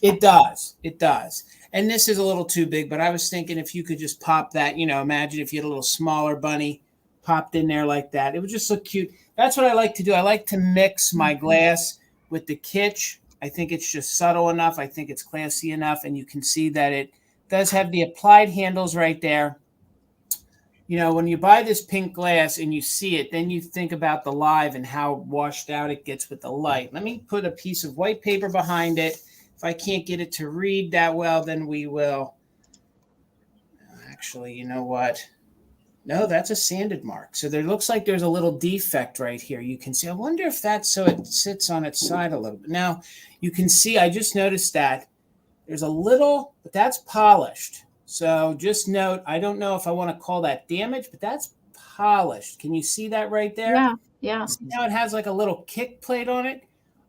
It does. It does. And this is a little too big, but I was thinking if you could just pop that, imagine if you had a little smaller bunny popped in there like that. It would just look cute. That's what I like to do. I like to mix my glass with the kitsch. I think it's just subtle enough. I think it's classy enough. And you can see that it does have the applied handles right there. When you buy this pink glass and you see it, then you think about the live and how washed out it gets with the light. Let me put a piece of white paper behind it. If I can't get it to read that well, then we will. Actually, you know what? No, that's a sanded mark. So there looks like there's a little defect right here. You can see. I wonder if that's so it sits on its side a little bit. Now, you can see, I just noticed that there's a little, but that's polished. So just note, I don't know if I want to call that damage, but that's polished. Can you see that right there? Yeah, yeah. See how it has like a little kick plate on it?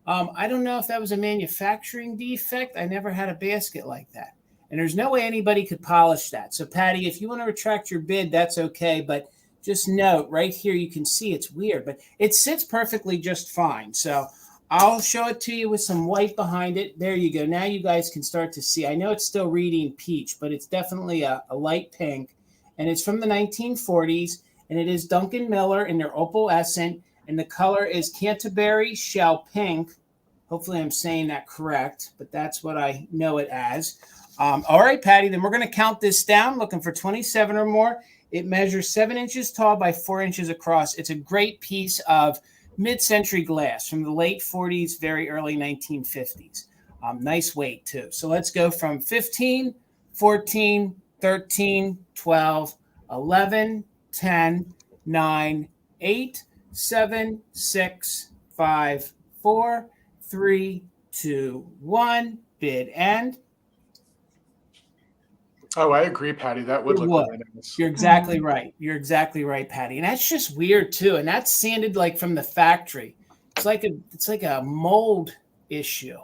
I don't know if that was a manufacturing defect. I never had a basket like that. And there's no way anybody could polish that. So, Patty, if you want to retract your bid, that's okay. But just note right here, you can see it's weird, but it sits perfectly just fine. So I'll show it to you with some white behind it. There you go. Now you guys can start to see. I know it's still reading peach, but it's definitely a light pink. And it's from the 1940s. And it is Duncan Miller in their opalescent. And the color is Canterbury Shell Pink. Hopefully I'm saying that correct, but that's what I know it as. All right, Patty, then we're going to count this down, looking for 27 or more. It measures 7 inches tall by 4 inches across. It's a great piece of mid-century glass from the late 40s, very early 1950s. Nice weight, too. So let's go from 15, 14, 13, 12, 11, 10, 9, 8, 7, 6, 5, 4, 3, 2, 1. Bid end. Oh, I agree, Patty. That would look really nice. You're exactly right. You're exactly right, Patty. And that's just weird too. And that's sanded like from the factory. It's like a mold issue,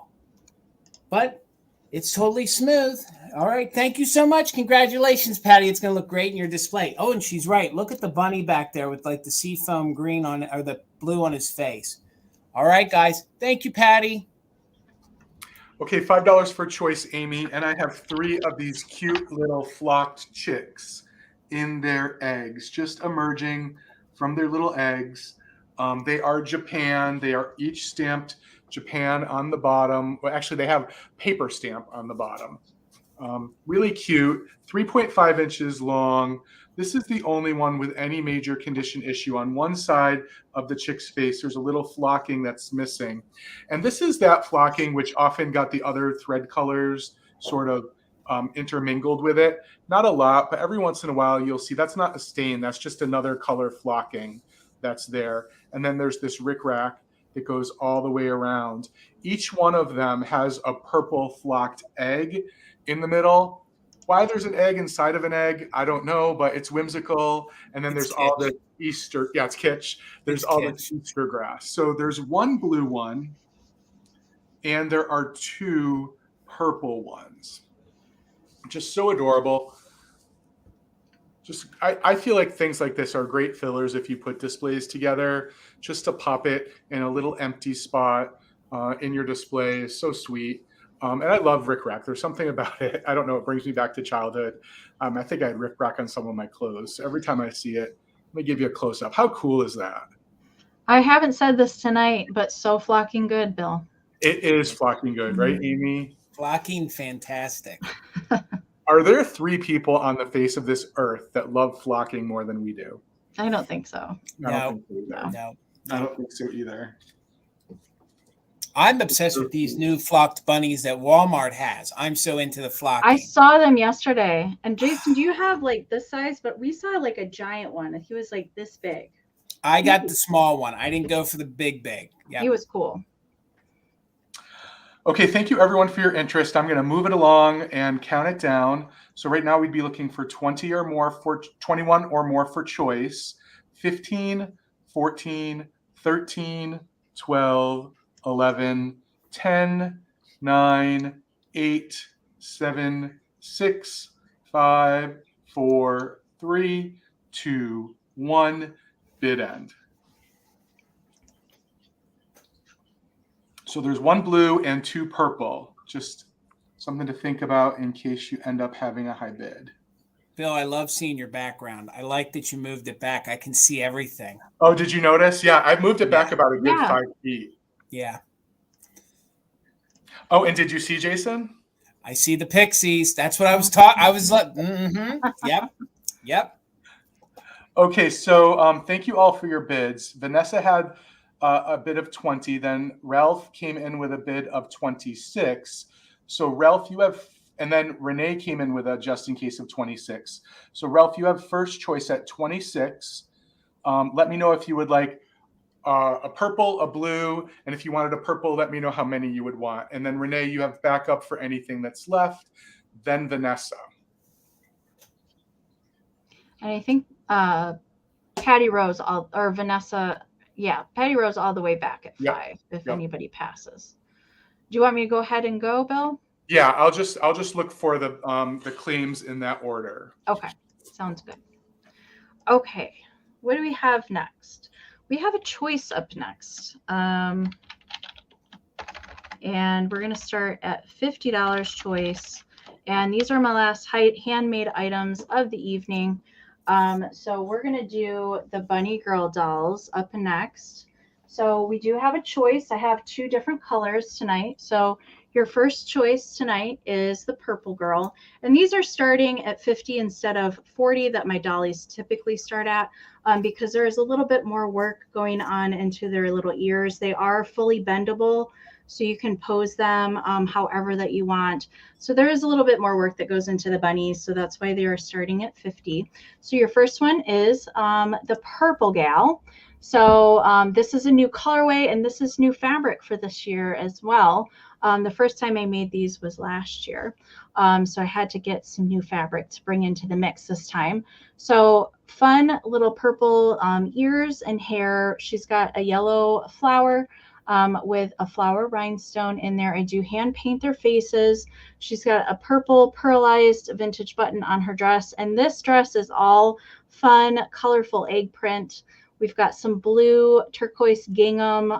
but it's totally smooth. All right. Thank you so much. Congratulations, Patty. It's going to look great in your display. Oh, and she's right. Look at the bunny back there with like the seafoam green on it, or the blue on his face. All right, guys. Thank you, Patty. Okay, $5 for choice, Amy. And I have 3 of these cute little flocked chicks in their eggs, just emerging from their little eggs. They are Japan. They are each stamped Japan on the bottom. Well, actually, they have paper stamp on the bottom. Really cute, 3.5 inches long. This is the only one with any major condition issue. On one side of the chick's face, there's a little flocking that's missing. And this is that flocking which often got the other thread colors sort of intermingled with it. Not a lot, but every once in a while you'll see that's not a stain. That's just another color flocking that's there. And then there's this rickrack that goes all the way around. Each one of them has a purple flocked egg in the middle. Why there's an egg inside of an egg, I don't know, but it's whimsical. And then there's all the Easter, it's kitsch. There's all the Easter grass. So there's one blue one, and there are 2 purple ones. Just so adorable. I feel like things like this are great fillers if you put displays together, just to pop it in a little empty spot in your display is so sweet. And I love rickrack. There's something about it. I don't know. It brings me back to childhood. I think I had rickrack on some of my clothes. So every time I see it, let me give you a close up. How cool is that? I haven't said this tonight, but so flocking good, Bill. It is flocking good, right, Amy? Flocking fantastic. Are there 3 people on the face of this earth that love flocking more than we do? I don't think so. No. I don't think so either. No. I don't think so either. I'm obsessed with these new flocked bunnies that Walmart has. I'm so into the flocking. I saw them yesterday. And Jason, do you have like this size? But we saw like a giant one, and he was like this big. I got the small one. I didn't go for the big. Yeah, He was cool. Okay, thank you everyone for your interest. I'm going to move it along and count it down. So right now we'd be looking for 20 or more for 21 or more for choice, 15, 14, 13, 12, 11, 10, 9, 8, 7, 6, 5, 4, 3, 2, 1, bid end. So there's 1 blue and 2 purple. Just something to think about in case you end up having a high bid. Bill, I love seeing your background. I like that you moved it back. I can see everything. Oh, did you notice? Yeah, I moved it back about a good 5 feet. Yeah. Oh, and did you see Jason? I see the pixies. That's what I was taught. I was like, Yep. Okay, so thank you all for your bids. Vanessa had a bid of 20. Then Ralph came in with a bid of 26. So Ralph, you have, and then Renee came in with a just in case of 26. So Ralph, you have first choice at 26. Let me know if you would like a purple, a blue, and if you wanted a purple, let me know how many you would want. And then Renee, you have backup for anything that's left. Then Vanessa. And I think Patty Rose or Vanessa, Patty Rose all the way back at 5 if anybody passes. Do you want me to go ahead and go, Bill? Yeah, I'll just look for the claims in that order. Okay, sounds good. Okay, what do we have next? We have a choice up next. And we're going to start at $50 choice. And these are my last handmade items of the evening. So we're going to do the Bunny Girl dolls up next. So we do have a choice. I have 2 different colors tonight. So your first choice tonight is the Purple Girl. And these are starting at 50 instead of 40 that my dollies typically start at, because there is a little bit more work going on into their little ears. They are fully bendable, so you can pose them however that you want. So there is a little bit more work that goes into the bunnies, so that's why they are starting at 50. So your first one is the Purple Gal. So this is a new colorway, and this is new fabric for this year as well. The first time I made these was last year. So I had to get some new fabric to bring into the mix this time. So fun little purple ears and hair. She's got a yellow flower with a flower rhinestone in there. I do hand paint their faces. She's got a purple pearlized vintage button on her dress. And this dress is all fun, colorful egg print. We've got some blue turquoise gingham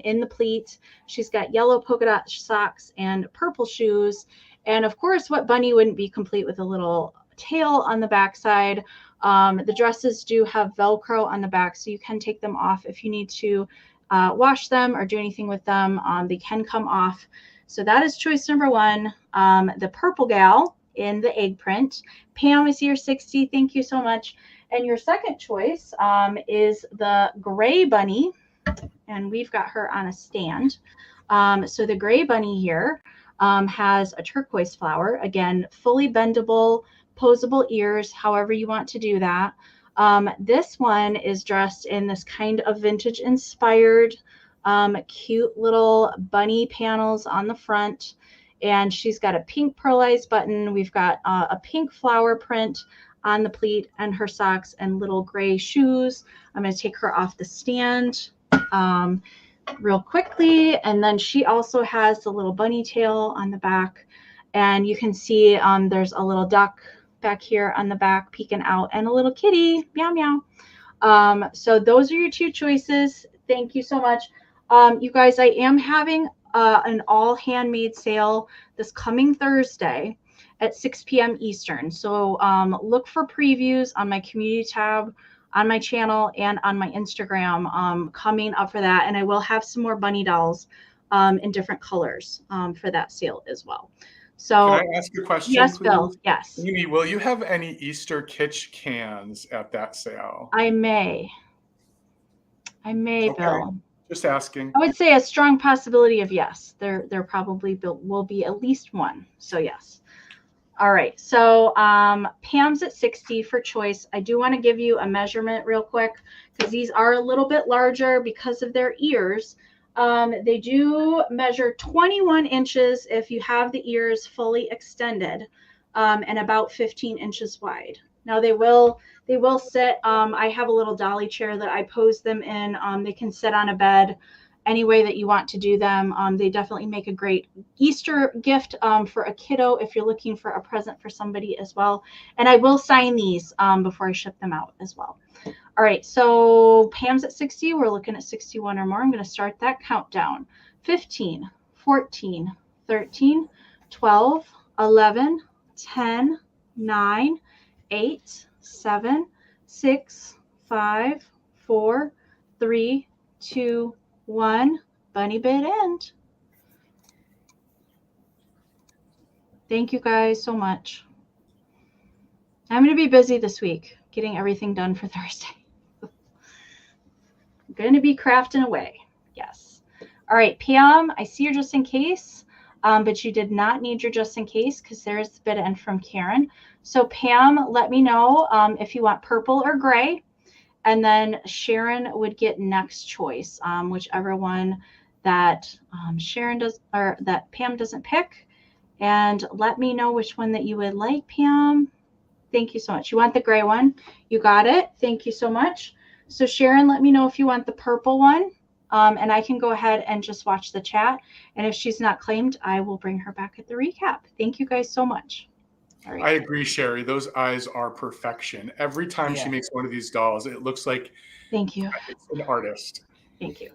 in the pleat. She's got yellow polka dot socks and purple shoes. And of course, what bunny wouldn't be complete with a little tail on the backside? The dresses do have Velcro on the back, so you can take them off if you need to wash them or do anything with them. They can come off. So that is choice number 1, the Purple Gal in the egg print. Pam is here, 60. Thank you so much. And your second choice is the Gray Bunny, and we've got her on a stand. So the Gray Bunny here has a turquoise flower, again, fully bendable, posable ears, however you want to do that. This one is dressed in this kind of vintage inspired, cute little bunny panels on the front. And she's got a pink pearlized button. We've got a pink flower print on the pleat and her socks and little gray shoes. I'm going to take her off the stand. real quickly. And then she also has the little bunny tail on the back. And you can see there's a little duck back here on the back peeking out and a little kitty, meow, meow. So those are your two choices. Thank you so much. You guys, I am having an all handmade sale this coming Thursday at 6 p.m. Eastern. So look for previews on my community tab, on my channel, and on my Instagram coming up for that. And I will have some more bunny dolls in different colors for that sale as well. So can I ask you a question? Yes, please? Bill. Yes. Amie, will you have any Easter kitsch cans at that sale? I may, okay. Bill. Just asking. I would say a strong possibility of yes. There probably will be at least one. So yes. All right. So Pam's at 60 for choice. I do want to give you a measurement real quick because these are a little bit larger because of their ears. They do measure 21 inches if you have the ears fully extended, and about 15 inches wide. Now they will sit. I have a little dolly chair that I pose them in. They can sit on a bed any way that you want to do them. They definitely make a great Easter gift for a kiddo if you're looking for a present for somebody as well. And I will sign these before I ship them out as well. All right, so Pam's at 60. We're looking at 61 or more. I'm going to start that countdown. 15, 14, 13, 12, 11, 10, 9, 8, 7, 6, 5, 4, 3, 2, 1. Bunny bid end. Thank you guys so much. I'm going to be busy this week getting everything done for Thursday. I'm going to be crafting away. Yes. All right, Pam, I see your just in case, but you did not need your just in case because there's the bid end from Karen. So Pam, let me know if you want purple or gray. And then Sharon would get next choice, whichever one that Sharon does or that Pam doesn't pick. And let me know which one that you would like, Pam. Thank you so much. You want the gray one? You got it. Thank you so much. So Sharon, let me know if you want the purple one. And I can go ahead and just watch the chat. And if she's not claimed, I will bring her back at the recap. Thank you guys so much. All right. I agree, Sherry. Those eyes are perfection. Every time she makes one of these dolls, it looks like Thank you. It's an artist. Thank you.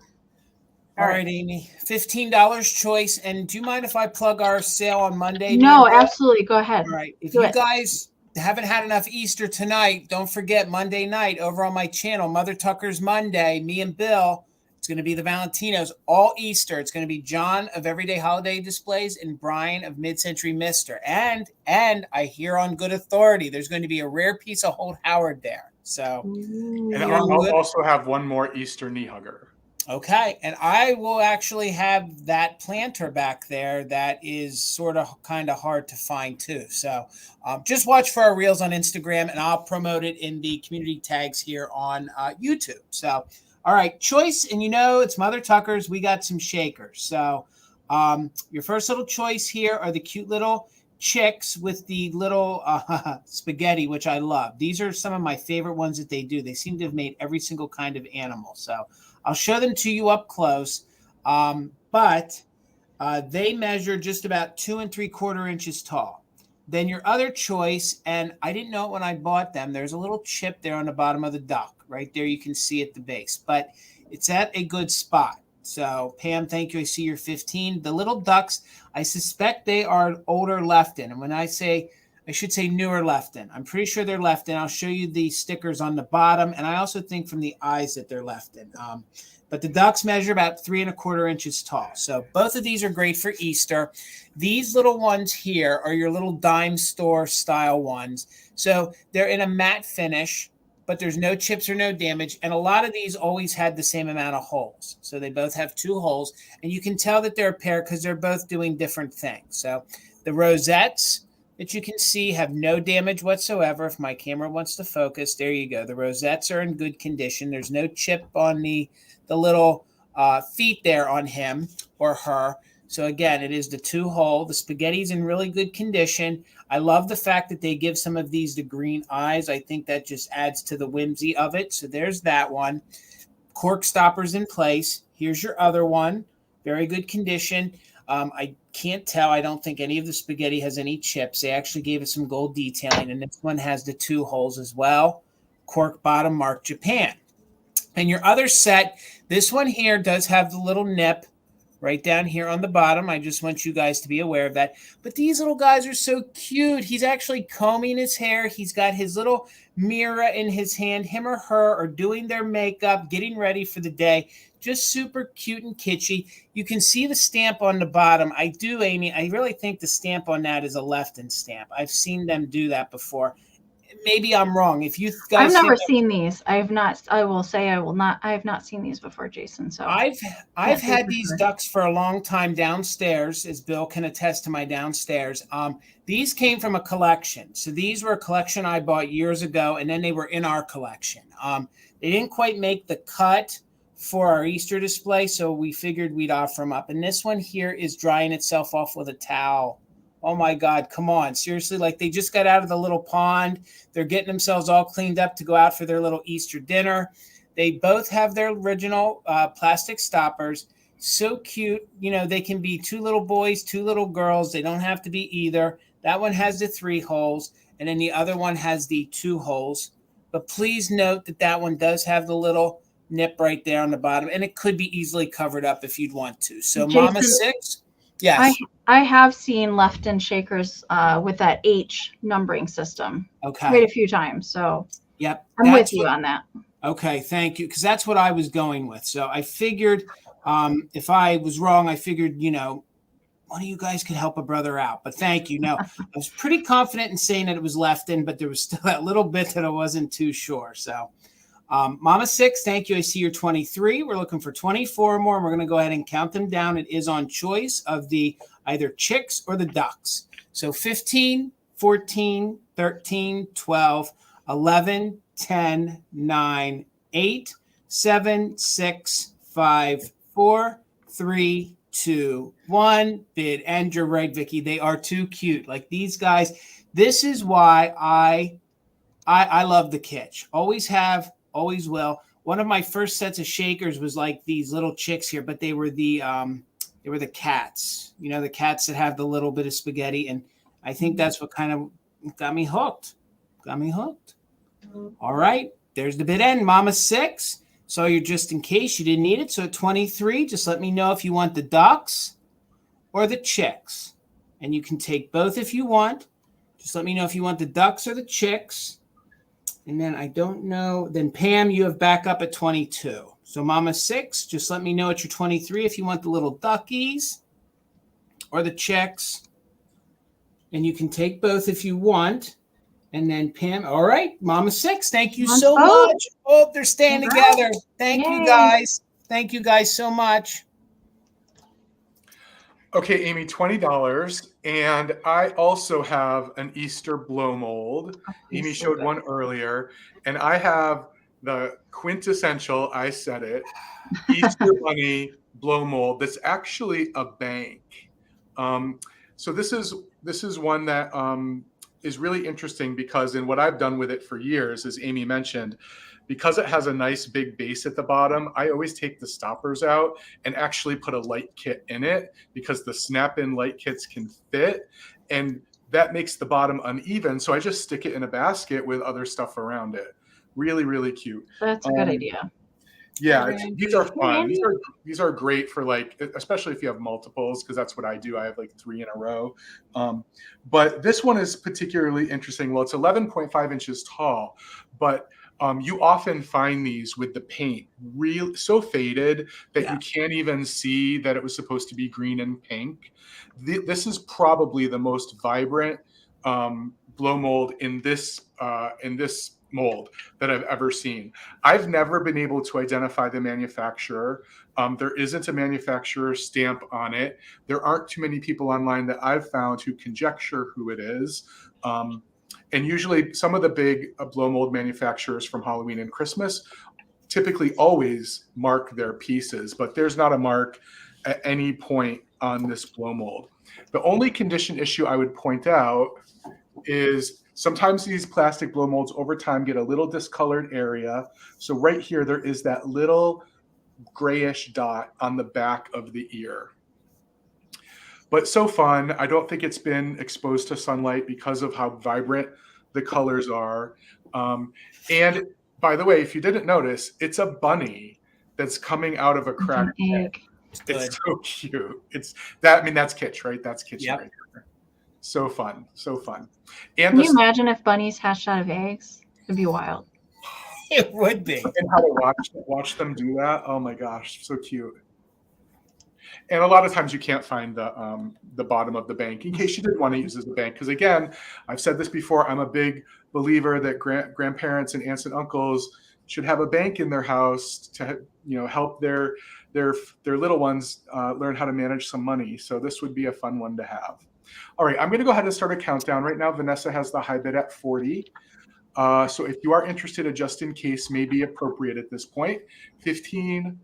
All right, Amie. $15 choice. And do you mind if I plug our sale on Monday? No, absolutely. Go ahead. All right. If you guys haven't had enough Easter tonight, don't forget Monday night over on my channel, Mother Tucker's Monday, me and Bill. It's going to be the Valentinos all Easter. It's going to be John of Everyday Holiday Displays and Brian of Mid-Century Mister. And I hear on good authority there's going to be a rare piece of Holt Howard there. So, and I'll also have one more Easter knee hugger. Okay, and I will actually have that planter back there that is sort of kind of hard to find too. So just watch for our reels on Instagram, and I'll promote it in the community tags here on YouTube. So, all right, choice, and it's Mother Tucker's. We got some shakers. So your first little choice here are the cute little chicks with the little spaghetti, which I love. These are some of my favorite ones that they do. They seem to have made every single kind of animal. So I'll show them to you up close, but they measure just about 2 3/4 inches tall. Then your other choice, and I didn't know it when I bought them, there's a little chip there on the bottom of the duck. Right there you can see at the base, but it's at a good spot. So Pam, thank you. I see you're 15. The little ducks, I suspect they are older Lefton. And when I should say newer Lefton. I'm pretty sure they're Lefton. I'll show you the stickers on the bottom. And I also think from the eyes that they're Lefton. But the ducks measure about 3 1/4 inches tall. So both of these are great for Easter. These little ones here are your little dime store style ones. So they're in a matte finish, but there's no chips or no damage. And a lot of these always had the same amount of holes. So they both have 2 holes. And you can tell that they're a pair because they're both doing different things. So the rosettes that you can see have no damage whatsoever. If my camera wants to focus, there you go. The rosettes are in good condition. There's no chip on the little feet there on him or her. So again, it is the 2 hole. The spaghetti's in really good condition. I love the fact that they give some of these the green eyes. I think that just adds to the whimsy of it. So there's that one. Cork stopper's in place. Here's your other one. Very good condition. I can't tell. I don't think any of the spaghetti has any chips. They actually gave us some gold detailing, and this one has the 2 holes as well. Cork bottom, marked Japan. And your other set, this one here does have the little nip right down here on the bottom. I just want you guys to be aware of that. But these little guys are so cute. He's actually combing his hair. He's got his little mirror in his hand. Him or her are doing their makeup, getting ready for the day. Just super cute and kitschy. You can see the stamp on the bottom. I do, Amy. I really think the stamp on that is a Lefton stamp. I've seen them do that before. Maybe I'm wrong. If you guys, I've never seen these. I have not. I will say I will not. I have not seen these before, Jason. So I've had these ducks for a long time downstairs, as Bill can attest to my downstairs. These came from a collection. So these were a collection I bought years ago, and then they were in our collection. They didn't quite make the cut for our Easter display, so we figured we'd offer them up. And this one here is drying itself off with a towel. Oh my God, come on. Seriously, like they just got out of the little pond. They're getting themselves all cleaned up to go out for their little Easter dinner. They both have their original plastic stoppers. So cute. You know, they can be 2 little boys, 2 little girls. They don't have to be either. That one has the 3 holes, and then the other one has the 2 holes. But please note that that one does have the little nip right there on the bottom, and it could be easily covered up if you'd want to. So Jason, Mama 6. Yes. I have seen Lefton shakers with that H numbering system. Okay. Quite a few times. So yep. I'm with you on that. Okay. Thank you. Because that's what I was going with. So I figured if I was wrong, I figured, you know, one of you guys could help a brother out. But thank you. No, I was pretty confident in saying that it was Lefton, but there was still that little bit that I wasn't too sure. So Mama 6, thank you. I see you're 23. We're looking for 24 more, and we're going to go ahead and count them down. It is on choice of the either chicks or the ducks. So 15, 14, 13, 12, 11, 10, 9, 8, 7, 6, 5, 4, 3, 2, 1. Bid. And you're right, Vicky. They are too cute. Like these guys. This is why I love the kitsch. Always have. Always will. One of my first sets of shakers was like these little chicks here, but they were the cats. You know, the cats that have the little bit of spaghetti, and I think that's what kind of got me hooked. All right, there's the bid end. Mama 6. So you're just in case you didn't need it. So at 23, just let me know if you want the ducks or the chicks, and you can take both if you want. Just let me know if you want the ducks or the chicks. And then I don't know. Then Pam, you have back up at 22. So Mama 6, just let me know at your 23 if you want the little duckies or the chicks. And you can take both if you want. And then Pam, all right, Mama 6, thank you so much. Oh, they're staying together. Thank you guys. Thank you guys so much. Okay, Amy, $20. And I also have an Easter blow mold. Amy showed one earlier. And I have the quintessential, I said it, Easter Bunny blow mold that's actually a bank. So this is one that is really interesting because in what I've done with it for years, as Amy mentioned, because it has a nice big base at the bottom, I always take the stoppers out and actually put a light kit in it because the snap-in light kits can fit, and that makes the bottom uneven. So I just stick it in a basket with other stuff around it. Really, really cute. That's a good idea. Yeah, these are fun. These are great for like, especially if you have multiples, because that's what I do. I have like 3 in a row. But this one is particularly interesting. Well, it's 11.5 inches tall, but you often find these with the paint real so faded that you can't even see that it was supposed to be green and pink. This is probably the most vibrant blow mold in this mold that I've ever seen. I've never been able to identify the manufacturer. There isn't a manufacturer stamp on it. There aren't too many people online that I've found who conjecture who it is. And usually some of the big blow mold manufacturers from Halloween and Christmas typically always mark their pieces, but there's not a mark at any point on this blow mold. The only condition issue I would point out is sometimes these plastic blow molds over time get a little discolored area. So right here, there is that little grayish dot on the back of the ear. But so fun. I don't think it's been exposed to sunlight because of how vibrant the colors are. And by the way, if you didn't notice, it's a bunny that's coming out of a cracked egg. It's so cute. It's that. I mean, that's kitsch, right? That's kitsch right there. So fun, so fun. And can you imagine if bunnies hatched out of eggs? It'd be wild. It would be. And how to watch them do that. Oh my gosh, so cute. And a lot of times you can't find the bottom of the bank in case you did want to use as a bank. Because again, I've said this before, I'm a big believer that grandparents and aunts and uncles should have a bank in their house to help their little ones learn how to manage some money. So this would be a fun one to have. All right, I'm going to go ahead and start a countdown. Right now, Vanessa has the high bid at 40. So if you are interested, a just in case may be appropriate at this point. 15,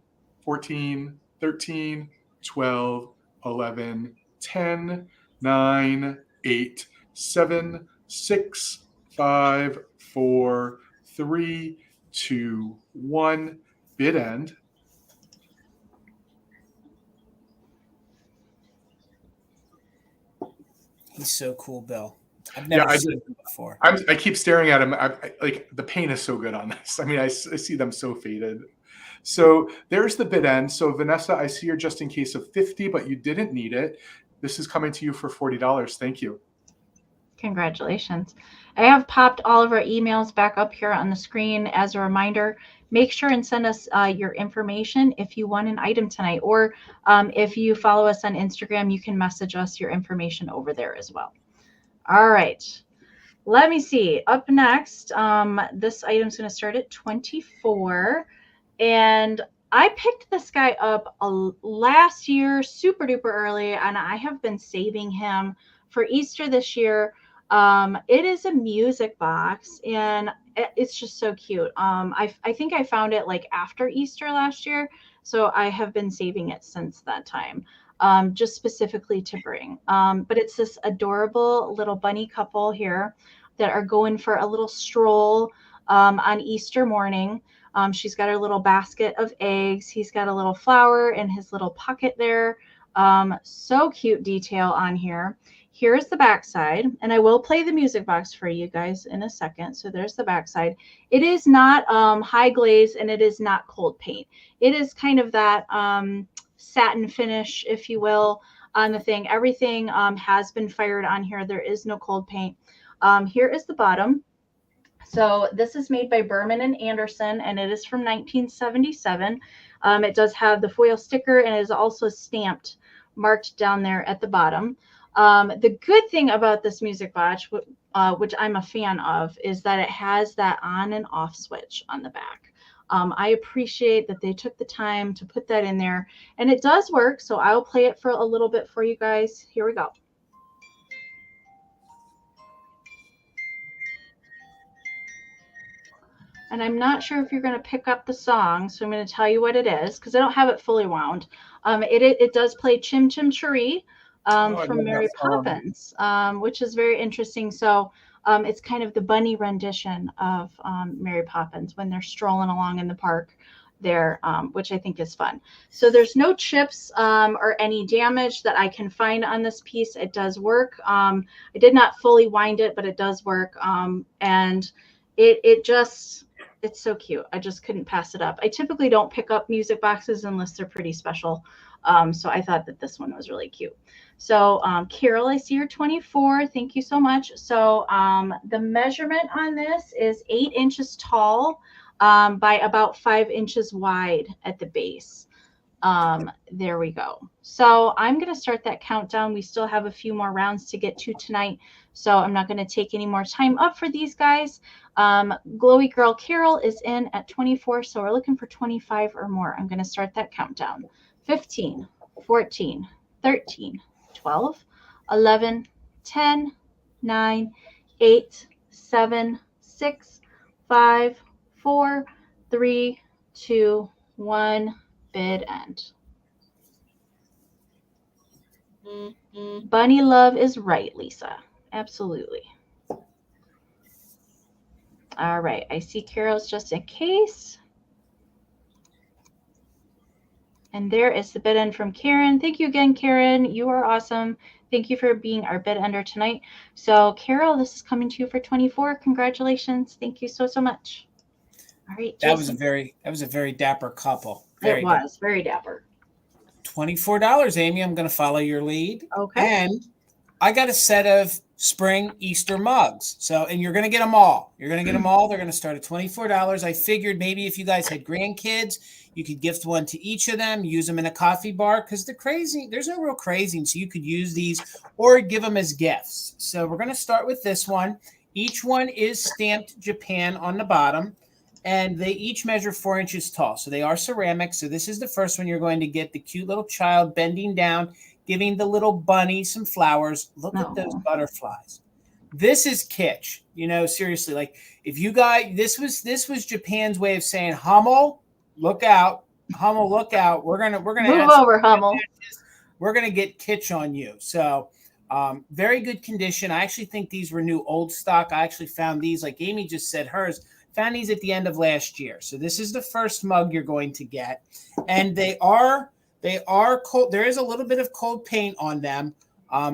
14, 13, 12, 11, 10, 9, 8, 7, 6, 5, 4, 3, 2, 1. Bid end. He's so cool, Bill. I've never seen him before. I keep staring at him. Like the paint is so good on this. I mean, I see them so faded. So there's the bid end. So Vanessa, I see your just in case of 50, but you didn't need it. This is coming to you for $40. Thank you. Congratulations. I have popped all of our emails back up here on the screen as a reminder. Make sure and send us your information if you won an item tonight, or if you follow us on Instagram, you can message us your information over there as well. All right. Let me see. Up next, this item is going to start at 24. And I picked this guy up last year, super duper early, and I have been saving him for Easter this year. It is a music box, and it's just so cute. I think I found it like after Easter last year, so I have been saving it since that time, just specifically to bring. But it's this adorable little bunny couple here that are going for a little stroll on Easter morning. She's got her little basket of eggs. He's got a little flower in his little pocket there. So cute detail on here. Here's the backside, and I will play the music box for you guys in a second. So there's the backside. It is not high glaze, and it is not cold paint. It is kind of that satin finish, if you will, on the thing. Everything has been fired on here. There is no cold paint. Here is the bottom. So this is made by Berman and Anderson, and it is from 1977. It does have the foil sticker, and it is also stamped, marked down there at the bottom. The good thing about this music box, which I'm a fan of, is that it has that on and off switch on the back. I appreciate that they took the time to put that in there, and it does work. So I'll play it for a little bit for you guys. Here we go. And I'm not sure if you're going to pick up the song, so I'm going to tell you what it is, because I don't have it fully wound. It does play Chim Chim Cheree from Mary Poppins, which is very interesting. So it's kind of the bunny rendition of Mary Poppins when they're strolling along in the park there, which I think is fun. So there's no chips or any damage that I can find on this piece. It does work. I did not fully wind it, but it does work. And it's so cute. I just couldn't pass it up. I typically don't pick up music boxes unless they're pretty special. So I thought that this one was really cute. So Carol, I see you're 24. Thank you so much. So the measurement on this is 8 inches tall by about 5 inches wide at the base. There we go. So I'm going to start that countdown. We still have a few more rounds to get to tonight, so I'm not going to take any more time up for these guys. Glowy Girl Carol is in at 24, so we're looking for 25 or more. I'm going to start that countdown. 15, 14, 13, 12, 11, 10, 9, 8, 7, 6, 5, 4, 3, 2, 1. Bid end. Bunny love is right, Lisa. Absolutely. All right. I see Carol's just in case. And there is the bid end from Karen. Thank you again, Karen. You are awesome. Thank you for being our bid ender tonight. So Carol, this is coming to you for 24. Congratulations. Thank you so much. All right, Jason. That was a very dapper couple. It was very dapper. $24, Amy. I'm going to follow your lead. Okay. And I got a set of spring Easter mugs. So, and you're going to get them all. You're going to get them all. They're going to start at $24. I figured maybe if you guys had grandkids, you could gift one to each of them, use them in a coffee bar because there's no real crazing. So you could use these or give them as gifts. So we're going to start with this one. Each one is stamped Japan on the bottom. And they each measure 4 inches tall. So they are ceramic. So this is the first one. You're going to get the cute little child bending down, giving the little bunny some flowers. Look at those butterflies. This is kitsch. You know, seriously, like if you guys, this was Japan's way of saying, Hummel, look out. Hummel, look out. We're gonna move over, Hummel. We're gonna get kitsch on you. So very good condition. I actually think these were new old stock. I actually found these, like Amy just said, hers. Found these at the end of last year. So this is the first mug you're going to get. And they are cold. There is a little bit of cold paint on them.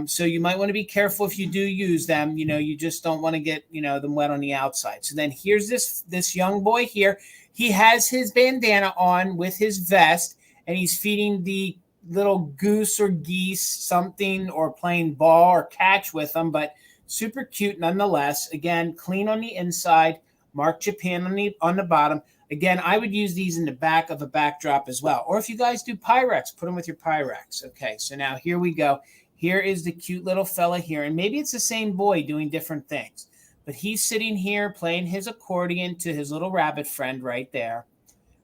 So you might want to be careful if you do use them. You know, you just don't want to get, you know, them wet on the outside. So then here's this young boy here. He has his bandana on with his vest, and he's feeding the little goose or geese something or playing ball or catch with them, but super cute nonetheless. Again, clean on the inside. Mark Japan on the bottom. Again, I would use these in the back of a backdrop as well. Or if you guys do Pyrex, put them with your Pyrex. Okay, so now here we go. Here is the cute little fella here. And maybe it's the same boy doing different things. But he's sitting here playing his accordion to his little rabbit friend right there.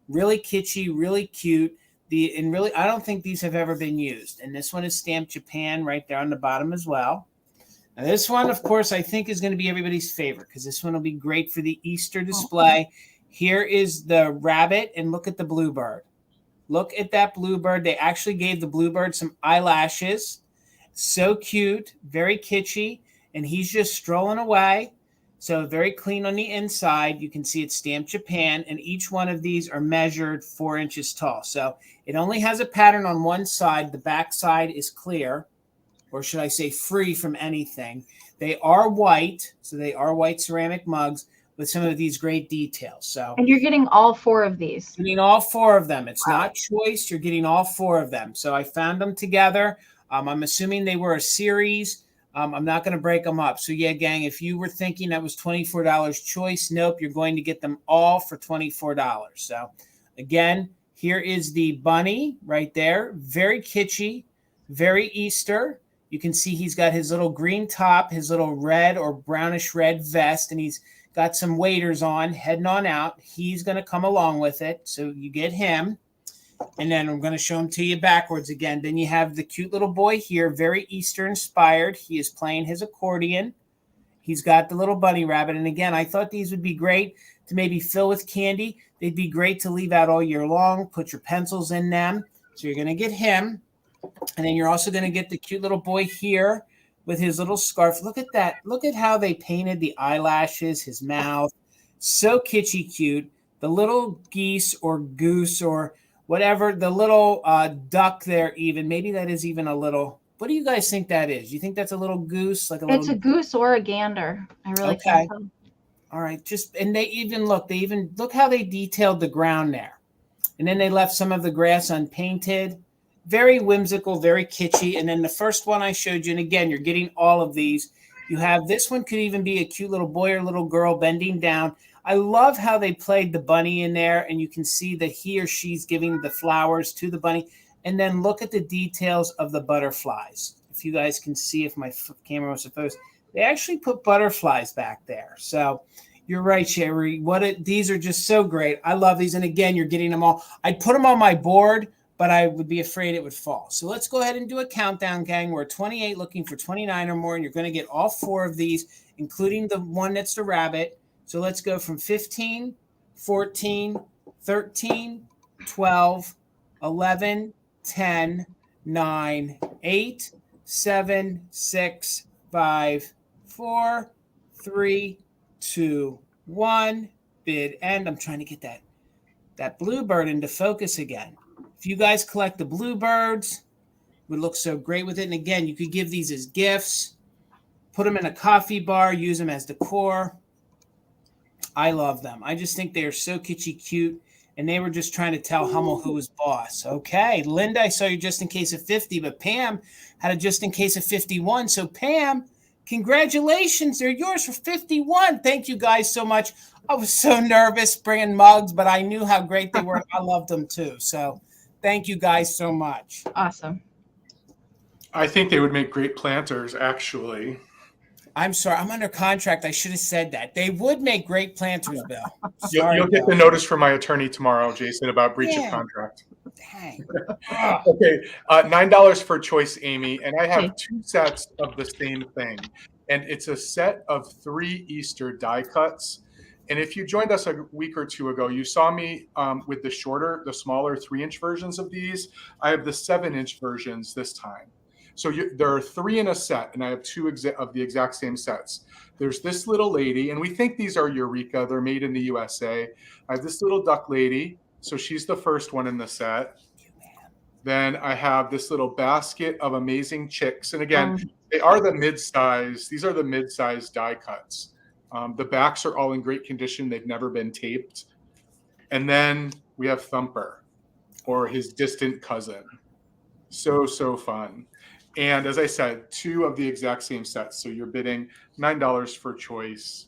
Really kitschy, really cute. And really, I don't think these have ever been used. And this one is stamped Japan right there on the bottom as well. Now this one, of course, I think is going to be everybody's favorite because this one will be great for the Easter display. Here is the rabbit, and look at the bluebird. Look at that bluebird. They actually gave the bluebird some eyelashes. So cute, very kitschy, and he's just strolling away. So very clean on the inside. You can see it's stamped Japan, and each one of these are measured 4 inches tall. So it only has a pattern on one side. The back side is clear. Or should I say free from anything. They are white, so they are white ceramic mugs with some of these great details. So, and you're getting all 4 of these. Getting all 4 of them. It's not choice. You're getting all 4 of them. So I found them together. I'm assuming they were a series. I'm not going to break them up. So yeah, gang, if you were thinking that was $24 choice, nope, you're going to get them all for $24. So again, here is the bunny right there. Very kitschy, very Easter. You can see he's got his little green top, his little red or brownish red vest, and he's got some waders on, heading on out. He's going to come along with it. So you get him. And then I'm going to show him to you backwards again. Then you have the cute little boy here, very Easter inspired. He is playing his accordion. He's got the little bunny rabbit. And again, I thought these would be great to maybe fill with candy. They'd be great to leave out all year long. Put your pencils in them. So you're going to get him. And then you're also going to get the cute little boy here with his little scarf. Look at that. Look at how they painted the eyelashes, his mouth. So kitschy cute. The little geese or goose or whatever, the little duck there even. Maybe that is even a little. What do you guys think that is? You think that's a little goose? It's a goose or a gander. I really can't tell. All right. And they even look how they detailed the ground there. And then they left some of the grass unpainted. Very whimsical, very kitschy. And then the first one I showed you, and again, you're getting all of these. You have this one could even be a cute little boy or little girl bending down. I love how they played the bunny in there, and you can see that he or she's giving the flowers to the bunny. And then look at the details of the butterflies. If you guys can see, if my camera was supposed, they actually put butterflies back there. So you're right, Sherry. These are just so great. I love these. And again, you're getting them all. I'd put them on my board, but I would be afraid it would fall. So let's go ahead and do a countdown, gang. We're at 28, looking for 29 or more, and you're going to get all 4 of these, including the one that's the rabbit. So let's go from 15, 14, 13, 12, 11, 10, 9, 8, 7, 6, 5, 4, 3, 2, 1. Bid end. I'm trying to get that bluebird into focus again. If you guys collect the bluebirds, it would look so great with it. And again, you could give these as gifts, put them in a coffee bar, use them as decor. I love them. I just think they are so kitschy cute. And they were just trying to tell Hummel who was boss. Okay, Linda, I saw you just in case of 50, but Pam had a just in case of 51. So Pam, congratulations. They're yours for 51. Thank you guys so much. I was so nervous bringing mugs, but I knew how great they were. I loved them too. So thank you guys so much. Awesome. I think they would make great planters, actually. I'm sorry. I'm under contract. I should have said that. They would make great planters, Bill. You'll get the notice from my attorney tomorrow, Jason, about breach of contract. Dang. Okay, $9 for choice, Amy. And I have 2 sets of the same thing. And it's a set of 3 Easter die cuts. And if you joined us a week or 2 ago, you saw me with the smaller 3-inch versions of these. I have the 7-inch versions this time. So there are 3 in a set, and I have 2 of the exact same sets. There's this little lady, and we think these are Eureka. They're made in the USA. I have this little duck lady, so she's the first one in the set. Then I have this little basket of amazing chicks. And again, they are the mid-size. These are the mid-size die cuts. The backs are all in great condition. They've never been taped. And then we have Thumper, or his distant cousin. So fun. And as I said, 2 of the exact same sets. So you're bidding $9 for choice.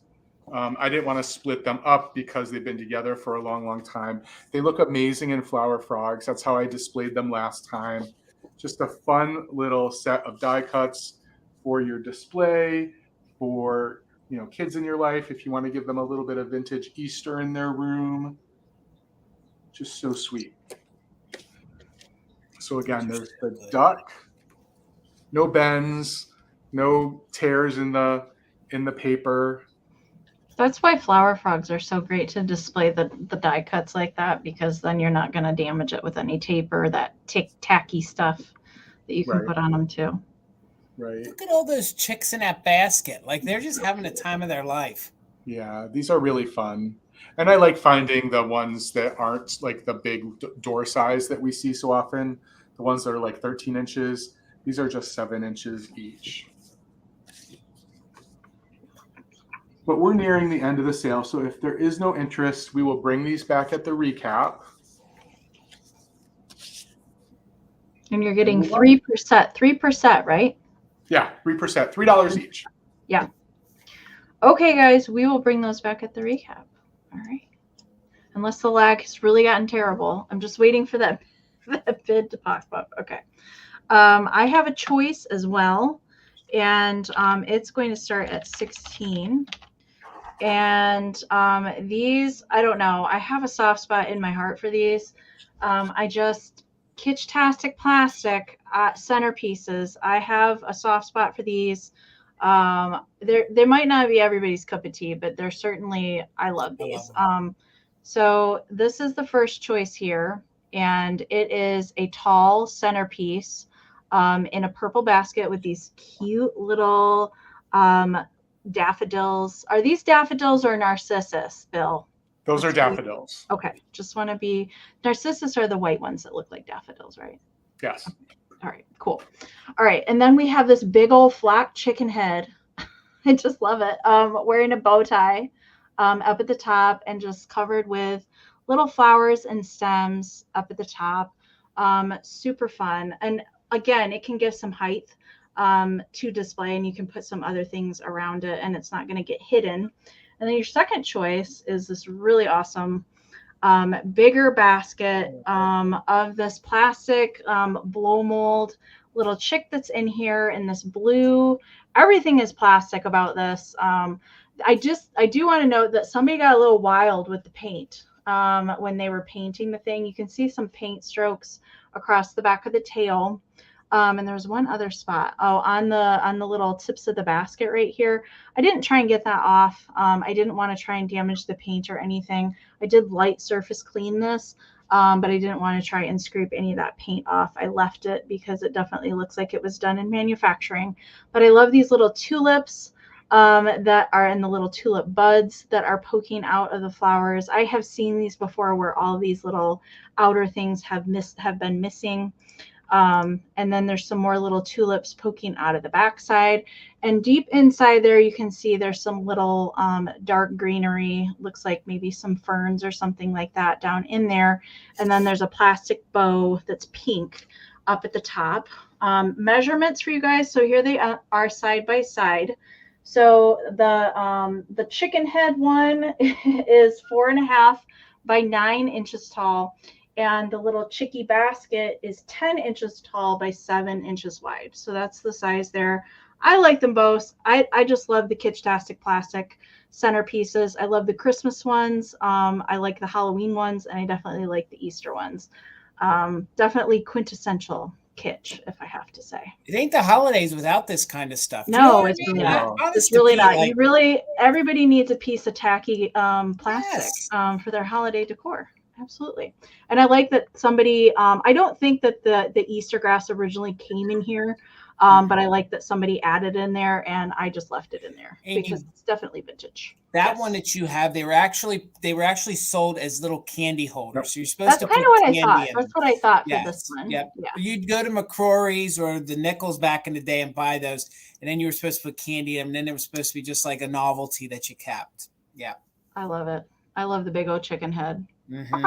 I didn't want to split them up because they've been together for a long time. They look amazing in flower frogs. That's how I displayed them last time. Just a fun little set of die cuts for your display, for kids in your life, if you want to give them a little bit of vintage Easter in their room. Just so sweet. So again, there's the duck. No bends, no tears in the paper. That's why flower frogs are so great to display the die cuts like that, because then you're not going to damage it with any tape or that tacky stuff that you can put on them too. Right. Look at all those chicks in that basket. Like, they're just having the time of their life. Yeah, these are really fun. And I like finding the ones that aren't like the big door size that we see so often. The ones that are like 13 inches. These are just 7 inches each. But we're nearing the end of the sale, so if there is no interest, we will bring these back at the recap. And you're getting 3%, right? Yeah, 3%, $3 each. Yeah. Okay, guys, we will bring those back at the recap. All right. Unless the lag has really gotten terrible. I'm just waiting for that bid to pop up. Okay. I have a choice as well, and it's going to start at 16. And these, I don't know, I have a soft spot in my heart for these. Kitsch-tastic plastic centerpieces. I have a soft spot for these. They might not be everybody's cup of tea, but they're certainly, I love these. So this is the first choice here, and it is a tall centerpiece in a purple basket with these cute little daffodils. Are these daffodils or narcissus, Bill? Those are daffodils. Okay. Just want to be, narcissus are the white ones that look like daffodils, right? Yes. Okay. All right, cool. All right. And then we have this big old flat chicken head. I just love it. Wearing a bow tie up at the top and just covered with little flowers and stems up at the top. Super fun. And again, it can give some height to display, and you can put some other things around it and it's not going to get hidden. And then your second choice is this really awesome bigger basket of this plastic blow mold little chick that's in here in this blue. Everything is plastic about this. I do want to note that somebody got a little wild with the paint when they were painting the thing. You can see some paint strokes across the back of the tail. And there's one other spot. Oh, on the little tips of the basket right here. I didn't try and get that off. I didn't want to try and damage the paint or anything. I did light surface clean this, but I didn't want to try and scrape any of that paint off. I left it because it definitely looks like it was done in manufacturing. But I love these little tulips that are in the little tulip buds that are poking out of the flowers. I have seen these before where all these little outer things have been missing. And then there's some more little tulips poking out of the backside. And deep inside there, you can see there's some little dark greenery. Looks like maybe some ferns or something like that down in there. And then there's a plastic bow that's pink up at the top. Measurements for you guys. So here they are side by side. So the chicken head one is 4.5 by 9 inches tall. And the little chickie basket is 10 inches tall by 7 inches wide. So that's the size there. I like them both. I just love the Kitschtastic plastic centerpieces. I love the Christmas ones. I like the Halloween ones, and I definitely like the Easter ones. Definitely quintessential kitsch, if I have to say. It ain't the holidays without this kind of stuff. No, it's really not. It's really not. Like, everybody needs a piece of tacky plastic for their holiday decor. Absolutely. And I like that somebody, I don't think that the Easter grass originally came in here, but I like that somebody added in there, and I just left it in there because it's definitely vintage. That one that you have, they were actually sold as little candy holders. So you're supposed That's to kind put of what candy I thought. in That's what I thought yes. for this one. Yep. Yeah. You'd go to McCrory's or the Nichols back in the day and buy those, and then you were supposed to put candy in them, and then they were supposed to be just like a novelty that you kept. Yeah. I love it. I love the big old chicken head. Mm-hmm.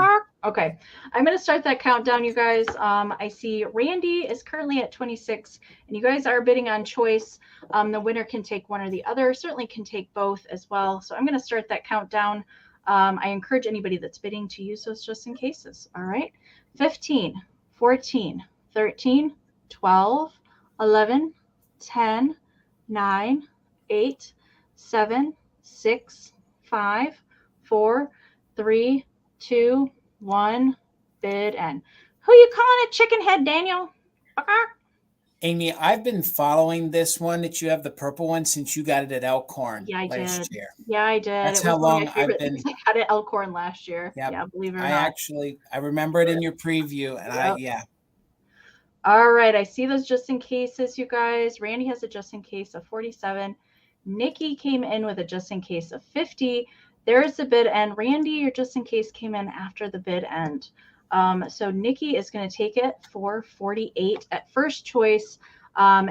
Okay, I'm going to start that countdown, you guys. I see Randy is currently at 26, and you guys are bidding on choice. The winner can take one or the other, certainly can take both as well. So I'm going to start that countdown. I encourage anybody that's bidding to use those just in cases. All right, 15, 14, 13, 12, 11, 10, 9, 8, 7, 6, 5, 4, 3, 2, 1, bid end. Who you calling a chicken head, Daniel? Amie, I've been following this one that you have, the purple one, since you got it at Elkhorn last year. Yeah, I did. That's how long I've been. I got it at Elkhorn last year. Yep. Yeah, believe it or not. I remember it in your preview, and All right, I see those just in cases, you guys. Randy has a just in case of 47. Nikki came in with a just in case of 50. There's the bid end. Randy, your just in case came in after the bid end. So Nikki is going to take it for 48 at first choice.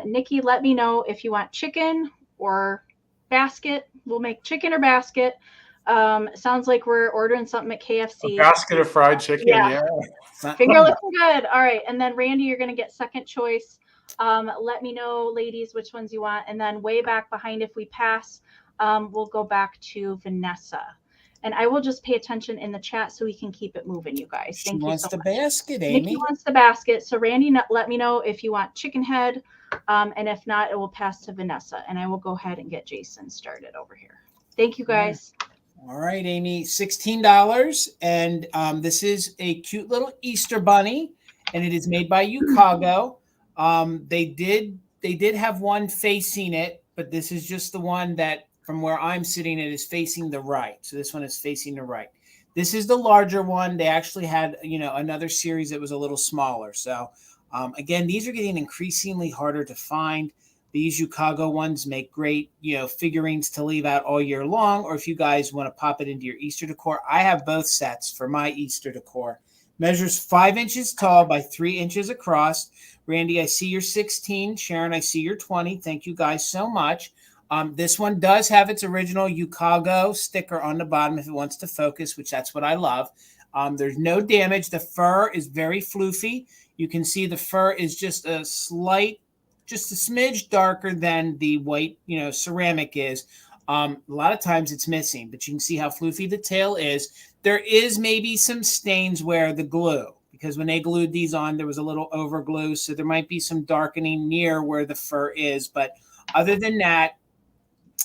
Nikki, let me know if you want chicken or basket. We'll make chicken or basket. Sounds like we're ordering something at KFC. A basket of fried chicken, yeah. Finger looking good. All right. And then Randy, you're going to get second choice. Let me know, ladies, which ones you want. And then way back behind, if we pass, we'll go back to Vanessa. And I will just pay attention in the chat so we can keep it moving, you guys. Thank you so much. She wants the basket, Amie. Nikki wants the basket. So Randy, let me know if you want chicken head. And if not, it will pass to Vanessa. And I will go ahead and get Jason started over here. Thank you, guys. All right, Amie, $16. And this is a cute little Easter bunny. And it is made by Yukago. They did have one facing it, but this is just the one that from where I'm sitting, it is facing the right. So this one is facing the right. This is the larger one. They actually had, another series that was a little smaller. So again, these are getting increasingly harder to find. These Yukago ones make great, figurines to leave out all year long. Or if you guys want to pop it into your Easter decor, I have both sets for my Easter decor. Measures 5 inches tall by 3 inches across. Randy, I see your 16. Sharon, I see your 20. Thank you guys so much. This one does have its original Yukago sticker on the bottom if it wants to focus, which that's what I love. There's no damage. The fur is very floofy. You can see the fur is just a smidge darker than the white, ceramic is. A lot of times it's missing, but you can see how floofy the tail is. There is maybe some stains where the glue, because when they glued these on, there was a little over glue. So there might be some darkening near where the fur is. But other than that,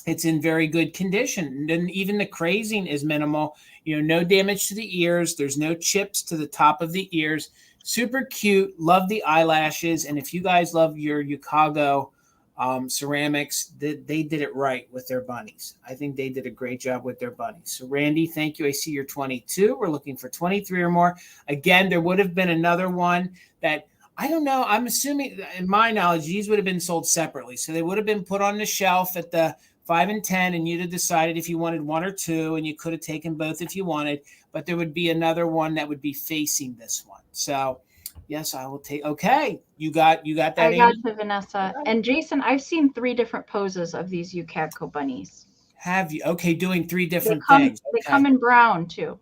it's in very good condition. And even the crazing is minimal. No damage to the ears. There's no chips to the top of the ears. Super cute. Love the eyelashes. And if you guys love your Yukago ceramics, they did it right with their bunnies. I think they did a great job with their bunnies. So Randy, thank you. I see you're 22. We're looking for 23 or more. Again, there would have been another one that I don't know. I'm assuming, in my knowledge, these would have been sold separately. So they would have been put on the shelf at the 5 and 10, and you'd have decided if you wanted 1 or 2, and you could have taken both if you wanted, but there would be another one that would be facing this one. So yes, I will take. Okay, you got that. I got to Vanessa and Jason. I've seen 3 different poses of these Ukatco bunnies. Have you? Okay, doing 3 different things. Okay. They come in brown too.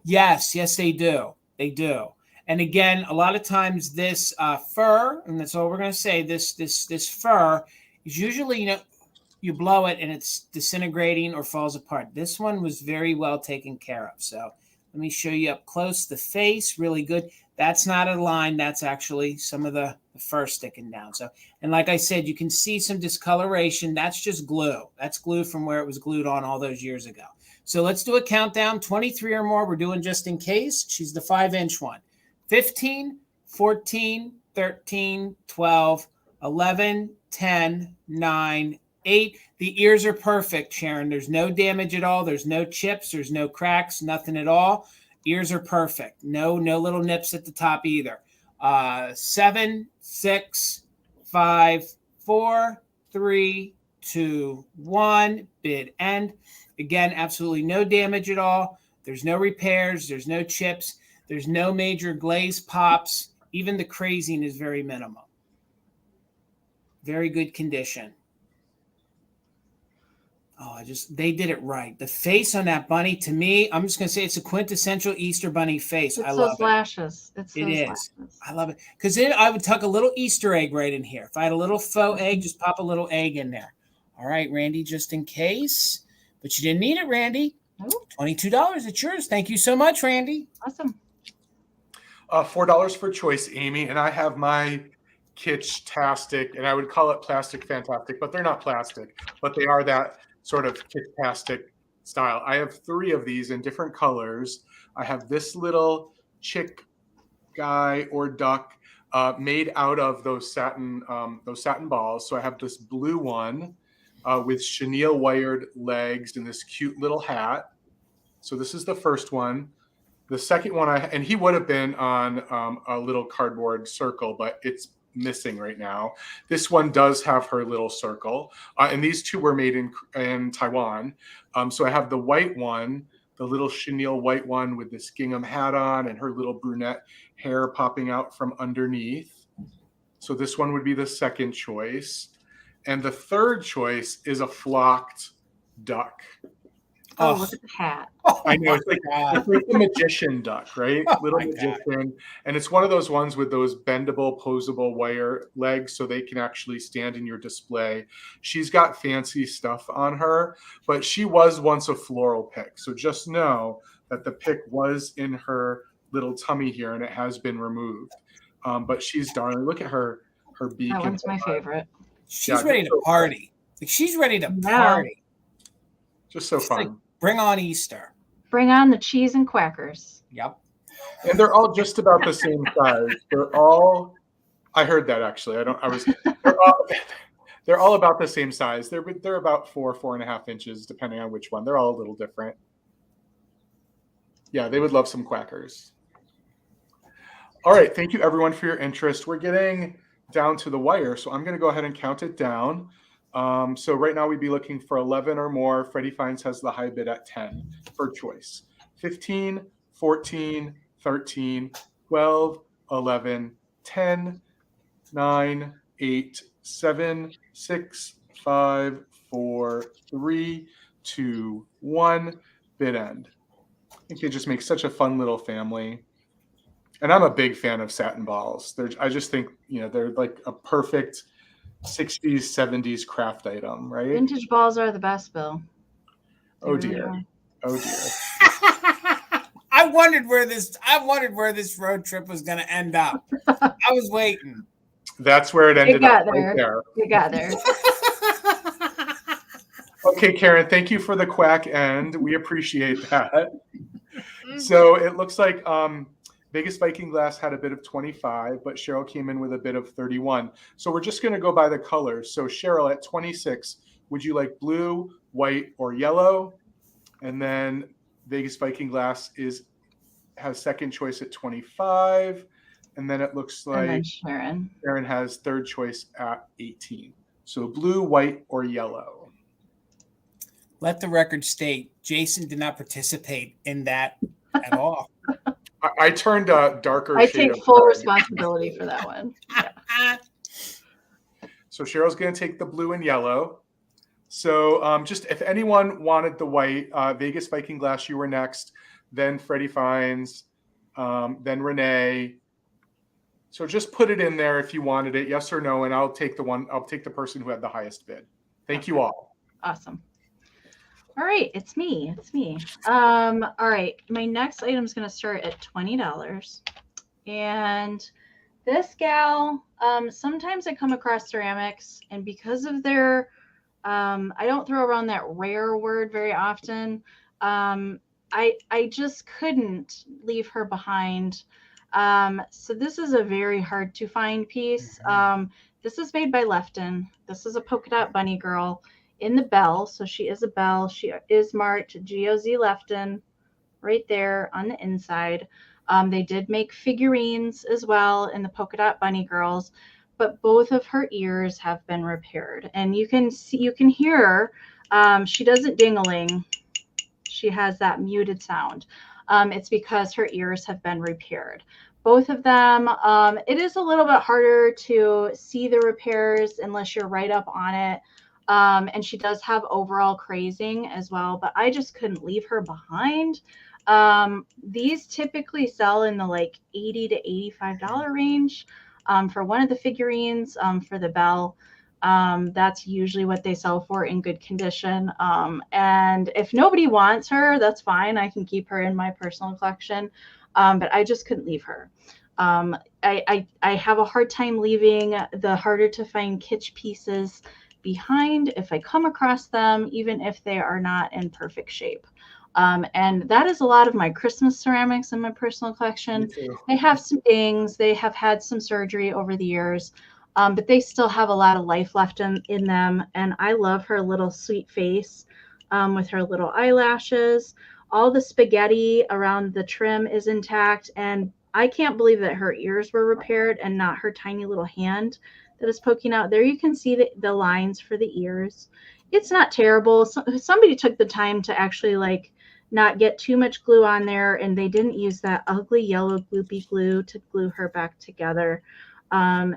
Yes, they do. They do. And again, a lot of times this fur, and that's all we're going to say. This fur is usually, you blow it and it's disintegrating or falls apart. This one was very well taken care of. So let me show you up close. The face, really good. That's not a line. That's actually some of the fur sticking down. So, and like I said, you can see some discoloration. That's just glue. That's glue from where it was glued on all those years ago. So let's do a countdown. 23 or more. We're doing just in case. She's the 5-inch one. 15, 14, 13, 12, 11, 10, 9, 8. The ears are perfect, Sharon. There's no damage at all. There's no chips. There's no cracks. Nothing at all. Ears are perfect. No little nips at the top either. 7, 6, 5, 4, 3, 2, 1. Bid end. Again, absolutely no damage at all. There's no repairs. There's no chips. There's no major glaze pops. Even the crazing is very minimal. Very good condition. Oh, they did it right. The face on that bunny, to me, I'm just going to say it's a quintessential Easter bunny face. I love it. Lashes. It is. Lashes. I love it. Because then I would tuck a little Easter egg right in here. If I had a little faux egg, just pop a little egg in there. All right, Randy, just in case. But you didn't need it, Randy. Nope. $22. It's yours. Thank you so much, Randy. Awesome. $4 for choice, Amy. And I have my Kitsch-tastic, and I would call it plastic fantastic, but they're not plastic, but they are that sort of Kitsch-tastic style. I have 3 of these in different colors. I have this little chick guy or duck made out of those satin balls. So I have this blue one with chenille wired legs and this cute little hat. So this is the first one. The second one, and he would have been on a little cardboard circle, but it's missing right now. This one does have her little circle, and these 2 were made in Taiwan. So I have the white one, the little chenille white one with this gingham hat on and her little brunette hair popping out from underneath. So this one would be the second choice. And the third choice is a flocked duck. Oh, look at the hat. I know. It's like the magician duck, right? Little magician. And it's one of those ones with those bendable, posable wire legs so they can actually stand in your display. She's got fancy stuff on her, but she was once a floral pick. So just know that the pick was in her little tummy here and it has been removed. But she's darling. Look at her beak. That one's my favorite. She's ready to party. Like she's ready to party. Just so fun. Like, bring on Easter. Bring on the cheese and quackers. Yep. And they're all just about the same size. They're all, I heard that actually. They're all about the same size. They're about 4.5 inches, depending on which one. They're all a little different. Yeah, they would love some quackers. All right. Thank you everyone for your interest. We're getting down to the wire. So I'm going to go ahead and count it down. So right now we'd be looking for 11 or more. Freddie Finds has the high bid at 10 for choice. 15, 14, 13, 12, 11, 10, 9, 8, 7, 6, 5, 4, 3, 2, 1. Bid end. I think they just make such a fun little family. And I'm a big fan of satin balls. I just think, they're like a perfect 60s, 70s craft item, right? Vintage balls are the best, Bill. Oh dear. Oh dear. I wondered where this road trip was going to end up. I was waiting. That's where it ended up. Right there. You got there. Okay, Karen, thank you for the quack end. We appreciate that. So it looks like Vegas Viking Glass had a bid of 25, but Cheryl came in with a bid of 31. So we're just going to go by the colors. So Cheryl, at 26, would you like blue, white, or yellow? And then Vegas Viking Glass has second choice at 25. And then it looks like Sharon has third choice at 18. So blue, white, or yellow. let the record state, Jason did not participate in that at all. I turned a darker I shade take of full red. responsibility for that one. Yeah. So Cheryl's going to take the blue and yellow. So just if anyone wanted the white, Vegas Viking Glass, you were next, then Freddie Fines, then Renee. So just put it in there if you wanted it, yes or no, and I'll take the person who had the highest bid. Thank you all. Awesome. All right, it's me. All right, my next item is going to start at $20. And this gal, sometimes I come across ceramics, and because of their, I don't throw around that rare word very often. I just couldn't leave her behind. So this is a very hard to find piece. This is made by Lefton. This is a polka dot bunny girl in the bell. So she is a bell. She is marked GOZ Lefton right there on the inside. They did make figurines as well in the polka dot bunny girls, but both of her ears have been repaired. And you can hear, she doesn't ding-a-ling. She has that muted sound. It's because her ears have been repaired. Both of them, it is a little bit harder to see the repairs unless you're right up on it. And she does have overall crazing as well, but I just couldn't leave her behind. These typically sell in the like $80 to $85 range for one of the figurines for the bell. That's usually what they sell for in good condition. And if nobody wants her, that's fine. I can keep her in my personal collection. But I just couldn't leave her. I have a hard time leaving the harder to find kitsch pieces behind if I come across them, even if they are not in perfect shape. And that is a lot of my Christmas ceramics in my personal collection. They have some dings. They have had some surgery over the years, but they still have a lot of life left in them. And I love her little sweet face with her little eyelashes. All the spaghetti around the trim is intact. And I can't believe that her ears were repaired and not her tiny little hand that is poking out. There you can see the lines for the ears. It's not terrible. Somebody took the time to actually not get too much glue on there, and they didn't use that ugly yellow gloopy glue to glue her back together.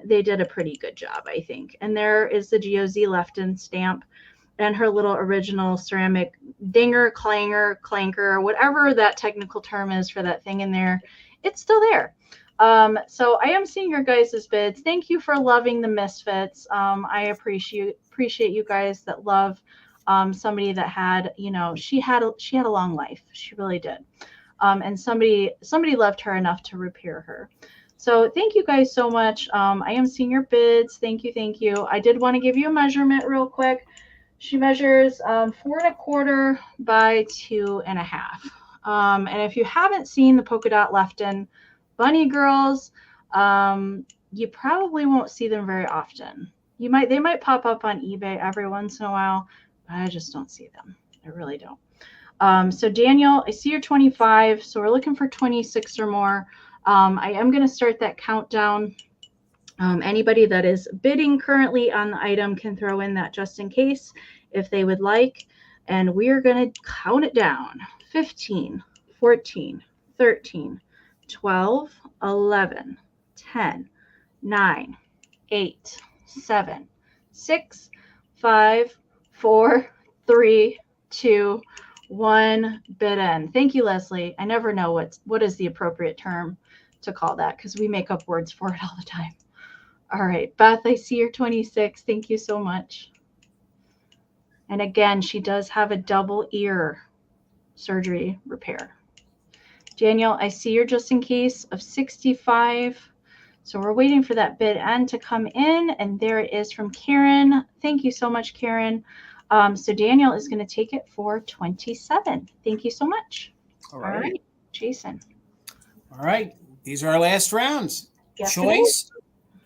They did a pretty good job, I think. And there is the GOZ Lefton stamp and her little original ceramic dinger, clanger, clanker, whatever that technical term is for that thing in there. It's still there. So I am seeing your guys' bids. Thank you for loving the Misfits. I appreciate you guys that love somebody that had, she had a long life. She really did. And somebody loved her enough to repair her. So thank you guys so much. I am seeing your bids. Thank you. I did want to give you a measurement real quick. She measures 4 1/4 by 2 1/2. And if you haven't seen the polka dot Lefton bunny girls, you probably won't see them very often. They might pop up on eBay every once in a while, but I just don't see them. I really don't. So Daniel, I see you're 25, so we're looking for 26 or more. I am going to start that countdown. Anybody that is bidding currently on the item can throw in that just in case if they would like. And we are going to count it down. 15, 14, 13, 12, 11, 10, 9, 8, 7, 6, 5, 4, 3, 2, 1. Bid end. Thank you, Leslie. I never know what is the appropriate term to call that because we make up words for it all the time. All right, Beth, I see you're 26. Thank you so much. And again, she does have a double ear surgery repair. Daniel, I see you're just in case of 65. So we're waiting for that bid end to come in. And there it is from Karen. Thank you so much, Karen. So Daniel is going to take it for 27. Thank you so much. All right, Jason. All right. These are our last rounds. Yes,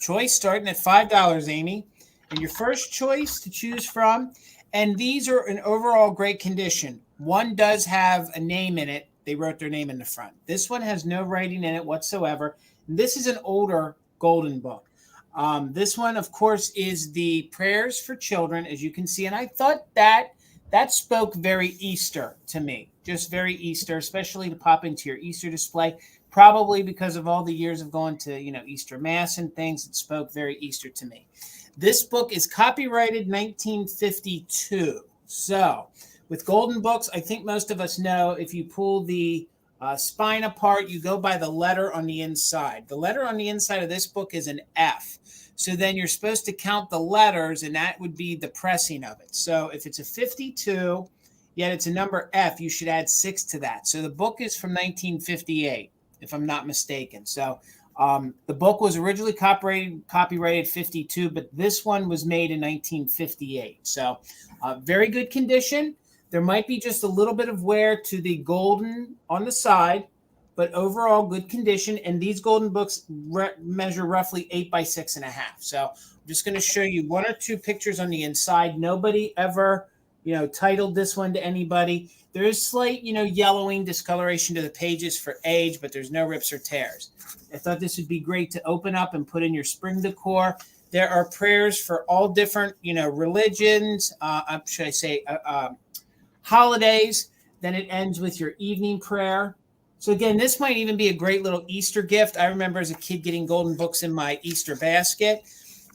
Choice starting at $5, Amy. And your first choice to choose from, and these are in overall great condition. One does have a name in it. They wrote their name in the front. This one has no writing in it whatsoever. And this is an older golden book. This one, of course, is the Prayers for Children, as you can see. And I thought that that spoke very Easter to me, just very Easter, especially to pop into your Easter display. Probably because of all the years of going to, Easter Mass and things, it spoke very Easter to me. This book is copyrighted 1952. So with golden books, I think most of us know if you pull the spine apart, you go by the letter on the inside. The letter on the inside of this book is an F. So then you're supposed to count the letters, and that would be the pressing of it. So if it's a 52, yet it's a number F, you should add 6 to that. So the book is from 1958, if I'm not mistaken. So the book was originally copyrighted 52, but this one was made in 1958. So very good condition. There might be just a little bit of wear to the golden on the side, but overall good condition. And these golden books measure roughly 8 by 6.5. So I'm just going to show you 1 or 2 pictures on the inside. Nobody ever, titled this one to anybody. There is slight, yellowing, discoloration to the pages for age, but there's no rips or tears. I thought this would be great to open up and put in your spring decor. There are prayers for all different, religions, should I say, holidays. Then it ends with your evening prayer. So again, this might even be a great little Easter gift. I remember as a kid getting golden books in my Easter basket.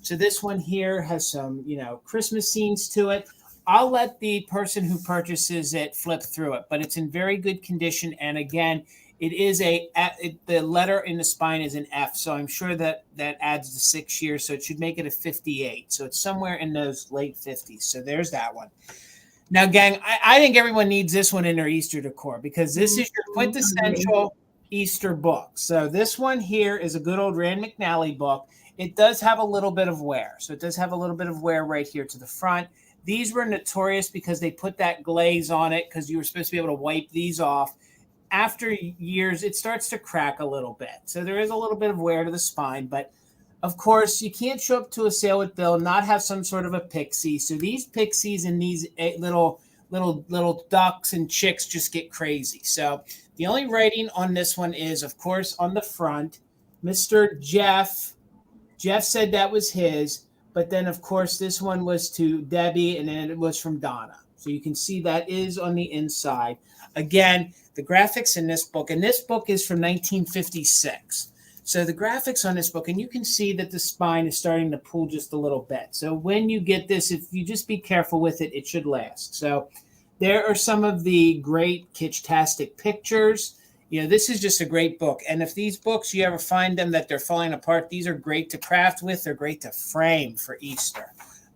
So this one here has some, Christmas scenes to it. I'll let the person who purchases it flip through it, but it's in very good condition. And again, it is the letter in the spine is an F. So I'm sure that adds the 6 years. So it should make it a 58. So it's somewhere in those late 50s. So there's that one. Now, gang, I think everyone needs this one in their Easter decor because this is your quintessential Easter book. So this one here is a good old Rand McNally book. It does have a little bit of wear. So it does have a little bit of wear right here to the front. These were notorious because they put that glaze on it because you were supposed to be able to wipe these off. After years, it starts to crack a little bit. So there is a little bit of wear to the spine, but of course, you can't show up to a sale with Bill, not have some sort of a pixie. So these pixies and these little ducks and chicks just get crazy. So the only writing on this one is, of course, on the front, Mr. Jeff. Jeff said that was his, but then, of course, this one was to Debbie, and then it was from Donna. So you can see that is on the inside. Again, the graphics in this book, and this book is from 1956. So the graphics on this book, and you can see that the spine is starting to pull just a little bit. So when you get this, if you just be careful with it, it should last. So there are some of the great kitsch-tastic pictures. This is just a great book. And if these books, you ever find them that they're falling apart, these are great to craft with. They're great to frame for Easter.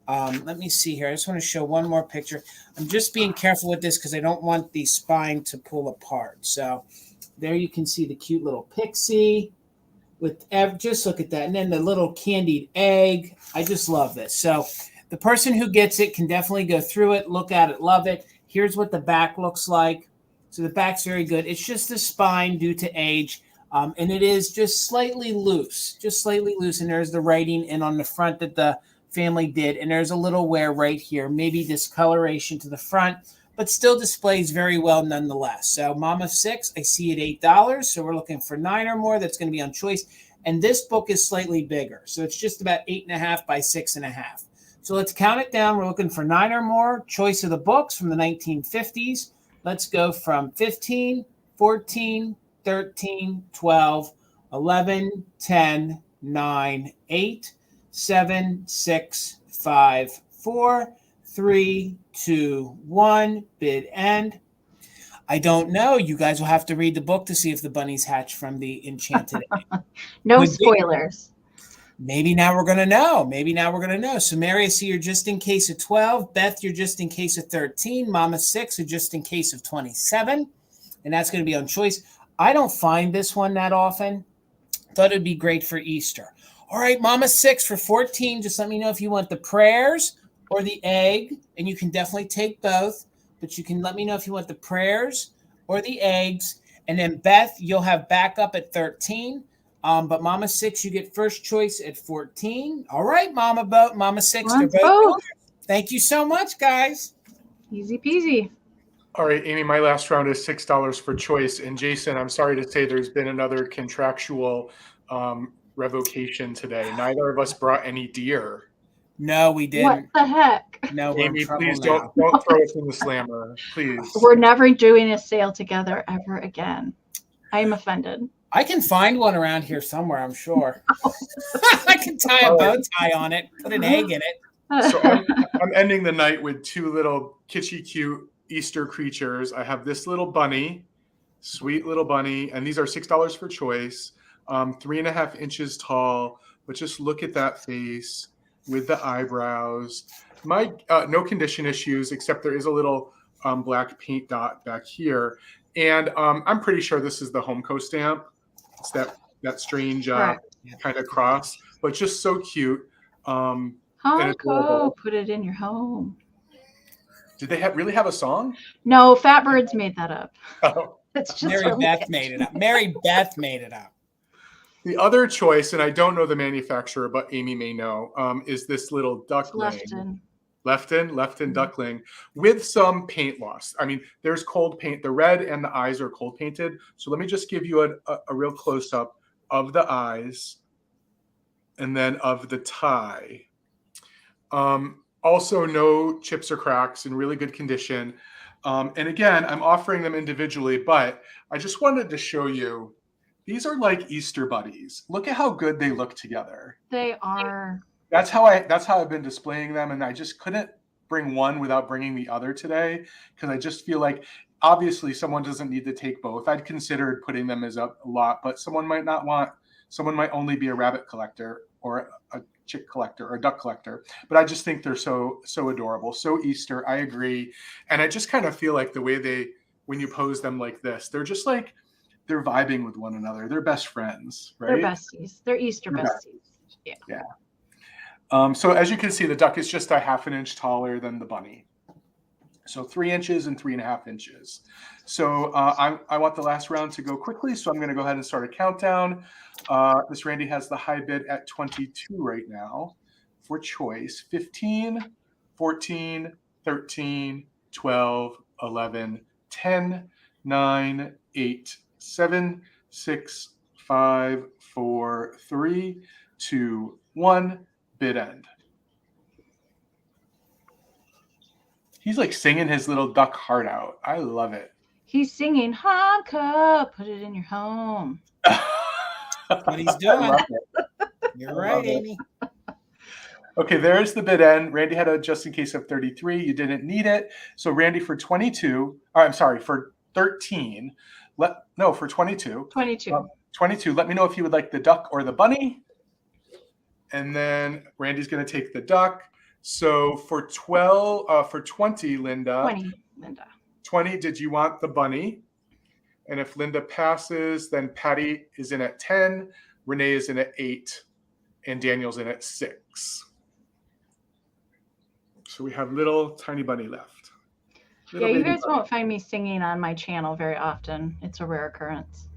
Let me see here. I just want to show one more picture. I'm just being careful with this because I don't want the spine to pull apart. So there you can see the cute little pixie. Just look at that. And then the little candied egg. I just love this. So the person who gets it can definitely go through it, look at it, love it. Here's what the back looks like. So the back's very good. It's just the spine due to age. And it is just slightly loose. And there's the writing in on the front that the family did. And there's a little wear right here. Maybe discoloration to the front, but still displays very well nonetheless. So Mama 6, I see it $8. So we're looking for 9 or more. That's going to be on choice. And this book is slightly bigger. So it's just about 8.5 by 6.5. So let's count it down. We're looking for 9 or more. Choice of the books from the 1950s. Let's go from 15, 14, 13, 12, 11, 10, 9, 8, 7, 6, 5, 4, 3, 2, 1. Bid end. I don't know. You guys will have to read the book to see if the bunnies hatch from the enchanted egg. No spoilers. Maybe now we're going to know. So Mary, I see you're just in case of 12. Beth, you're just in case of 13. Mama 6 are just in case of 27. And that's going to be on choice. I don't find this one that often. Thought it'd be great for Easter. All right, Mama 6 for 14. Just let me know if you want the prayers or the egg. And you can definitely take both. But you can let me know if you want the prayers or the eggs. And then Beth, you'll have backup at 13. But Mama 6, you get first choice at 14. All right, Mama 6. They're both. Thank you so much, guys. Easy peasy. All right, Amy, my last round is $6 for choice. And Jason, I'm sorry to say there's been another contractual revocation today. Neither of us brought any deer. No, we didn't. What the heck? No, we're in Amy, trouble please now. don't throw us in the slammer, please. We're never doing a sale together ever again. I am offended. I can find one around here somewhere, I'm sure. I can tie a bow tie on it, put an egg in it. So I'm ending the night with two little kitschy cute Easter creatures. I have this little bunny, sweet little bunny, and these are $6 for choice, 3.5 inches tall. But just look at that face with the eyebrows. My no condition issues, except there is a little black paint dot back here. And I'm pretty sure this is the Homeco stamp. It's that strange kind of cross, but just so cute. Homeco, put it in your home. Did they really have a song? No, Fat Birds made that up. Oh. It's just Mary really Beth catchy. made it up. Mary Beth made it up. The other choice, and I don't know the manufacturer, but Amy may know, is this little duckling. Lefton duckling with some paint loss. I mean, there's cold paint. The red and the eyes are cold painted. So let me just give you a real close up of the eyes and then of the tie. Also, no chips or cracks, in really good condition. And again, I'm offering them individually, but I just wanted to show you, these are like Easter buddies. Look at how good they look together. They are. That's how I've been displaying them, and I just couldn't bring one without bringing the other today, because I just feel like obviously someone doesn't need to take both. I'd considered putting them as a lot, but someone might not want. Someone might only be a rabbit collector or a chick collector or a duck collector, but I just think they're so adorable, so Easter. I agree, and I just kind of feel like the way when you pose them like this, they're just like they're vibing with one another. They're best friends, right? They're besties. They're Easter besties. Yeah. So as you can see, the duck is just a 1/2 inch taller than the bunny. So 3 inches and 3.5 inches. So I want the last round to go quickly. So I'm going to go ahead and start a countdown. This Randy has the high bid at 22 right now for choice. 15, 14, 13, 12, 11, 10, 9, 8, 7, 6, 5, 4, 3, 2, 1. Bid end. He's like singing his little duck heart out. I love it. He's singing, Homeco, put it in your home. That's what he's doing. You're right, Amy. Okay, there's the bid end. Randy had a just in case of 33. You didn't need it. So Randy for 22. I'm sorry, for 13. For 22. 22. 22. Let me know if you would like the duck or the bunny. And then Randy's going to take the duck. So for 20, Linda. 20, did you want the bunny? And if Linda passes, then Patty is in at 10, Renee is in at 8, and Daniel's in at 6. So we have little tiny bunny left. Yeah, you guys won't find me singing on my channel very often. It's a rare occurrence.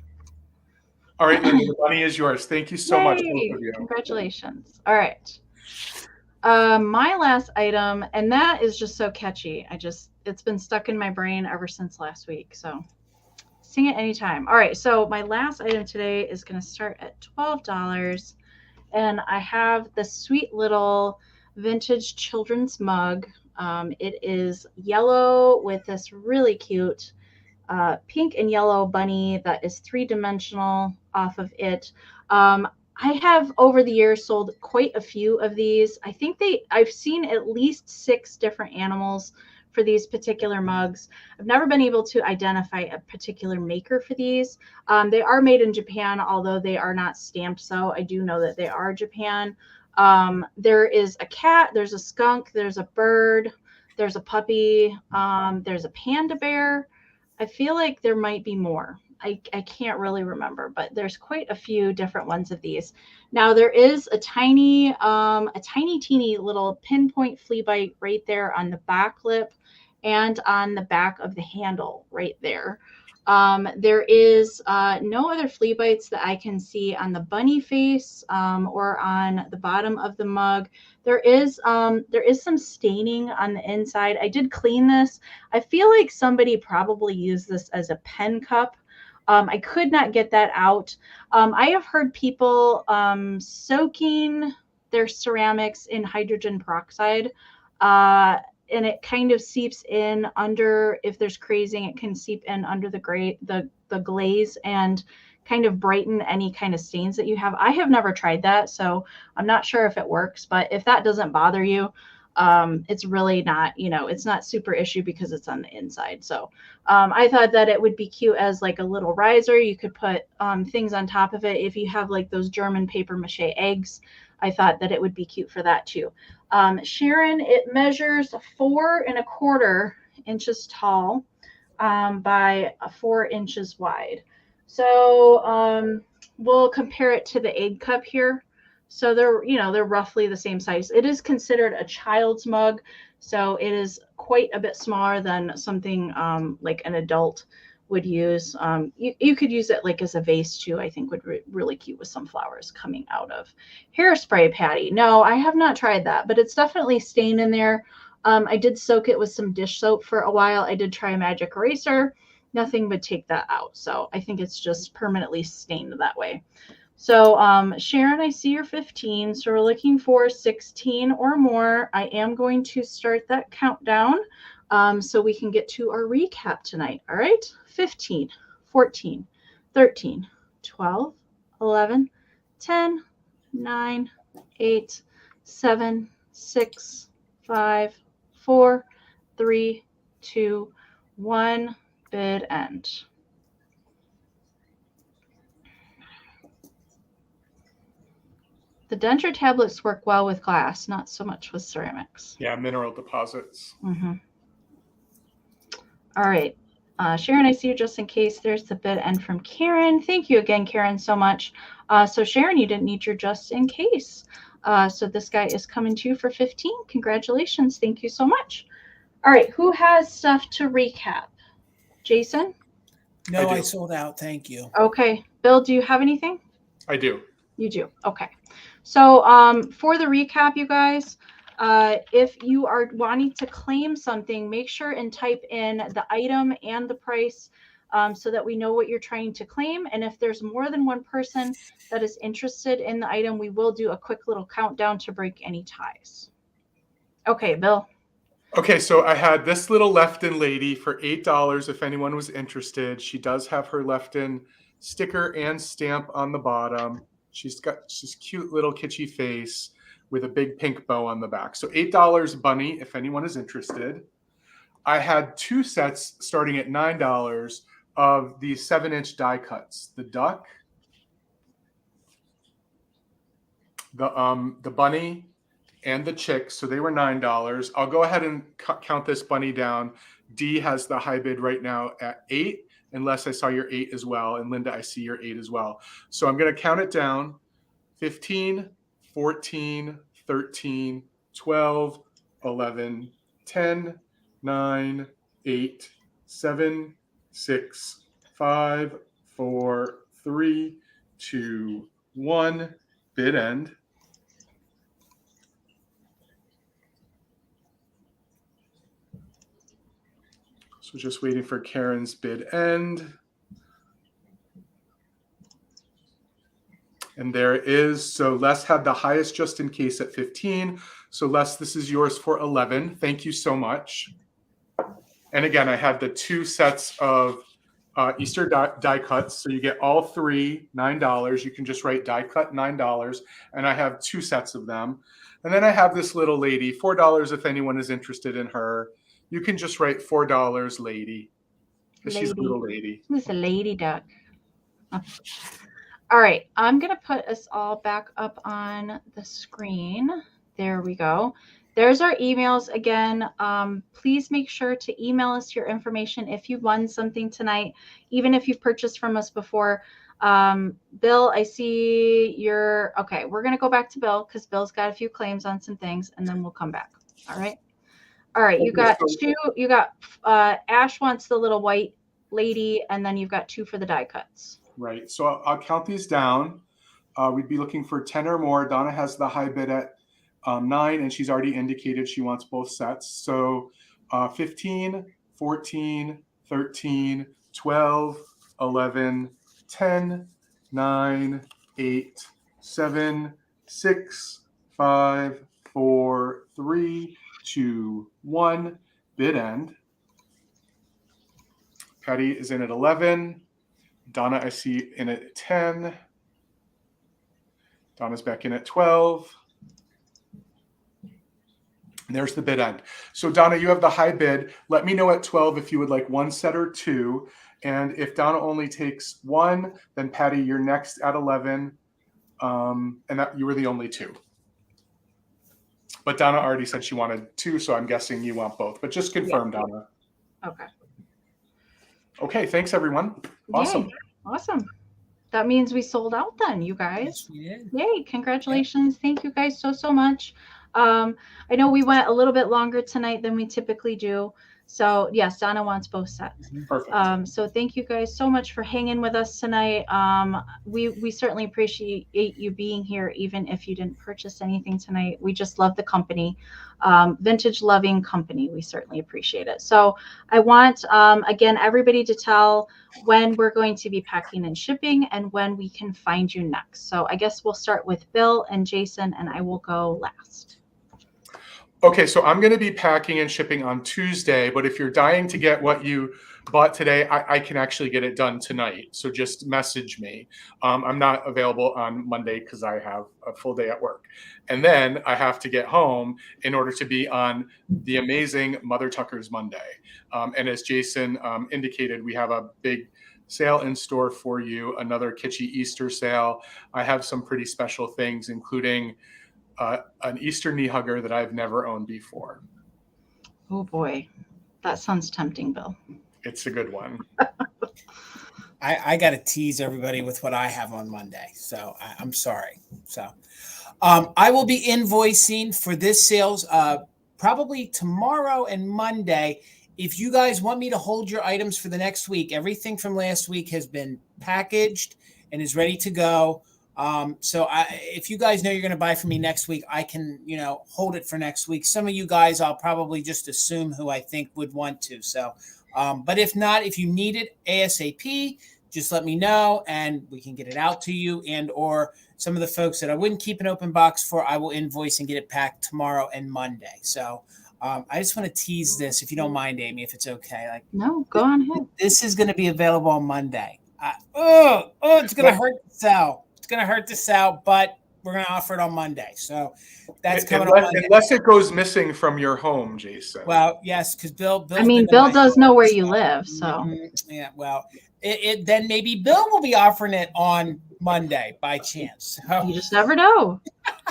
All right, Linda, the bunny is yours. Thank you so much. Both of you. Congratulations. All right. My last item, and that is just so catchy. It's been stuck in my brain ever since last week. So sing it anytime. All right. So my last item today is going to start at $12. And I have the sweet little vintage children's mug. It is yellow with this really cute pink and yellow bunny that is 3-dimensional off of it. I have over the years sold quite a few of these. I think I've seen at least 6 different animals for these particular mugs. I've never been able to identify a particular maker for these. They are made in Japan, although they are not stamped. So I do know that they are Japan. There is a cat, there's a skunk, there's a bird, there's a puppy, there's a panda bear. I feel like there might be more. I can't really remember, but there's quite a few different ones of these. Now there is a tiny teeny little pinpoint flea bite right there on the back lip and on the back of the handle right there. There is no other flea bites that I can see on the bunny face or on the bottom of the mug. There is some staining on the inside. I did clean this. I feel like somebody probably used this as a pen cup. I could not get that out. I have heard people soaking their ceramics in hydrogen peroxide. And it kind of seeps in under, if there's crazing, it can seep in under the glaze and kind of brighten any kind of stains that you have. I have never tried that, so I'm not sure if it works, but if that doesn't bother you, it's really not, it's not super issue because it's on the inside. So I thought that it would be cute as like a little riser. You could put things on top of it. If you have like those German paper mache eggs, I thought that it would be cute for that too. Sharon, it measures 4¼ inches tall by 4 inches wide. So we'll compare it to the egg cup here. So they're roughly the same size. It is considered a child's mug, so it is quite a bit smaller than something like an adult would use. You could use it like as a vase too. I think would be really cute with some flowers coming out of. Hairspray patty. No, I have not tried that, but it's definitely stained in there. I did soak it with some dish soap for a while. I did try a magic eraser. Nothing would take that out. So I think it's just permanently stained that way. So Sharon, I see you're 15. So we're looking for 16 or more. I am going to start that countdown so we can get to our recap tonight. All right. 15, 14, 13, 12, 11, 10, 9, 8, 7, 6, 5, 4, 3, 2, 1. Bid end. The denture tablets work well with glass, not so much with ceramics. Yeah, mineral deposits. Mm-hmm. All right. Sharon, I see you just in case. There's the bid end from Karen. Thank you again, Karen, so much. So Sharon, you didn't need your just in case. So this guy is coming to you for 15. Congratulations. Thank you so much. All right. Who has stuff to recap? Jason? No, I sold out. Thank you. Okay. Bill, do you have anything? I do. You do. Okay. So for the recap, you guys, if you are wanting to claim something, make sure and type in the item and the price so that we know what you're trying to claim. And if there's more than one person that is interested in the item, we will do a quick little countdown to break any ties. Okay, Bill. Okay, so I had this little Lefton lady for $8 if anyone was interested. She does have her Lefton sticker and stamp on the bottom. She's got this cute little kitschy face with a big pink bow on the back. So $8 bunny if anyone is interested. I had 2 sets starting at $9 of these 7-inch die cuts. The duck, the bunny, and the chick, so they were $9. I'll go ahead and count this bunny down. D has the high bid right now at 8, unless I saw your 8 as well. And Linda, I see your 8 as well. So I'm going to count it down. 15, 14, 13, 12, 11, 10, 9, 8, 7, 6, 5, 4, 3, 2, 1. Bid end. So just waiting for Karen's bid end. And there it is. So Les had the highest just in case at 15. So Les, this is yours for 11. Thank you so much. And again, I had the 2 sets of Easter die cuts. So you get all 3, $9. You can just write die cut $9. And I have 2 sets of them. And then I have this little lady, $4 if anyone is interested in her. You can just write $4 lady. She's a little lady. She's a lady duck. All right. I'm going to put us all back up on the screen. There we go. There's our emails again. Please make sure to email us your information if you won something tonight, even if you've purchased from us before. Bill, I see your, okay, we're going to go back to Bill because Bill's got a few claims on some things and then we'll come back. All right. All right, you got 2. You got Ash wants the little white lady, and then you've got 2 for the die cuts. Right. So I'll count these down. We'd be looking for 10 or more. Donna has the high bid at 9, and she's already indicated she wants both sets. So 15, 14, 13, 12, 11, 10, 9, 8, 7, 6, 5, 4, 3, 2, 1. Bid end. Patty is in at 11. Donna, I see in at 10. Donna's back in at 12. And there's the bid end. So Donna, you have the high bid. Let me know at 12 if you would like one set or two. And if Donna only takes one, then Patty, you're next at 11. And that you were the only two. But Donna already said she wanted two, so I'm guessing you want both. But just confirm, yeah. Donna. Okay. Okay, thanks everyone. Awesome. Yay. Awesome. That means we sold out then, you guys. Yes, Yay, congratulations. Yeah. Thank you guys so much. I know we went a little bit longer tonight than we typically do. So yes, Donna wants both sets. Perfect. So thank you guys so much for hanging with us tonight. We certainly appreciate you being here, even if you didn't purchase anything tonight. We just love the company, vintage loving company. We certainly appreciate it. So I want, again, everybody to tell when we're going to be packing and shipping and when we can find you next. So I guess we'll start with Bill and Jason, and I will go last. Okay, so I'm going to be packing and shipping on Tuesday, but if you're dying to get what you bought today, I can actually get it done tonight. So just message me. I'm not available on Monday because I have a full day at work. And then I have to get home in order to be on the amazing Mother Tuckers Monday. And as Jason indicated, we have a big sale in store for you, another kitschy Easter sale. I have some pretty special things, including an Easter knee hugger that I've never owned before. Oh boy, that sounds tempting, Bill. It's a good one. I got to tease everybody with what I have on Monday, so I'm sorry. So I will be invoicing for this sales probably tomorrow and Monday. If you guys want me to hold your items for the next week, everything from last week has been packaged and is ready to go. So if you guys know you're going to buy from me next week, I can, hold it for next week. Some of you guys, I'll probably just assume who I think would want to. So, but if not, if you need it ASAP, just let me know and we can get it out to you. And, or some of the folks that I wouldn't keep an open box for, I will invoice and get it packed tomorrow and Monday. So, I just want to tease this, if you don't mind, Amy, if it's okay. No, go on ahead. This is going to be available on Monday. It's going to hurt to sell. It's going to hurt to sell, but we're going to offer it on Monday. So that's coming on Monday. Unless it goes missing from your home, Jason. Well, yes, because Bill does know where you live. So yeah, well, then maybe Bill will be offering it on Monday by chance. So, you just never know.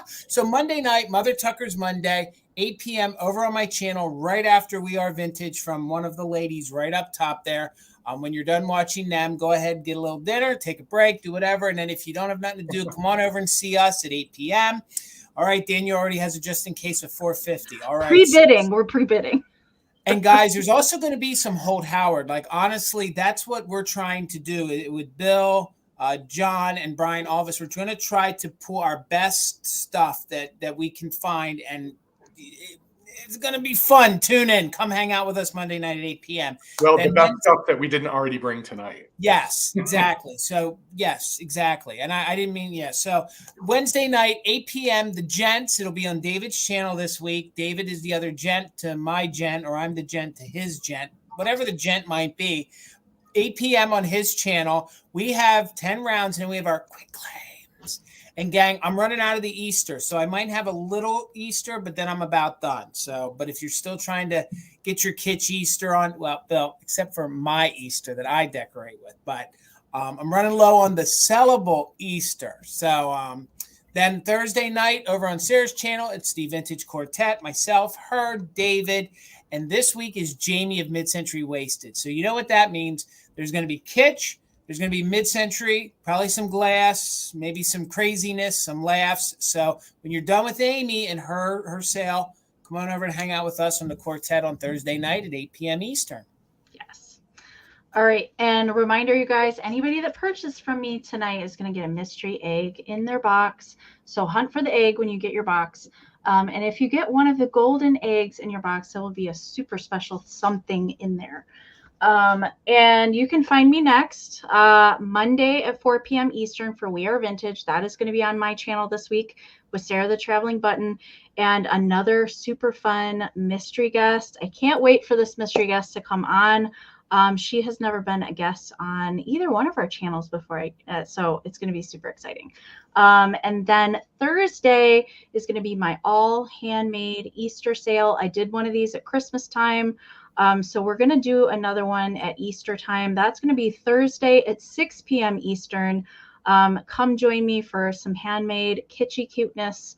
So Monday night, Mother Tuckers Monday, 8 p.m. over on my channel, right after We Are Vintage from one of the ladies right up top there. When you're done watching them, go ahead and get a little dinner, take a break, do whatever. And then if you don't have nothing to do, come on over and see us at 8 p.m. All right, Daniel already has a just in case of $450. All right. Pre-bidding. We're pre-bidding. And guys, there's also going to be some Hold Howard. Like, honestly, that's what we're trying to do with Bill, John, and Brian. All of us, we're going to try to pull our best stuff that we can find. And it's going to be fun. Tune in. Come hang out with us Monday night at 8 p.m. Well, the best stuff that we didn't already bring tonight. Yes, exactly. So, yes, exactly. And I didn't mean, yes. So, Wednesday night, 8 p.m., the gents. It'll be on David's channel this week. David is the other gent to my gent, or I'm the gent to his gent, whatever the gent might be. 8 p.m. on his channel. We have 10 rounds, and we have our quick claims. And gang, I'm running out of the Easter, so I might have a little Easter, but then I'm about done. So, but if you're still trying to get your kitsch Easter on, well, Bill, except for my Easter that I decorate with, but I'm running low on the sellable Easter. So then Thursday night over on Sarah's channel, it's the Vintage Quartet, myself, her, David, and this week is Jamie of Mid-Century Wasted. So you know what that means. There's going to be kitsch. There's going to be mid-century, probably some glass, maybe some craziness, some laughs. So when you're done with Amy and her sale, come on over and hang out with us on the Quartet on Thursday night at 8 p.m. Eastern. Yes. All right. And a reminder, you guys, anybody that purchased from me tonight is going to get a mystery egg in their box. So hunt for the egg when you get your box. And if you get one of the golden eggs in your box, there will be a super special something in there. And you can find me next Monday at 4 p.m. Eastern for We Are Vintage. That is going to be on my channel this week with Sarah the Traveling Button and another super fun mystery guest. I can't wait for this mystery guest to come on. She has never been a guest on either one of our channels before, so it's going to be super exciting. And then Thursday is going to be my all handmade Easter sale. I did one of these at Christmas time. So we're going to do another one at Easter time. That's going to be Thursday at 6 p.m. Eastern. Come join me for some handmade kitschy cuteness.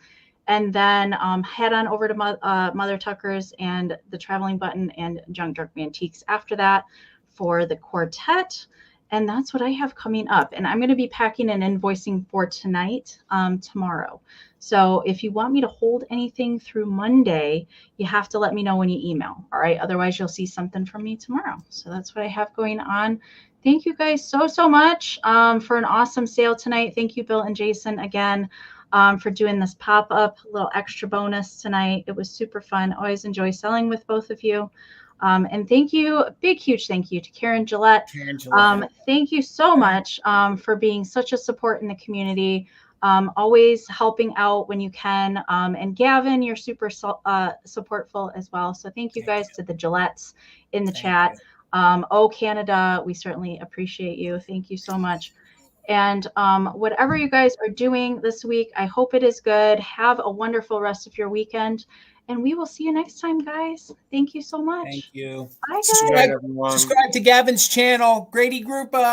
And then head on over to Mother Tuckers and the Traveling Button and Junk Dark Antiques after that for the quartet. And that's what I have coming up. And I'm going to be packing and invoicing for tonight, tomorrow. So if you want me to hold anything through Monday, you have to let me know when you email. All right. Otherwise, you'll see something from me tomorrow. So that's what I have going on. Thank you guys so much for an awesome sale tonight. Thank you, Bill and Jason, again, for doing this pop-up little extra bonus tonight. It was super fun. Always enjoy selling with both of you. And thank you, a big, huge thank you to Karen Gillette. Thank you so much for being such a support in the community. Always helping out when you can. And Gavin, you're super supportful as well. So thank you guys to the Gillettes in the chat. Oh, Canada, we certainly appreciate you. Thank you so much. And whatever you guys are doing this week, I hope it is good. Have a wonderful rest of your weekend. And we will see you next time, guys. Thank you so much. Thank you. Bye, guys. Subscribe to Gavin's channel, Grady Group.